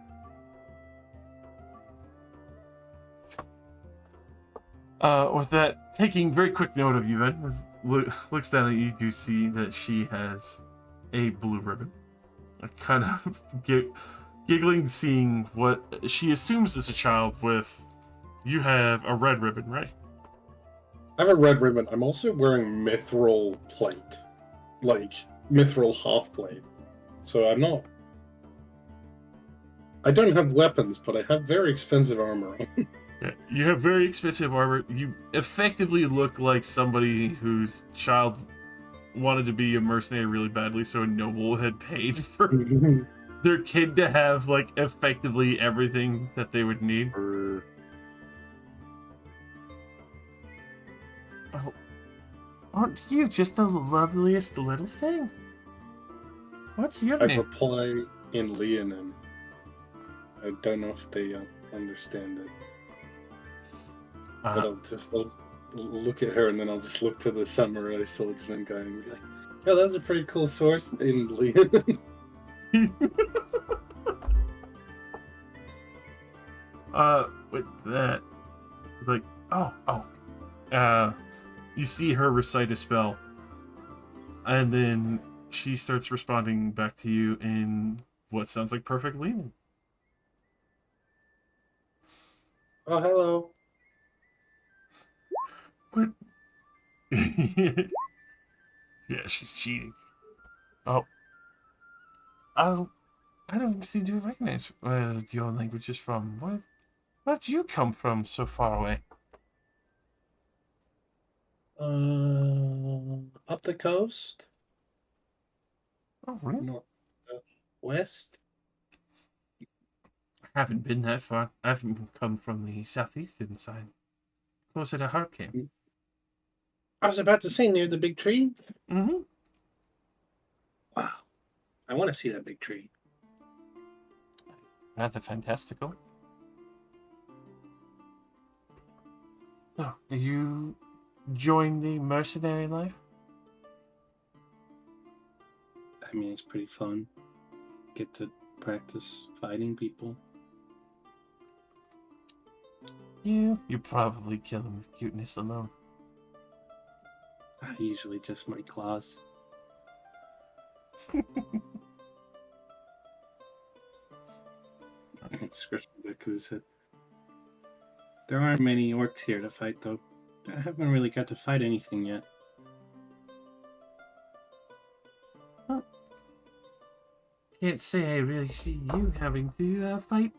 With that, taking very quick note of you, then, as looks down at you, you do see that she has a blue ribbon. Kind of giggling, seeing what she assumes is a child with. You have a red ribbon, right?
I have a red ribbon. I'm also wearing mithril plate. Like, mithril half plate. So I don't have weapons, but I have very expensive armor on.
Yeah, you have very expensive armor. You effectively look like somebody whose child wanted to be a mercenary really badly, so a noble had paid for their kid to have, like, effectively everything that they would need. Oh, aren't you just the loveliest little thing? What's your
I
name?
reply in Leonin. I don't know if they understand it. But I'll look at her and then I'll just look to the samurai swordsman guy and be like, "Yeah, that's a pretty cool sword in Leonin."
With that, like, you see her recite a spell, and then she starts responding back to you in what sounds like perfect Leonin.
Oh, hello.
What? Yeah, she's cheating. Oh, I don't seem to recognize where your language is from. Where did you come from so far away?
Up the coast,
Oh, really?
north, west.
I haven't been that far. I've come from the southeastern side, closer to Hurricane.
I was about to say near the big tree.
Mm-hmm.
Wow, I want to see that big tree.
Rather fantastical. So, do you join the mercenary life?
I mean, it's pretty fun. Get to practice fighting people.
You probably kill them with cuteness alone.
Usually just my claws. Scripture said, "There aren't many orcs here to fight, though."
I haven't really got to fight anything yet.
Can't say I really see you having to fight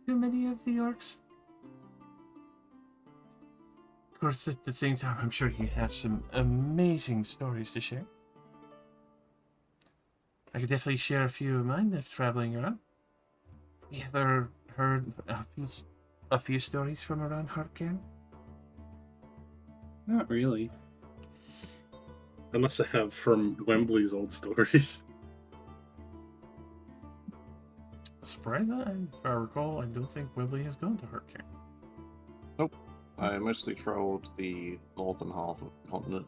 too many of the orcs. Of course, at the same time, I'm sure you have some amazing stories to share. I could definitely share a few of mine if traveling around. You ever heard a few stories from around Hartcairn?
Not really.
Unless I have from Wembley's old stories.
Surprising, if I recall, I don't think Wembley has gone to Hartcairn.
Nope. I mostly travelled the northern half of the continent.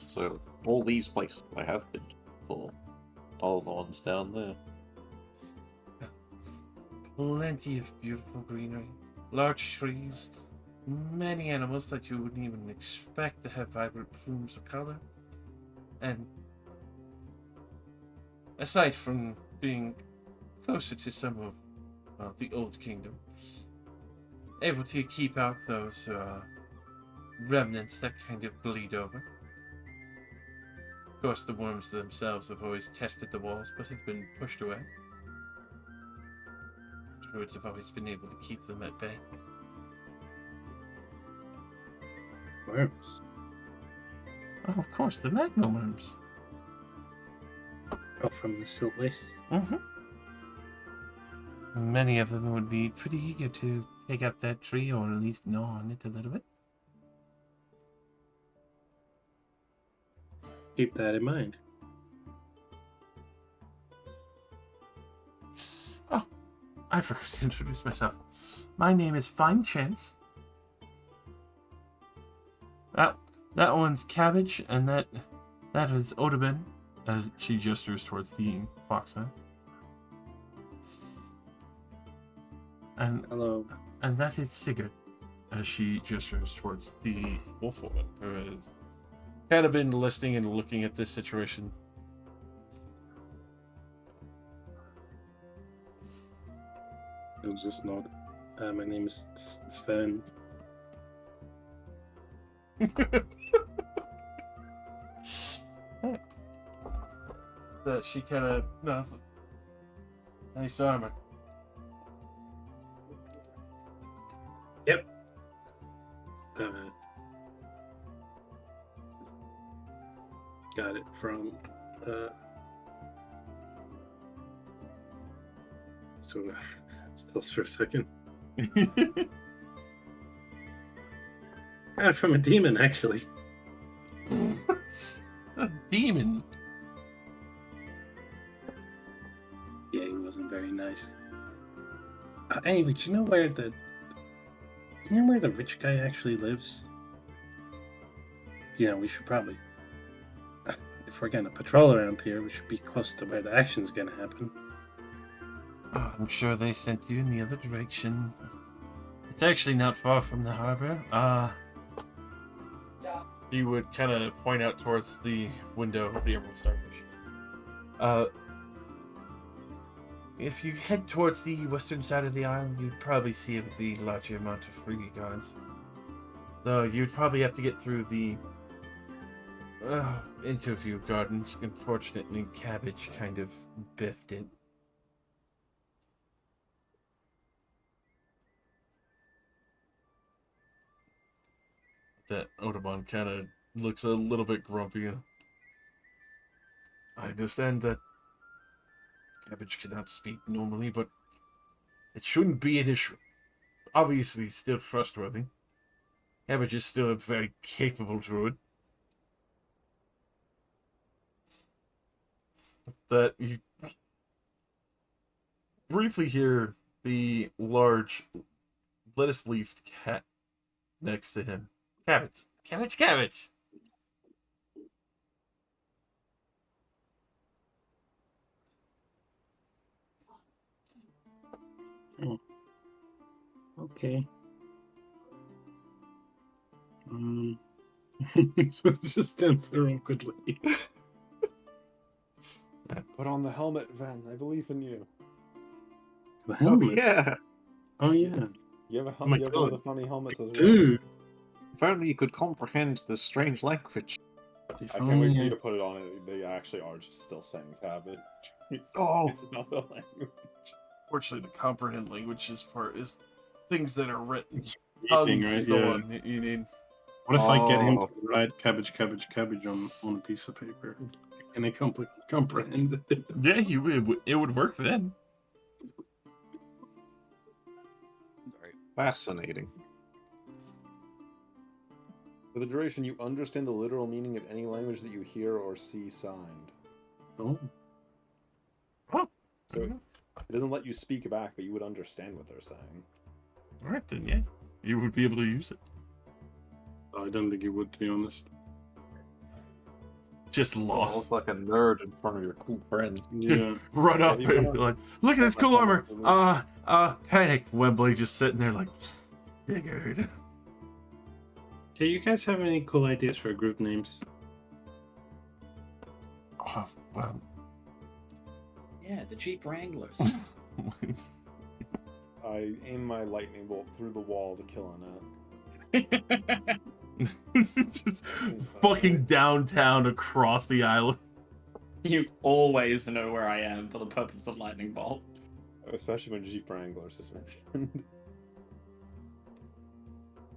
So, all these places I have been for. All the ones down there.
Plenty of beautiful greenery, large trees, many animals that you wouldn't even expect to have vibrant plumes of color. And aside from being closer to some of the Old Kingdom, able to keep out those remnants that kind of bleed over. Of course, the worms themselves have always tested the walls, but have been pushed away. Druids have always been able to keep them at bay.
Worms.
Oh, of course, the magma worms.
Oh, from the Silt Wastes.
Many of them would be pretty eager to take out that tree, or at least gnaw on it a little bit.
Keep that in mind.
Oh, I forgot to introduce myself. My name is Fine Chance. That one's Cabbage, and that is Odabin, as she gestures towards the Foxman. And
Hello.
And that is Sigurd, as she gestures towards the Wolfwoman, who has kind of been listening and looking at this situation.
It was just not. My name is Sven.
That she kind of nice armor.
Yep. Got it from. So stills for a second. Got it from a demon, actually.
A demon.
Yeah, he wasn't very nice. Anyway, do you know where the rich guy actually lives? You know, we should probably, if we're gonna patrol around here, we should be close to where the action's gonna happen.
Oh, I'm sure they sent you in the other direction. It's actually not far from the harbor. He would kind of point out towards the window of the Emerald Starfish. If you head towards the western side of the island, you'd probably see the larger amount of free guards. Though you'd probably have to get through the interview gardens. Unfortunately, Cabbage kind of biffed it. That Audubon kind of looks a little bit grumpy. I understand that Cabbage cannot speak normally, but it shouldn't be an issue. Obviously, still trustworthy. Cabbage is still a very capable druid. That you briefly hear the large lettuce-leafed cat next to him. Cabbage, cabbage, cabbage!
Oh. Okay. So it just stands there awkwardly.
Put on the helmet, Ven. I believe in you.
The helmet?
Oh, yeah!
Oh, yeah.
You have,
Oh my
you have one of
God.
the funny helmets as well.
Dude,
If only you could comprehend this strange language.
if
I can't wait
only
for you
I-
to put it on it. They actually are just still saying cabbage.
Oh.
It's not a language.
Fortunately, the comprehend languages part is things that are written.
It's
Tongues
reading,
is
right?
the
Yeah.
one you need.
What if I get him
Oh.
to write cabbage on a piece of paper? Can I comprehend it?
Yeah, it would work then.
Alright.
Fascinating.
For the duration, you understand the literal meaning of any language that you hear or see signed.
Oh,
So it doesn't let you speak back, but you would understand what they're saying.
Alright then, yeah. You would be able to use it.
I don't think you would, to be honest.
Just
Oh,
lost.
look like a nerd in front of your cool friends.
Yeah.
Run up
you
and
wanna-
like, look at this cool
wanna-
armor. Panic. Wembley just sitting there like, figured.
Okay, you guys have any cool ideas for group names?
Oh, well,
Yeah, the Jeep Wranglers.
I aim my lightning bolt through the wall to kill Annette.
just fucking downtown across the island.
You always know where I am for the purpose of lightning bolt.
Especially when Jeep Wranglers is mentioned.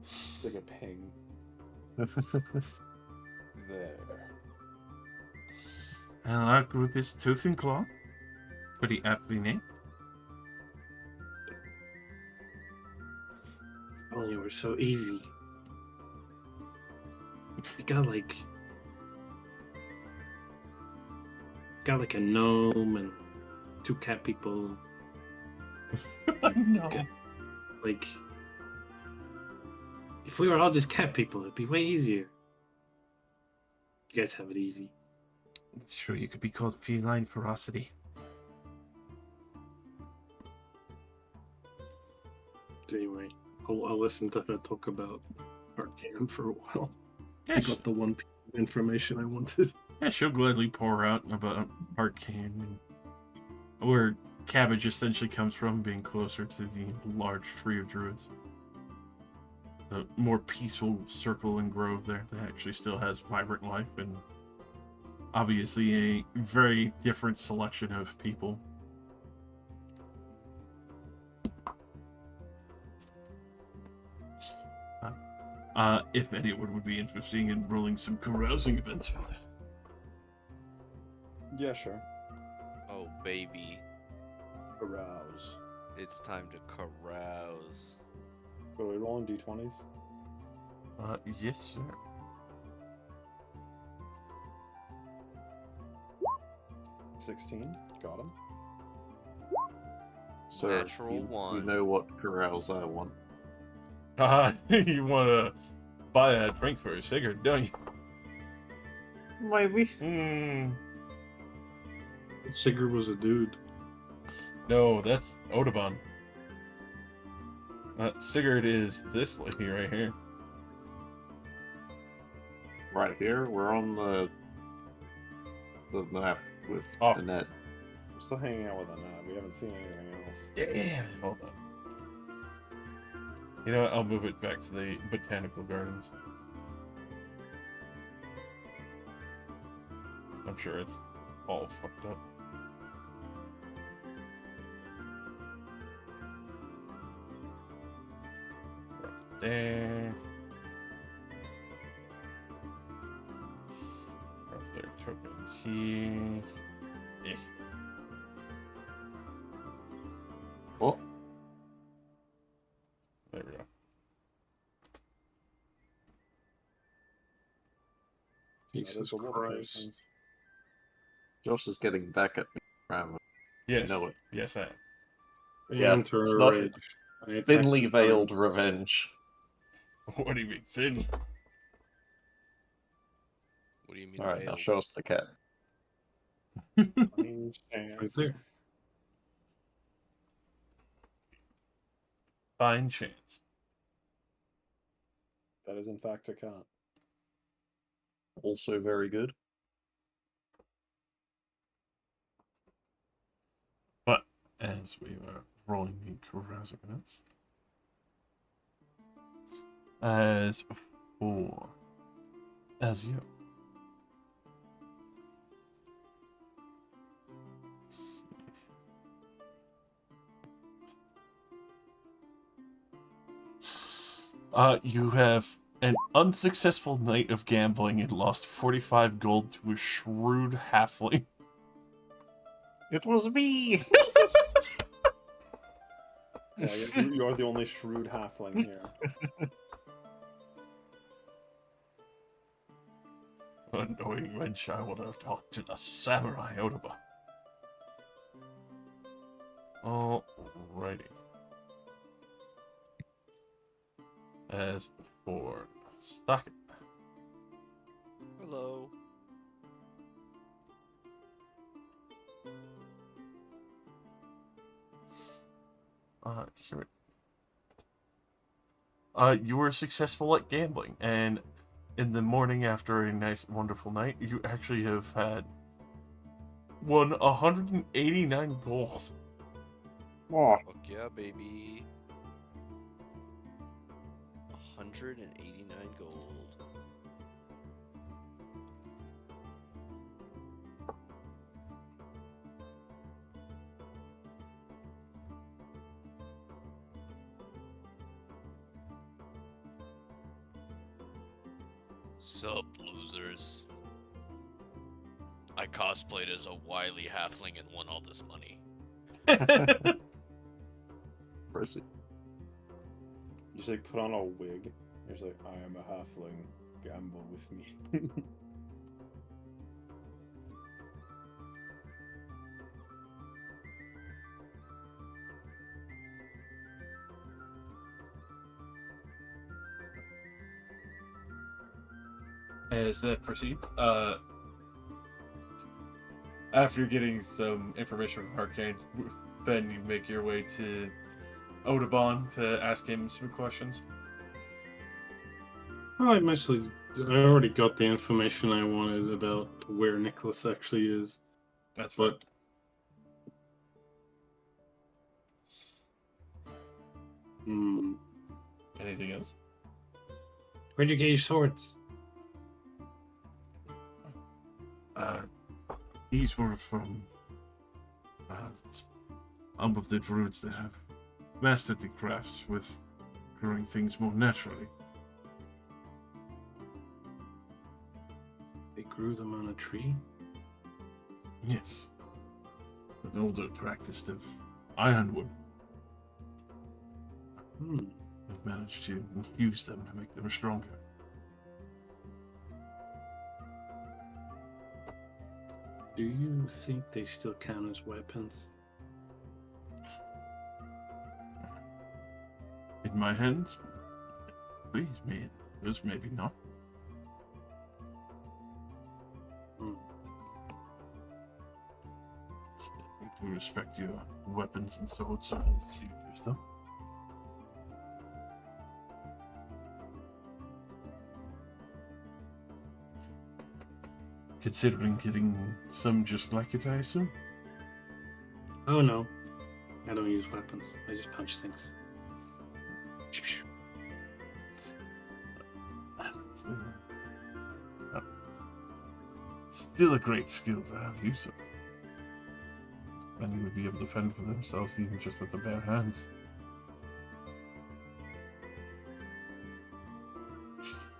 It's like a ping. There.
And our group is Tooth and Claw. Pretty aptly named.
Oh, you were so easy. You got like a gnome and 2 cat people.
No.
Okay. Like, if we were all just cat people, it'd be way easier. You guys have it easy.
It's true, you could be called Feline Ferocity.
Anyway, I'll listen to her talk about Arcane for a while.
Yeah,
I got the one piece of information I wanted.
yeah, she'll gladly pour out about Arcane and where Cabbage essentially comes from, being closer to the large tree of druids. The more peaceful circle and grove there that actually still has vibrant life and obviously a very different selection of people. If anyone would be interested in rolling some carousing events for that.
Yeah, sure.
Oh, baby.
Arouse.
It's time to carouse.
So we rolling d20s?
Yes, sir.
$16. Got him.
So
Natural
you
one.
know what carouse I want.
You want to buy a drink for a cigarette, don't you?
Maybe.
Sigurd was a dude.
No, that's Audubon. Sigurd is this lady right here.
Right here, we're on the map with
Oh.
Annette.
We're still hanging out with Annette. We haven't seen anything else.
Yeah. Hold on. You know what? I'll move it back to the botanical gardens. I'm sure it's all fucked up. Right there. Right there, tokens here. Yeah.
Oh,
There we go.
Jesus
the wolf
Christ.
person.
Josh is getting back at me. Ram.
Yes.
know it.
Yes, I am.
Yeah,
Enter
it's
a
not
rage. I attack
Thinly
you
veiled
times.
revenge.
What do you mean, thin?
What do you mean?
Alright, now
veiled?
show us the cat.
Plain chance.
Right there.
Fine chance.
That is in fact a cat.
Also very good.
But as we were rolling the carousing events, As for Azure. You have an unsuccessful night of gambling and lost 45 gold to a shrewd halfling.
It was me!
Yeah, you're the only shrewd halfling here.
Knowing wench, I would have talked to the samurai Otoba. Alrighty. As for Socket.
Hello.
Here. You were successful at gambling, and in the morning after a nice, wonderful night, you actually have won 189 gold.
Oh,
Fuck yeah, baby. 189 gold. Sup, losers. I cosplayed as a wily halfling and won all this money.
impressive.
You just like put on a wig. You're just like, I am a halfling. Gamble with me.
As that proceeds, after getting some information from Arcane, then you make your way to Audubon to ask him some questions.
Oh, I already got the information I wanted about where Nicholas actually is.
That's fine. Anything else?
Where'd you get your swords?
These were from some of the druids that have mastered the crafts with growing things more naturally.
They grew them on a tree?
Yes. An older practice of ironwood. I've managed to infuse them to make them stronger.
Do you think they still count as weapons?
In my hands? Please, me. This maybe not. Still need to respect your weapons and swords as you use them. Considering getting some just like it, I assume?
Oh no. I don't use weapons. I just punch things.
Still a great skill to have use of. Many would be able to fend for themselves even just with their bare hands.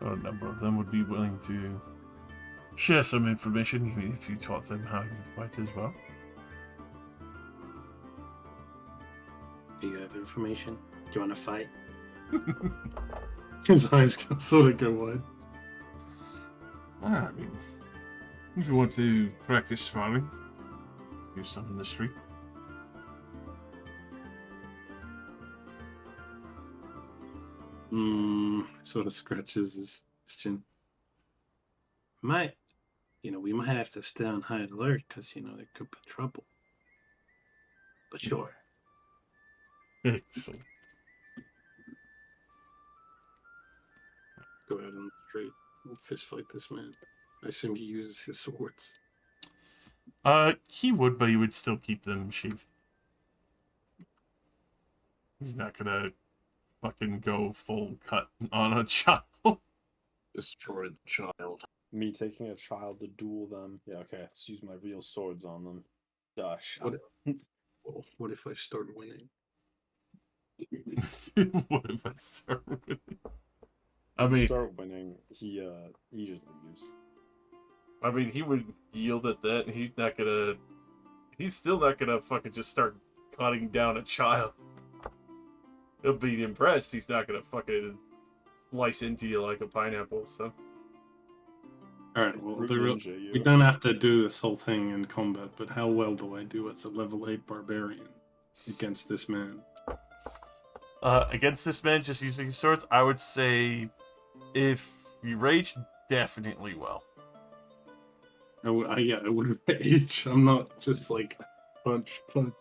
A number of them would be willing to share some information, even if you taught them how to fight as well.
Do you have information? Do you want to fight? His eyes sort of go wide.
I mean, if you want to practice sparring, do some in the street.
Sort of scratches his chin. We might have to stay on high alert because, there could be trouble. But sure.
Excellent.
Go out on the street and fist fight this man. I assume he uses his swords.
He would, but he would still keep them sheathed. He's not gonna fucking go full cut on a child.
Destroy the child.
Me taking a child to duel them. Yeah, okay, let's use my real swords on them. Gosh.
What if I start winning?
What if I start with
If you start winning, he just leaves.
I mean, he would yield at that. He's still not gonna fucking just start cutting down a child. He'll be impressed. He's not gonna fucking slice into you like a pineapple. So.
All right. Well,
Brute ninja, you.
we don't have to do this whole thing in combat, but how well do I do as a level 8 barbarian against this man?
Against this man, just using swords, I would say, if you rage, definitely well.
I would rage. I'm not just like punch. I'm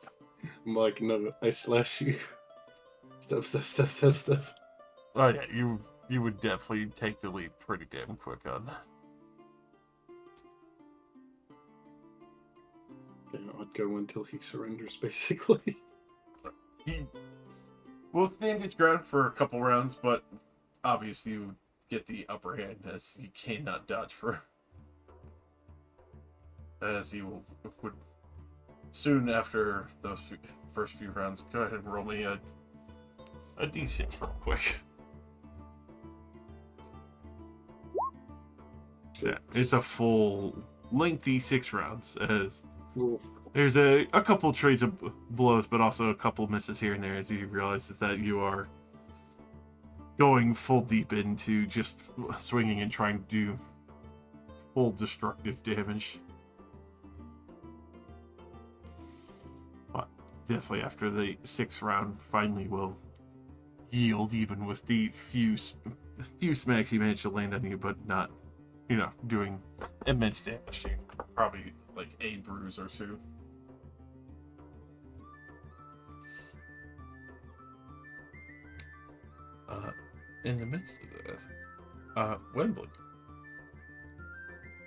like, no, I slash you. Stuff.
Oh yeah, you would definitely take the lead pretty damn quick on that.
Okay, I'd go until he surrenders, basically.
He will stand his ground for a couple rounds, but obviously you get the upper hand as he cannot dodge for. As he would soon after those first few rounds. Go ahead and roll me a d6 real quick. Yeah, it's a full lengthy 6 rounds as there's a couple trades of blows, but also a couple misses here and there as you realize that you are going full deep into just swinging and trying to do full destructive damage. But definitely after the 6th round finally will yield, even with the few smacks he managed to land on you, but not, doing immense damage to you. Probably like a bruise or two. In the midst of that, Wembley.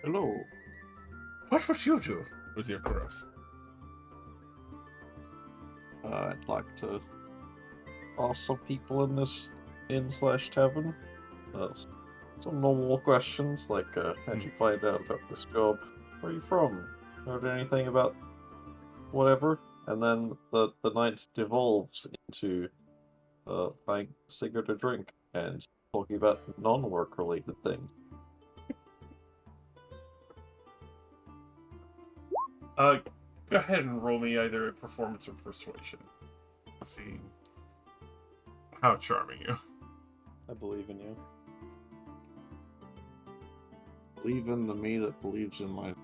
Hello.
What would you do with your cross?
I'd like to ask some people in this inn/tavern some normal questions, like how'd you find out about this job? Where are you from? Heard anything about whatever? And then the night devolves into buying Sigurd a drink and talking about non-work related things.
Go ahead and roll me either a performance or persuasion. Let's see how charming you.
I believe in you.
Believe in the me that believes in my...
You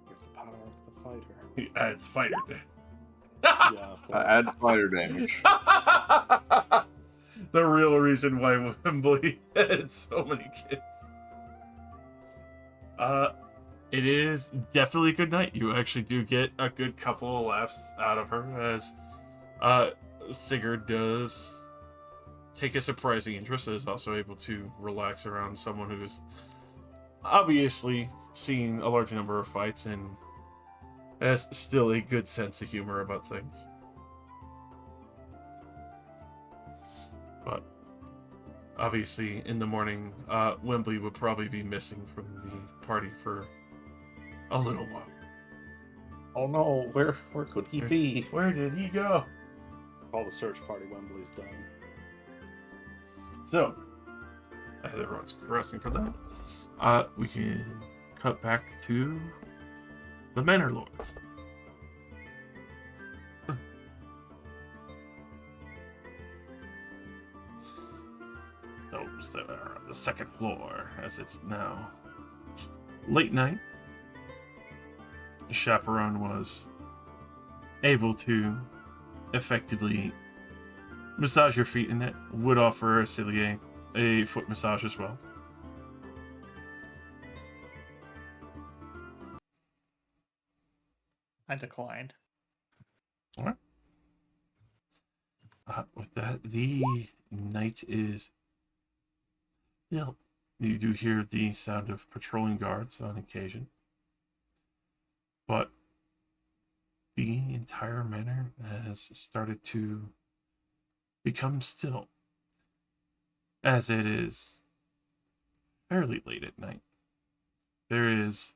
have the power of the fighter.
He adds fighter damage.
Yeah.
add fighter damage.
The real reason why Wembley had so many kids. It is definitely a good night. You actually do get a good couple of laughs out of her as Sigurd does take a surprising interest and is also able to relax around someone who's obviously seen a large number of fights and has still a good sense of humor about things. But obviously in the morning, Wembley would probably be missing from the party for a little while.
Oh no, where could he be?
Where did he go?
Call the search party. Wembley's done.
So, as everyone's progressing for that, we can cut back to the Manor Lords. Those that are on the second floor, as it's now late night. The chaperone was able to effectively massage your feet, and that would offer Celia a foot massage as well.
I declined.
All right. With that, the night is still. You do hear the sound of patrolling guards on occasion, but the entire manor has started to become still, as it is fairly late at night. There is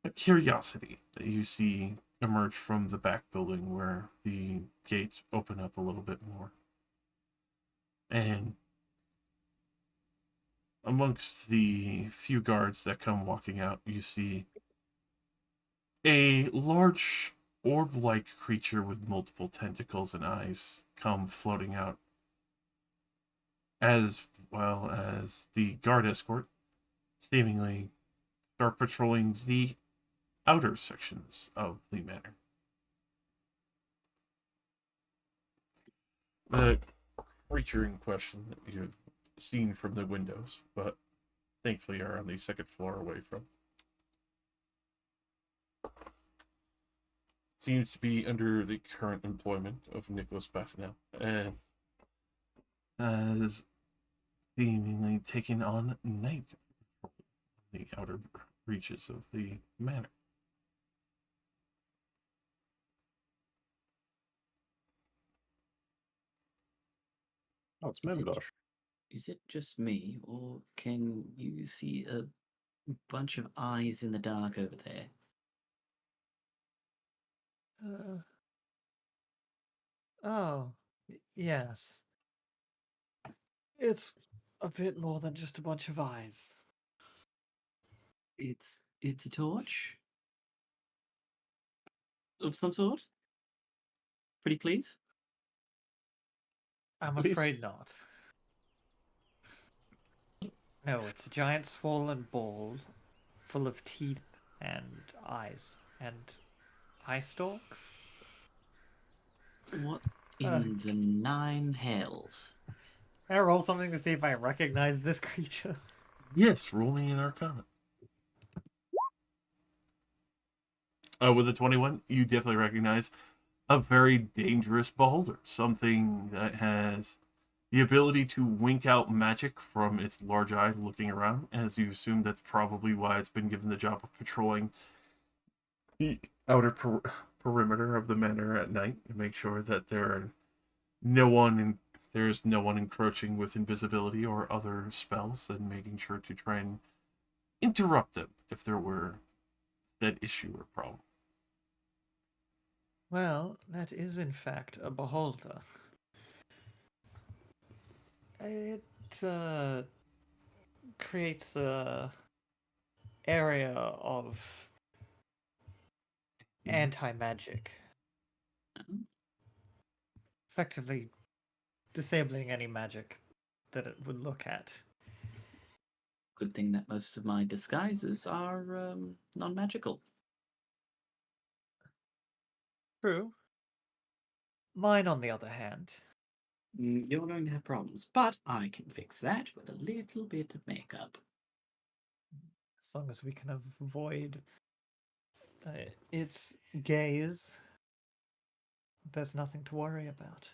a curiosity that you see emerge from the back building where the gates open up a little bit more. And amongst the few guards that come walking out, you see a large orb-like creature with multiple tentacles and eyes come floating out, as well as the guard escort seemingly start patrolling the outer sections of the manor. The creature in question that you've seen from the windows, but thankfully are on the second floor away from, seems to be under the current employment of Nicholas Batinel, and has seemingly taken on night patrol in the outer reaches of the manor.
Oh, it's
Is it,
Memdosh.
is it just me, or can you see a bunch of eyes in the dark over there?
Oh, yes. It's a bit more than just a bunch of eyes.
It's a torch of some sort. Pretty please.
I'm
Please.
afraid not. No, it's a giant swollen ball full of teeth and eyes and eye stalks.
What in the nine hells?
Can I roll something to see if I recognize this creature?
Yes, roll me an Arcana. With a 21, you definitely recognize a very dangerous beholder. Something that has the ability to wink out magic from its large eye looking around, as you assume that's probably why it's been given the job of patrolling the outer perimeter of the manor at night to make sure that there's no one encroaching with invisibility or other spells, and making sure to try and interrupt them if there were that issue or problem.
Well, that is in fact a beholder. It creates a area of anti-magic, effectively disabling any magic that it would look at.
Good thing that most of my disguises are non-magical.
True. Mine, on the other hand,
You're going to have problems, but I can fix that with a little bit of makeup.
as long as we can avoid its gaze, there's nothing to worry about.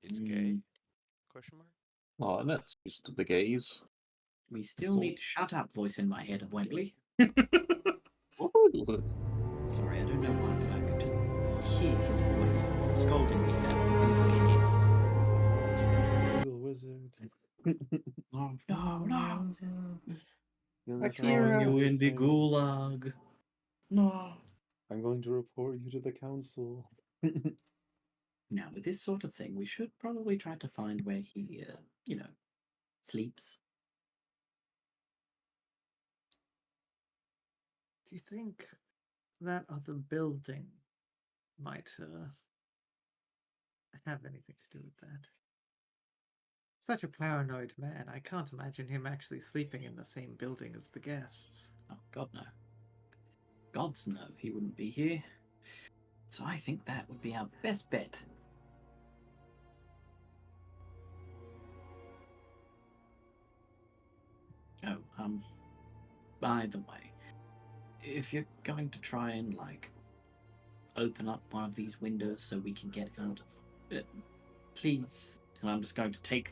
It's gay? Question mark.
Oh, and that's used to the gaze.
We still need shut up voice in my head of Wembley. Sorry, I don't know why, but I could just hear his voice scolding me about something of the gaze.
Little wizard.
Oh, no.
You'll
I
never
throw
understand
you in the
anything.
gulag. No.
I'm going to report you to the council.
Now, with this sort of thing, we should probably try to find where he, sleeps.
Do you think that other building might have anything to do with that? Such a paranoid man. I can't imagine him actually sleeping in the same building as the guests.
Oh, God, no. Gods no, he wouldn't be here. So I think that would be our best bet. Oh, by the way, if you're going to try and, open up one of these windows so we can get out, please. And I'm just going to take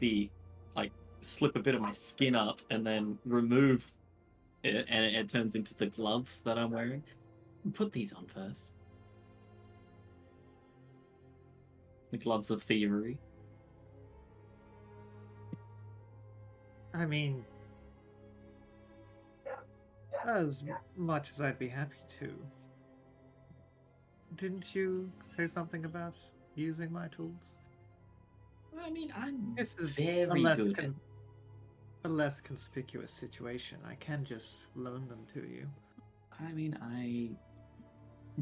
slip a bit of my skin up and then remove it, and it turns into the gloves that I'm wearing. Put these on first. The gloves of thievery.
I mean, as much as I'd be happy to. Didn't you say something about using my tools?
I mean, I'm
This is
very good at...
a less conspicuous situation. I can just loan them to you.
I mean, I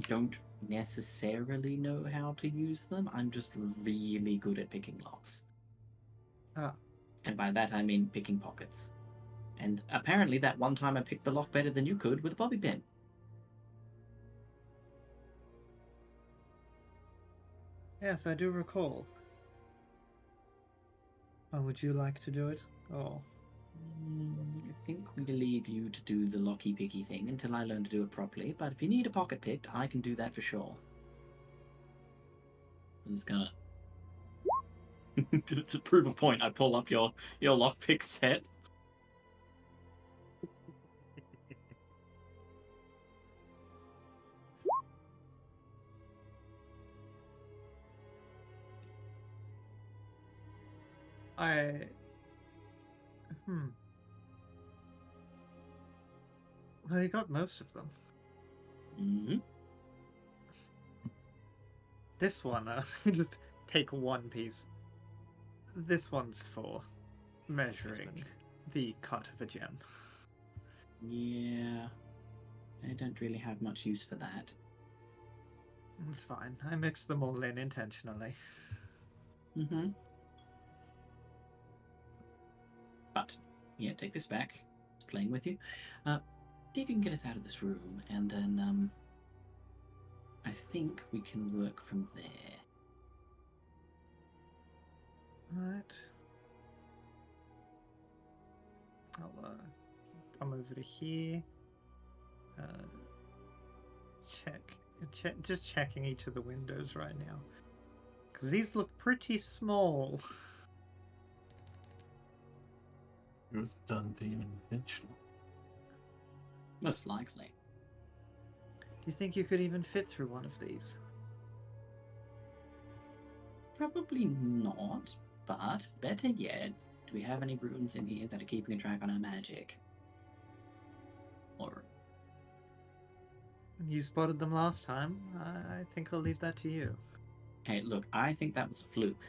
don't necessarily know how to use them. I'm just really good at picking locks.
Ah,
And by that I mean picking pockets. And apparently that one time I picked the lock better than you could with a bobby pin.
yes, I do recall. Oh, would you like to do it? Oh,
I think we leave you to do the locky picky thing until I learn to do it properly, but if you need a pocket picked, I can do that for sure. I'm just gonna... to prove a point, I pull up your lockpick set.
Well, you got most of them.
Mm-hmm.
This one, just take one piece. This one's for measuring the cut of a gem.
Yeah, I don't really have much use for that.
It's fine. I mixed them all in intentionally.
Mm-hmm. But, yeah, take this back. It's playing with you. See if you can get us out of this room, and then, I think we can work from there.
Alright. I'll come over to here. Just checking each of the windows right now. Because these look pretty small.
It was done being intentional.
Most likely.
Do you think you could even fit through one of these?
Probably not, but better yet, do we have any runes in here that are keeping a track on our magic? Or...
You spotted them last time. I think I'll leave that to you.
Hey, look, I think that was a fluke.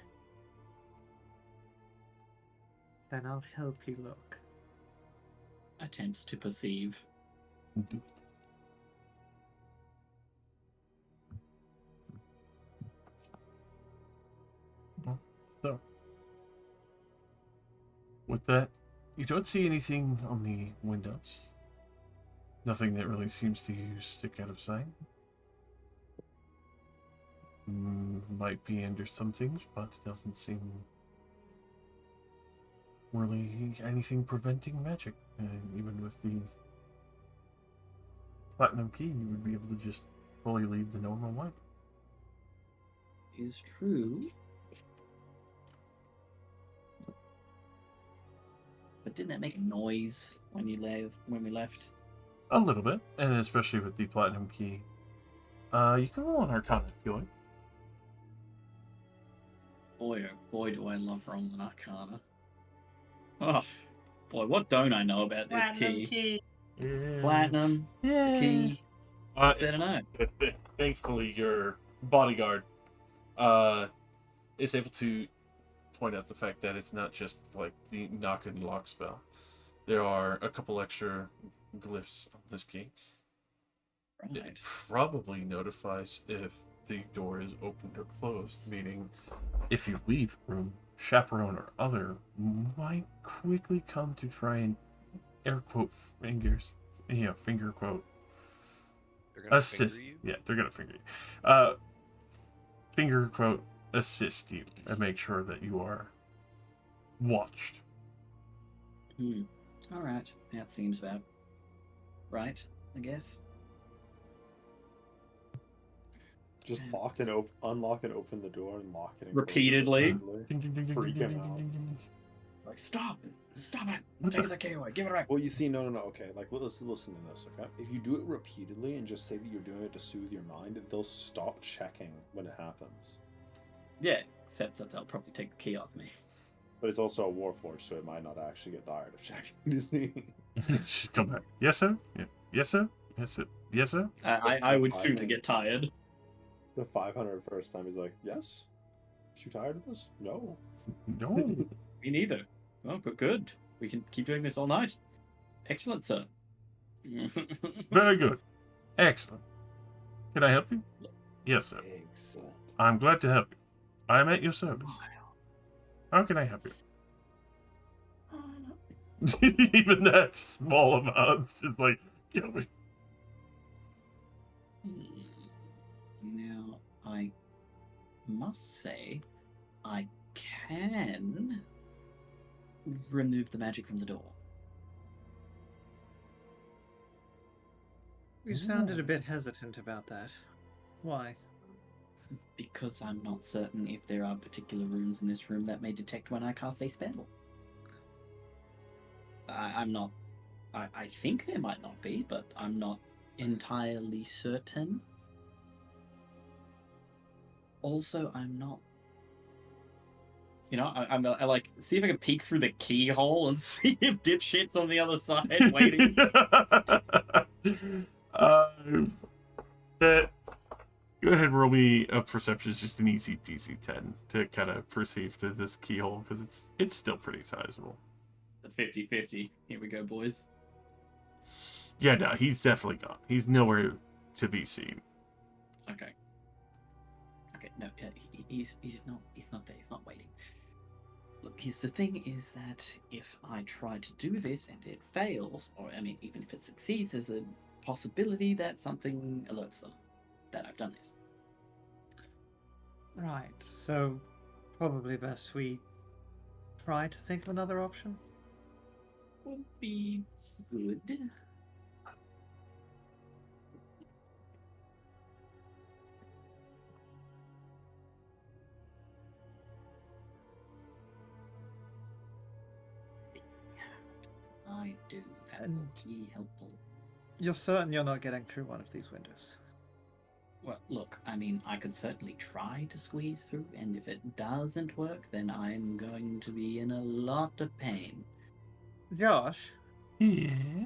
Then I'll help you look.
Attempts to perceive.
So, with that, you don't see anything on the windows. Nothing that really seems to stick out of sight. Might be under some things, but it doesn't seem really anything preventing magic. Even with the platinum key, you would be able to just fully leave the normal light.
Is true. But didn't that make a noise when we left?
A little bit, and especially with the platinum key. You can roll an Arcana if you like.
Boy, oh boy, do I love rolling Arcana. Oh, boy, what don't I know about this key?
Yeah.
Platinum, it's a key. I don't know.
Thankfully, your bodyguard is able to point out the fact that it's not just like the knock and lock spell. There are a couple extra glyphs on this key.
Right.
It probably notifies if the door is opened or closed, meaning if you leave a room, chaperone or other might quickly come to try and air quote finger quote
They're gonna
assist.
finger you?
Yeah, they're gonna finger you. Finger quote assist you and make sure that you are watched.
All right, that seems about right, I guess.
Just lock and unlock and open the door and lock it and
Repeatedly?
close it repeatedly. Freak him out.
Like, stop it, take the key away, give it back.
Well, you see, no. Okay, like listen to this. Okay, if you do it repeatedly and just say that you're doing it to soothe your mind, they'll stop checking when it happens.
Yeah, except that they'll probably take the key off me.
But it's also a warforged, so it might not actually get tired of checking his knee.
Just come back. Yes, sir. Yeah. Yes, sir. Yes, sir. Yes, sir.
I would sooner get tired.
The 500 first time, he's like, yes? Is you tired of this? No.
No.
Me neither. Oh, good. We can keep doing this all night. Excellent, sir.
Very good. Excellent. Can I help you? Yes, sir.
Excellent.
I'm glad to help you. I am at your service. How can I help you? Even that small amount is like, kill me.
Now, I must say, I can remove the magic from the door.
You sounded a bit hesitant about that. Why?
Because I'm not certain if there are particular rooms in this room that may detect when I cast a spell. I'm not. I think there might not be, but I'm not entirely certain. Also, I'm not. You know, I like see if I can peek through the keyhole and see if dipshit's on the other side waiting.
Go ahead, roll me a perception. It's just an easy DC 10 to kind of perceive to this keyhole because it's still pretty sizable.
The 50-50. Here we go, boys.
Yeah, no, he's definitely gone. He's nowhere to be seen.
Okay. Okay, no, he's not there. He's not waiting. Look, the thing is that if I try to do this and it fails, or I mean, even if it succeeds, there's a possibility that something alerts them that I've done this.
Right, so probably best we try to think of another option.
Would be good. I do. That will be helpful.
You're certain you're not getting through one of these windows?
Well, look, I mean, I could certainly try to squeeze through, and if it doesn't work, then I'm going to be in a lot of pain.
Josh,
Yeah.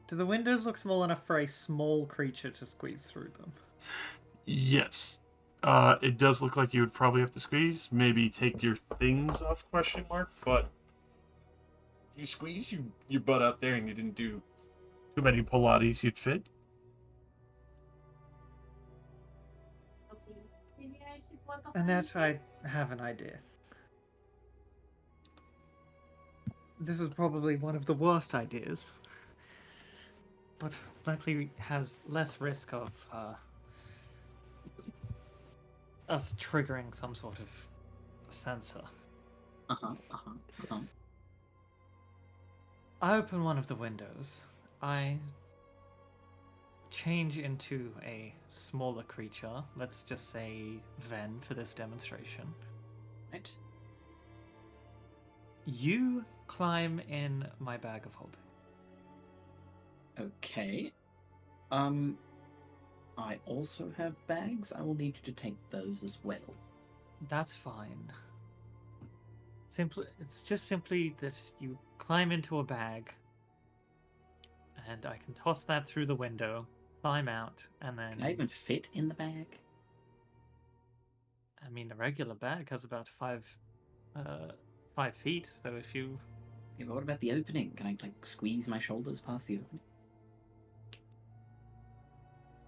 do the windows look small enough for a small creature to squeeze through them?
Yes. It does look like you would probably have to squeeze. Maybe take your things off, ? But if you squeeze your butt out there and you didn't do too many Pilates, you'd fit.
Annette, I have an idea. This is probably one of the worst ideas, but likely has less risk of us triggering some sort of sensor. I open one of the windows. I change into a smaller creature. Let's just say Ven for this demonstration.
Right.
You climb in my bag of holding.
Okay. I also have bags. I will need you to take those as well.
That's fine. It's just simply that you climb into a bag, and I can toss that through the window, climb out, and then...
Can I even fit in the bag?
I mean, a regular bag has about 5 feet, so if you...
Yeah, but what about the opening? Can I, like, squeeze my shoulders past the opening?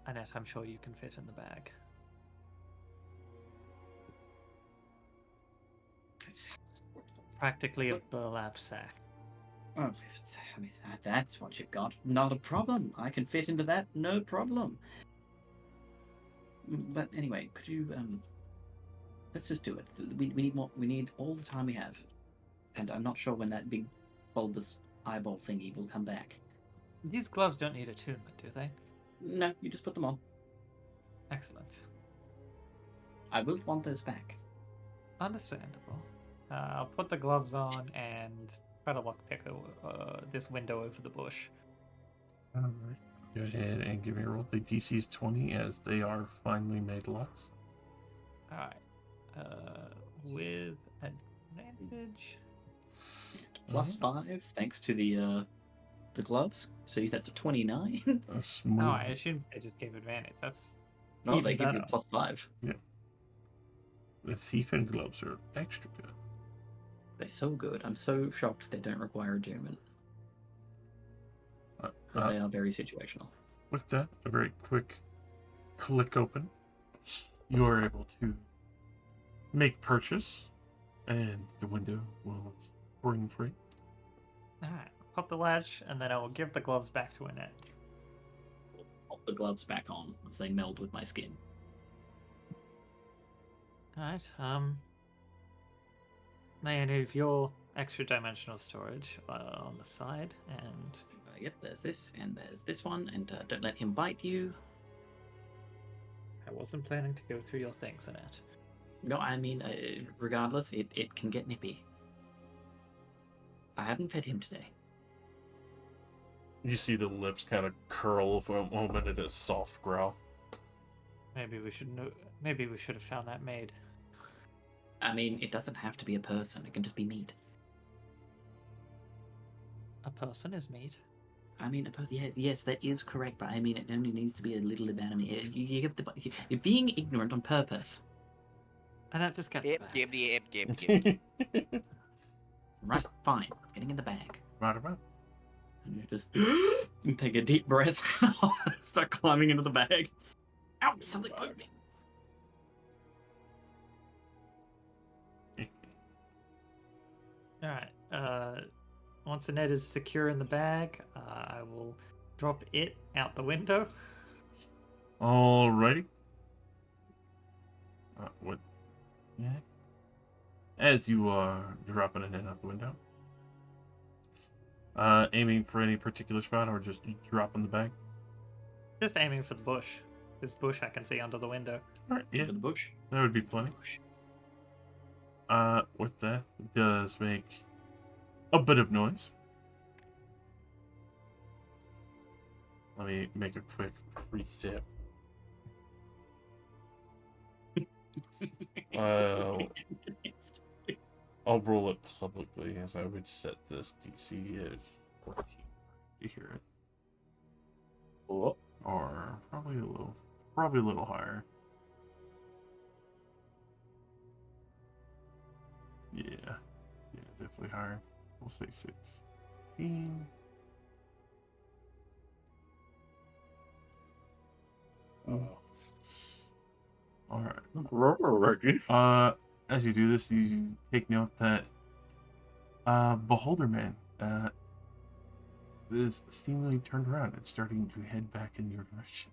Annette, I'm sure you can fit in the bag. Practically a burlap sack.
Oh, if it's, I mean, that's what you've got. Not a problem. I can fit into that, no problem. But anyway, could you, let's just do it. We need more. We need all the time we have. And I'm not sure when that big bulbous eyeball thingy will come back.
These gloves don't need attunement, do they?
No, you just put them on.
Excellent.
I will want those back.
Understandable. I'll put the gloves on and try to lockpick this window over the bush.
Alright. Go ahead and give me a roll. The DC is 20 as they are finely made locks.
Alright. with advantage.
+5, thanks to the gloves. So that's a 29.
A smooth.
Oh, I assumed they just gave advantage. That's
No,
even
they give you
better.
+5.
The thief and gloves are extra good.
They're so good. I'm so shocked they don't require attunement. But they are very situational.
With that, a very quick click open. You are able to make purchase, and the window will spring free.
Alright, pop the latch, and then I will give the gloves back to Annette.
Pop the gloves back on as they meld with my skin.
Alright, now you move your extra dimensional storage on the side, and
Yep, there's this, and there's this one, and don't let him bite you.
I wasn't planning to go through your things, Annette.
No, I mean, regardless, it can get nippy. I haven't fed him today.
You see the lips kind of curl for a moment at a soft growl.
Maybe we should have found that maid.
I mean, it doesn't have to be a person. It can just be meat.
A person is meat.
I mean, yes, that is correct, but I mean, it only needs to be a little bit of meat. You're being ignorant on purpose.
And that just got
Yep.
Right, fine. Getting in the bag.
Right about.
And you just take a deep breath and start climbing into the bag. Ow, something poked me.
Alright, once Annette is secure in the bag, I will drop it out the window.
Alrighty. What? Yeah. As you are dropping it in out the window. Aiming for any particular spot or just dropping the bag?
Just aiming for the bush. This bush I can see under the window.
Alright, yeah.
Over the bush.
That would be plenty. With that, it does make a bit of noise. Let me make a quick reset. I'll roll it publicly as I would set this DC at 14. You hear it?
Oh,
Or probably a little higher. Yeah, definitely higher. We'll say 16. All right. As you do this, you take note that Beholder Man is seemingly turned around and starting to head back in your direction.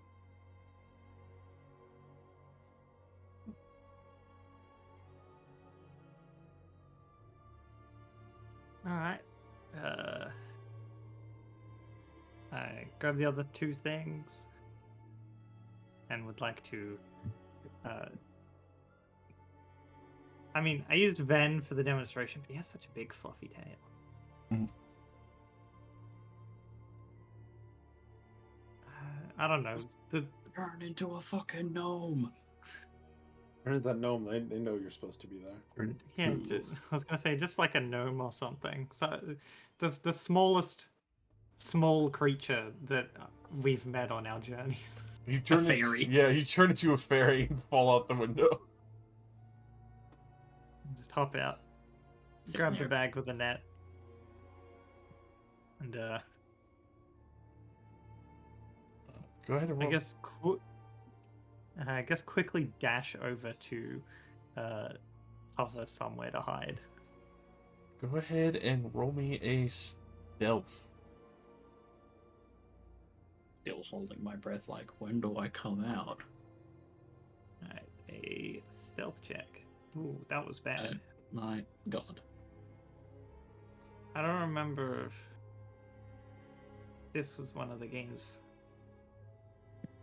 Alright. I grab the other two things and would like to I mean, I used Ven for the demonstration, but he has such a big fluffy tail.
Mhm.
I don't know.
Turn into a fucking gnome.
Or that gnome, they know you're supposed to be there.
Yeah, I was gonna say just like a gnome or something. So, the smallest small creature that we've met on our journeys.
You turn
fairy.
You turn into a fairy and fall out the window.
Just hop out,
Sit
grab
there.
the bag with the net, and
Go ahead and roll.
I guess quickly dash over to hover somewhere to hide.
Go ahead and roll me a stealth.
Still holding my breath like, when do I come out?
Alright, a stealth check. Ooh, that was bad.
My god.
I don't remember if this was one of the games.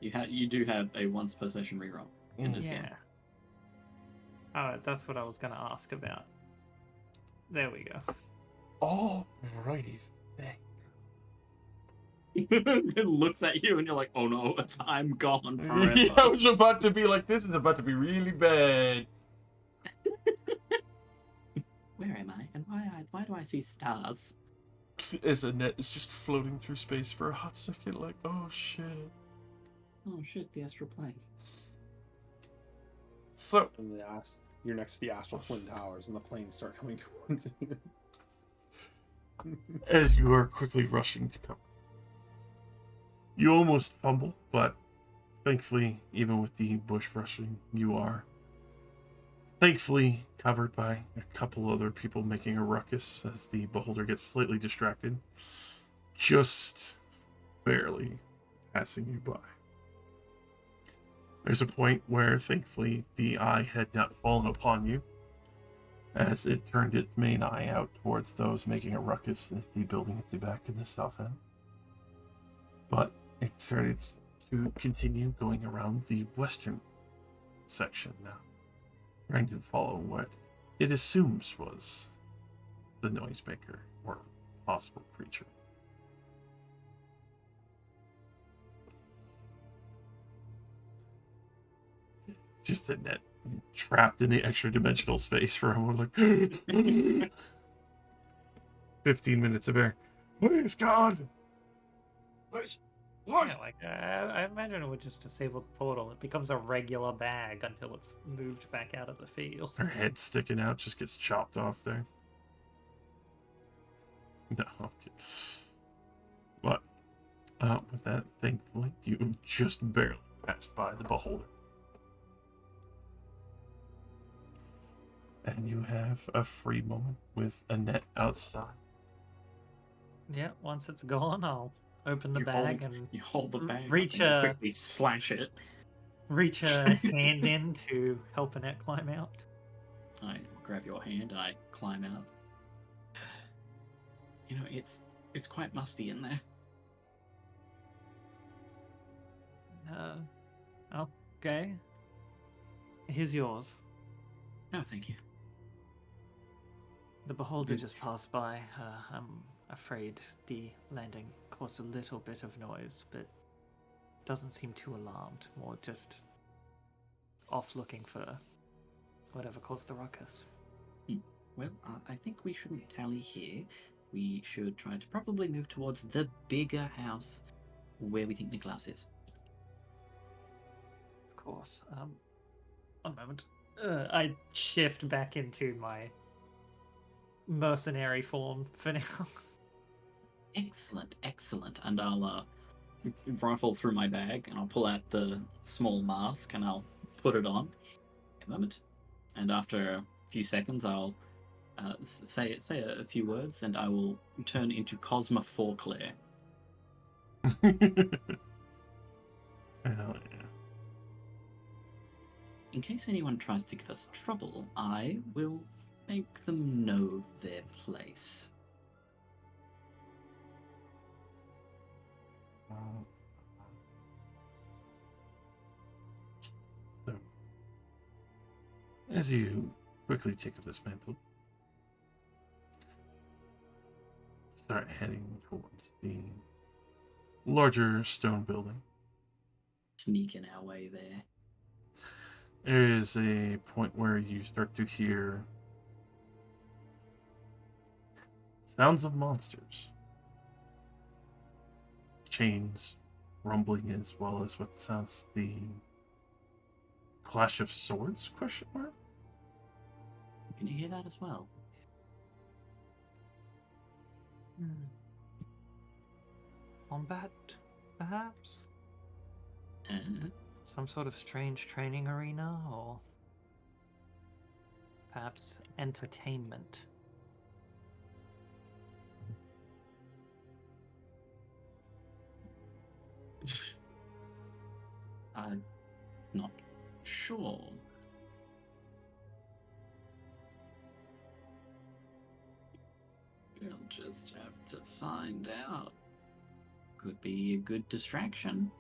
You do have a once per session reroll in this game.
Yeah. Alright, that's what I was gonna ask about. There we go.
Alrighty.
It looks at you and you're like, oh no, I'm gone forever.
Yeah, I was about to be like, this is about to be really bad.
Why do I see stars?
As Annette is just floating through space for a hot second, like, oh shit.
Oh shit, the astral plane.
So,
And you're next to the astral twin towers, and the planes start coming towards you.
as you are quickly rushing to cover, you almost fumble, but thankfully, even with the bush brushing, you are thankfully covered by a couple other people making a ruckus as the beholder gets slightly distracted, just barely passing you by. There's a point where, thankfully, the eye had not fallen upon you, as it turned its main eye out towards those making a ruckus at the building at the back in the south end. But it started to continue going around the western section now, trying to follow what it assumes was the noisemaker or possible creature. Just a net trapped in the extra dimensional space for a moment, like 15 minutes of air. Please, God! Please, what?
Yeah, like I imagine it would just disable the portal. It becomes a regular bag until it's moved back out of the field.
Her head sticking out just gets chopped off there. No, okay. But with that, thankfully, you just barely passed by the beholder. And you have a free moment with Annette outside.
Yeah, once it's gone, I'll open the bag and
You hold the bag
reach
up and you
a-
quickly slash it.
reach a hand in to help Annette climb out.
I grab your hand and I climb out. You know, it's quite musty in there.
Okay. Here's yours.
No, thank you.
The beholder
Good.
just passed by. I'm afraid the landing caused a little bit of noise, but doesn't seem too alarmed. More just off looking for whatever caused the ruckus.
Well, I think we shouldn't tally here. We should try to probably move towards the bigger house where we think Niklaus is.
Of course. One moment. I shift back into my mercenary form for now.
Excellent, excellent. And I'll rifle through my bag and I'll pull out the small mask and I'll put it on. A moment. And after a few seconds, I'll say a few words and I will turn into Cosma Forclair.
Hell yeah.
In case anyone tries to give us trouble, I will make them know their place.
So, as you quickly take up this mantle, start heading towards the larger stone building.
Sneaking our way there.
There is a point where you start to hear sounds of monsters. Chains rumbling, as well as what sounds the clash of swords, question mark?
Can you hear that as well?
Combat, perhaps?
Uh,
Some sort of strange training arena, or perhaps entertainment.
I'm not sure. We'll just have to find out. Could be a good distraction.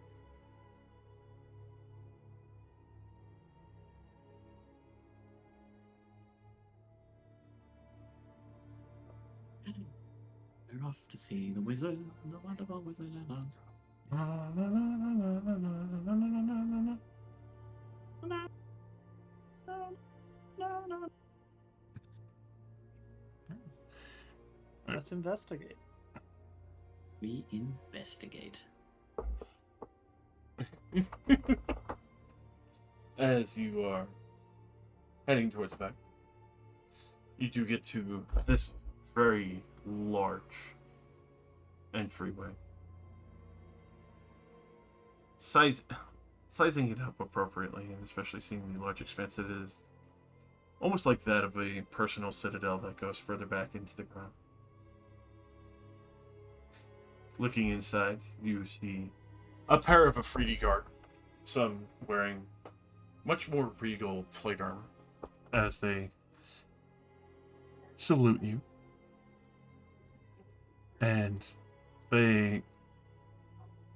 We're off to see the wizard, the wonderful wizard of Oz.
Let's investigate.
We investigate.
As you are heading towards the back, you do get to this very large entryway. Sizing it up appropriately, and especially seeing the large expanse, it is almost like that of a personal citadel that goes further back into the ground. Looking inside, you see a pair of Afridi guard, some wearing much more regal plate armor, as they salute you. And they,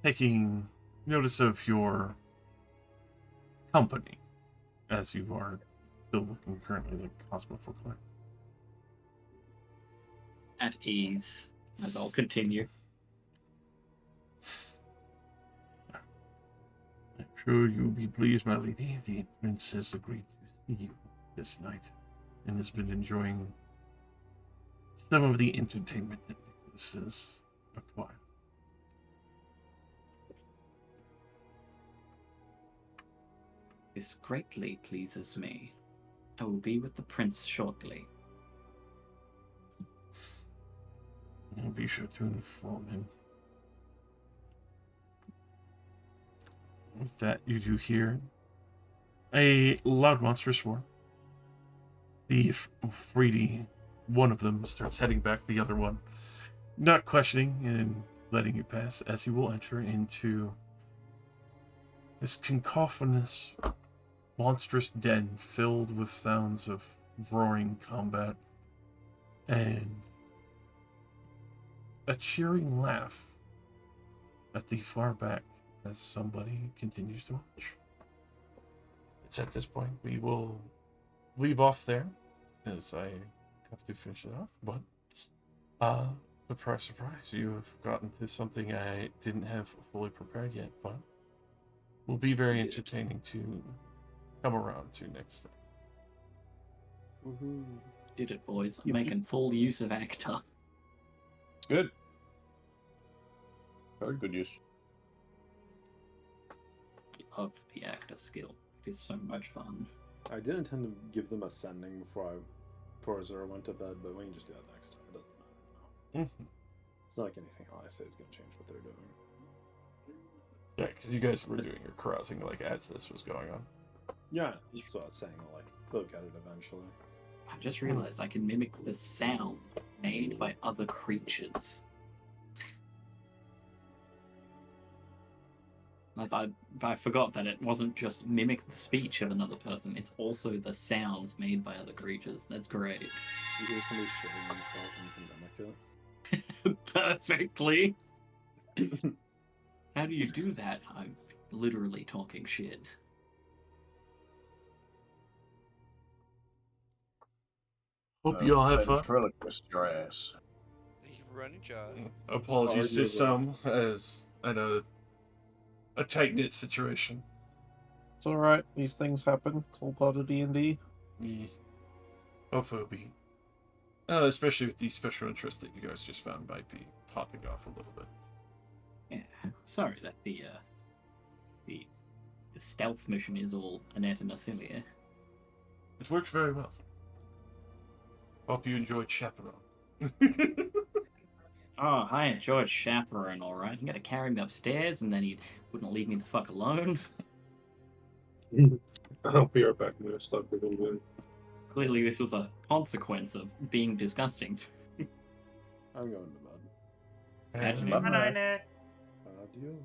taking notice of your company, as you are still looking currently like Cosmo Folklore.
At ease, as I'll continue.
I'm sure you'll be pleased, my lady. The princess agreed to see you this night, and has been enjoying some of the entertainment that Nicholas has acquired.
This greatly pleases me. I will be with the prince shortly.
I'll be sure to inform him. With that, you do hear a loud monstrous roar. The Afridi, one of them, starts heading back, the other one not questioning and letting you pass, as you will enter into this cacophonous, monstrous den filled with sounds of roaring combat and a cheering laugh at the far back as somebody continues to watch. It's at this point we will leave off there, as I have to finish it off, but surprise, you have gotten to something I didn't have fully prepared yet, but will be very entertaining to come around to next time.
Woohoo. Did it, boys. I'm making full use of actor.
It's good. Very good use.
I love the actor skill. It is so much fun.
I did intend to give them a sending before Azura went to bed, but we can just do that next time. It doesn't matter now. It's not like anything I say is going to change what they're doing.
Yeah, because you guys were doing your carousing like as this was going on.
Yeah, that's what I was saying. I'll like look at it eventually.
I've just realized I can mimic the sound made by other creatures. Like I forgot that it wasn't just mimic the speech of another person, it's also the sounds made by other creatures. That's great.
You hear somebody shitting themselves and you can mimic it.
Perfectly. How do you do that? I'm literally talking shit.
Hope you all have fun.
Ventriloquist your ass.
Thank you for running, John.
Apologies to some, as I know a tight-knit situation.
It's alright, these things happen. It's all part of D&D.
Yeah. Hopefully it'll be, especially with the special interest that you guys just found, might be popping off a little bit.
Yeah, sorry that the stealth mission is all Annette and Acilia.
It works very well. Hope you enjoyed Chaperone.
Oh, I enjoyed Chaperone, alright. He got to carry me upstairs, and then he wouldn't leave me the fuck alone.
I'll be right back. I'm gonna stop with them.
Clearly, this was a consequence of being disgusting.
I'm going to bed.
Imagine
Bye-bye.
it.
Adios.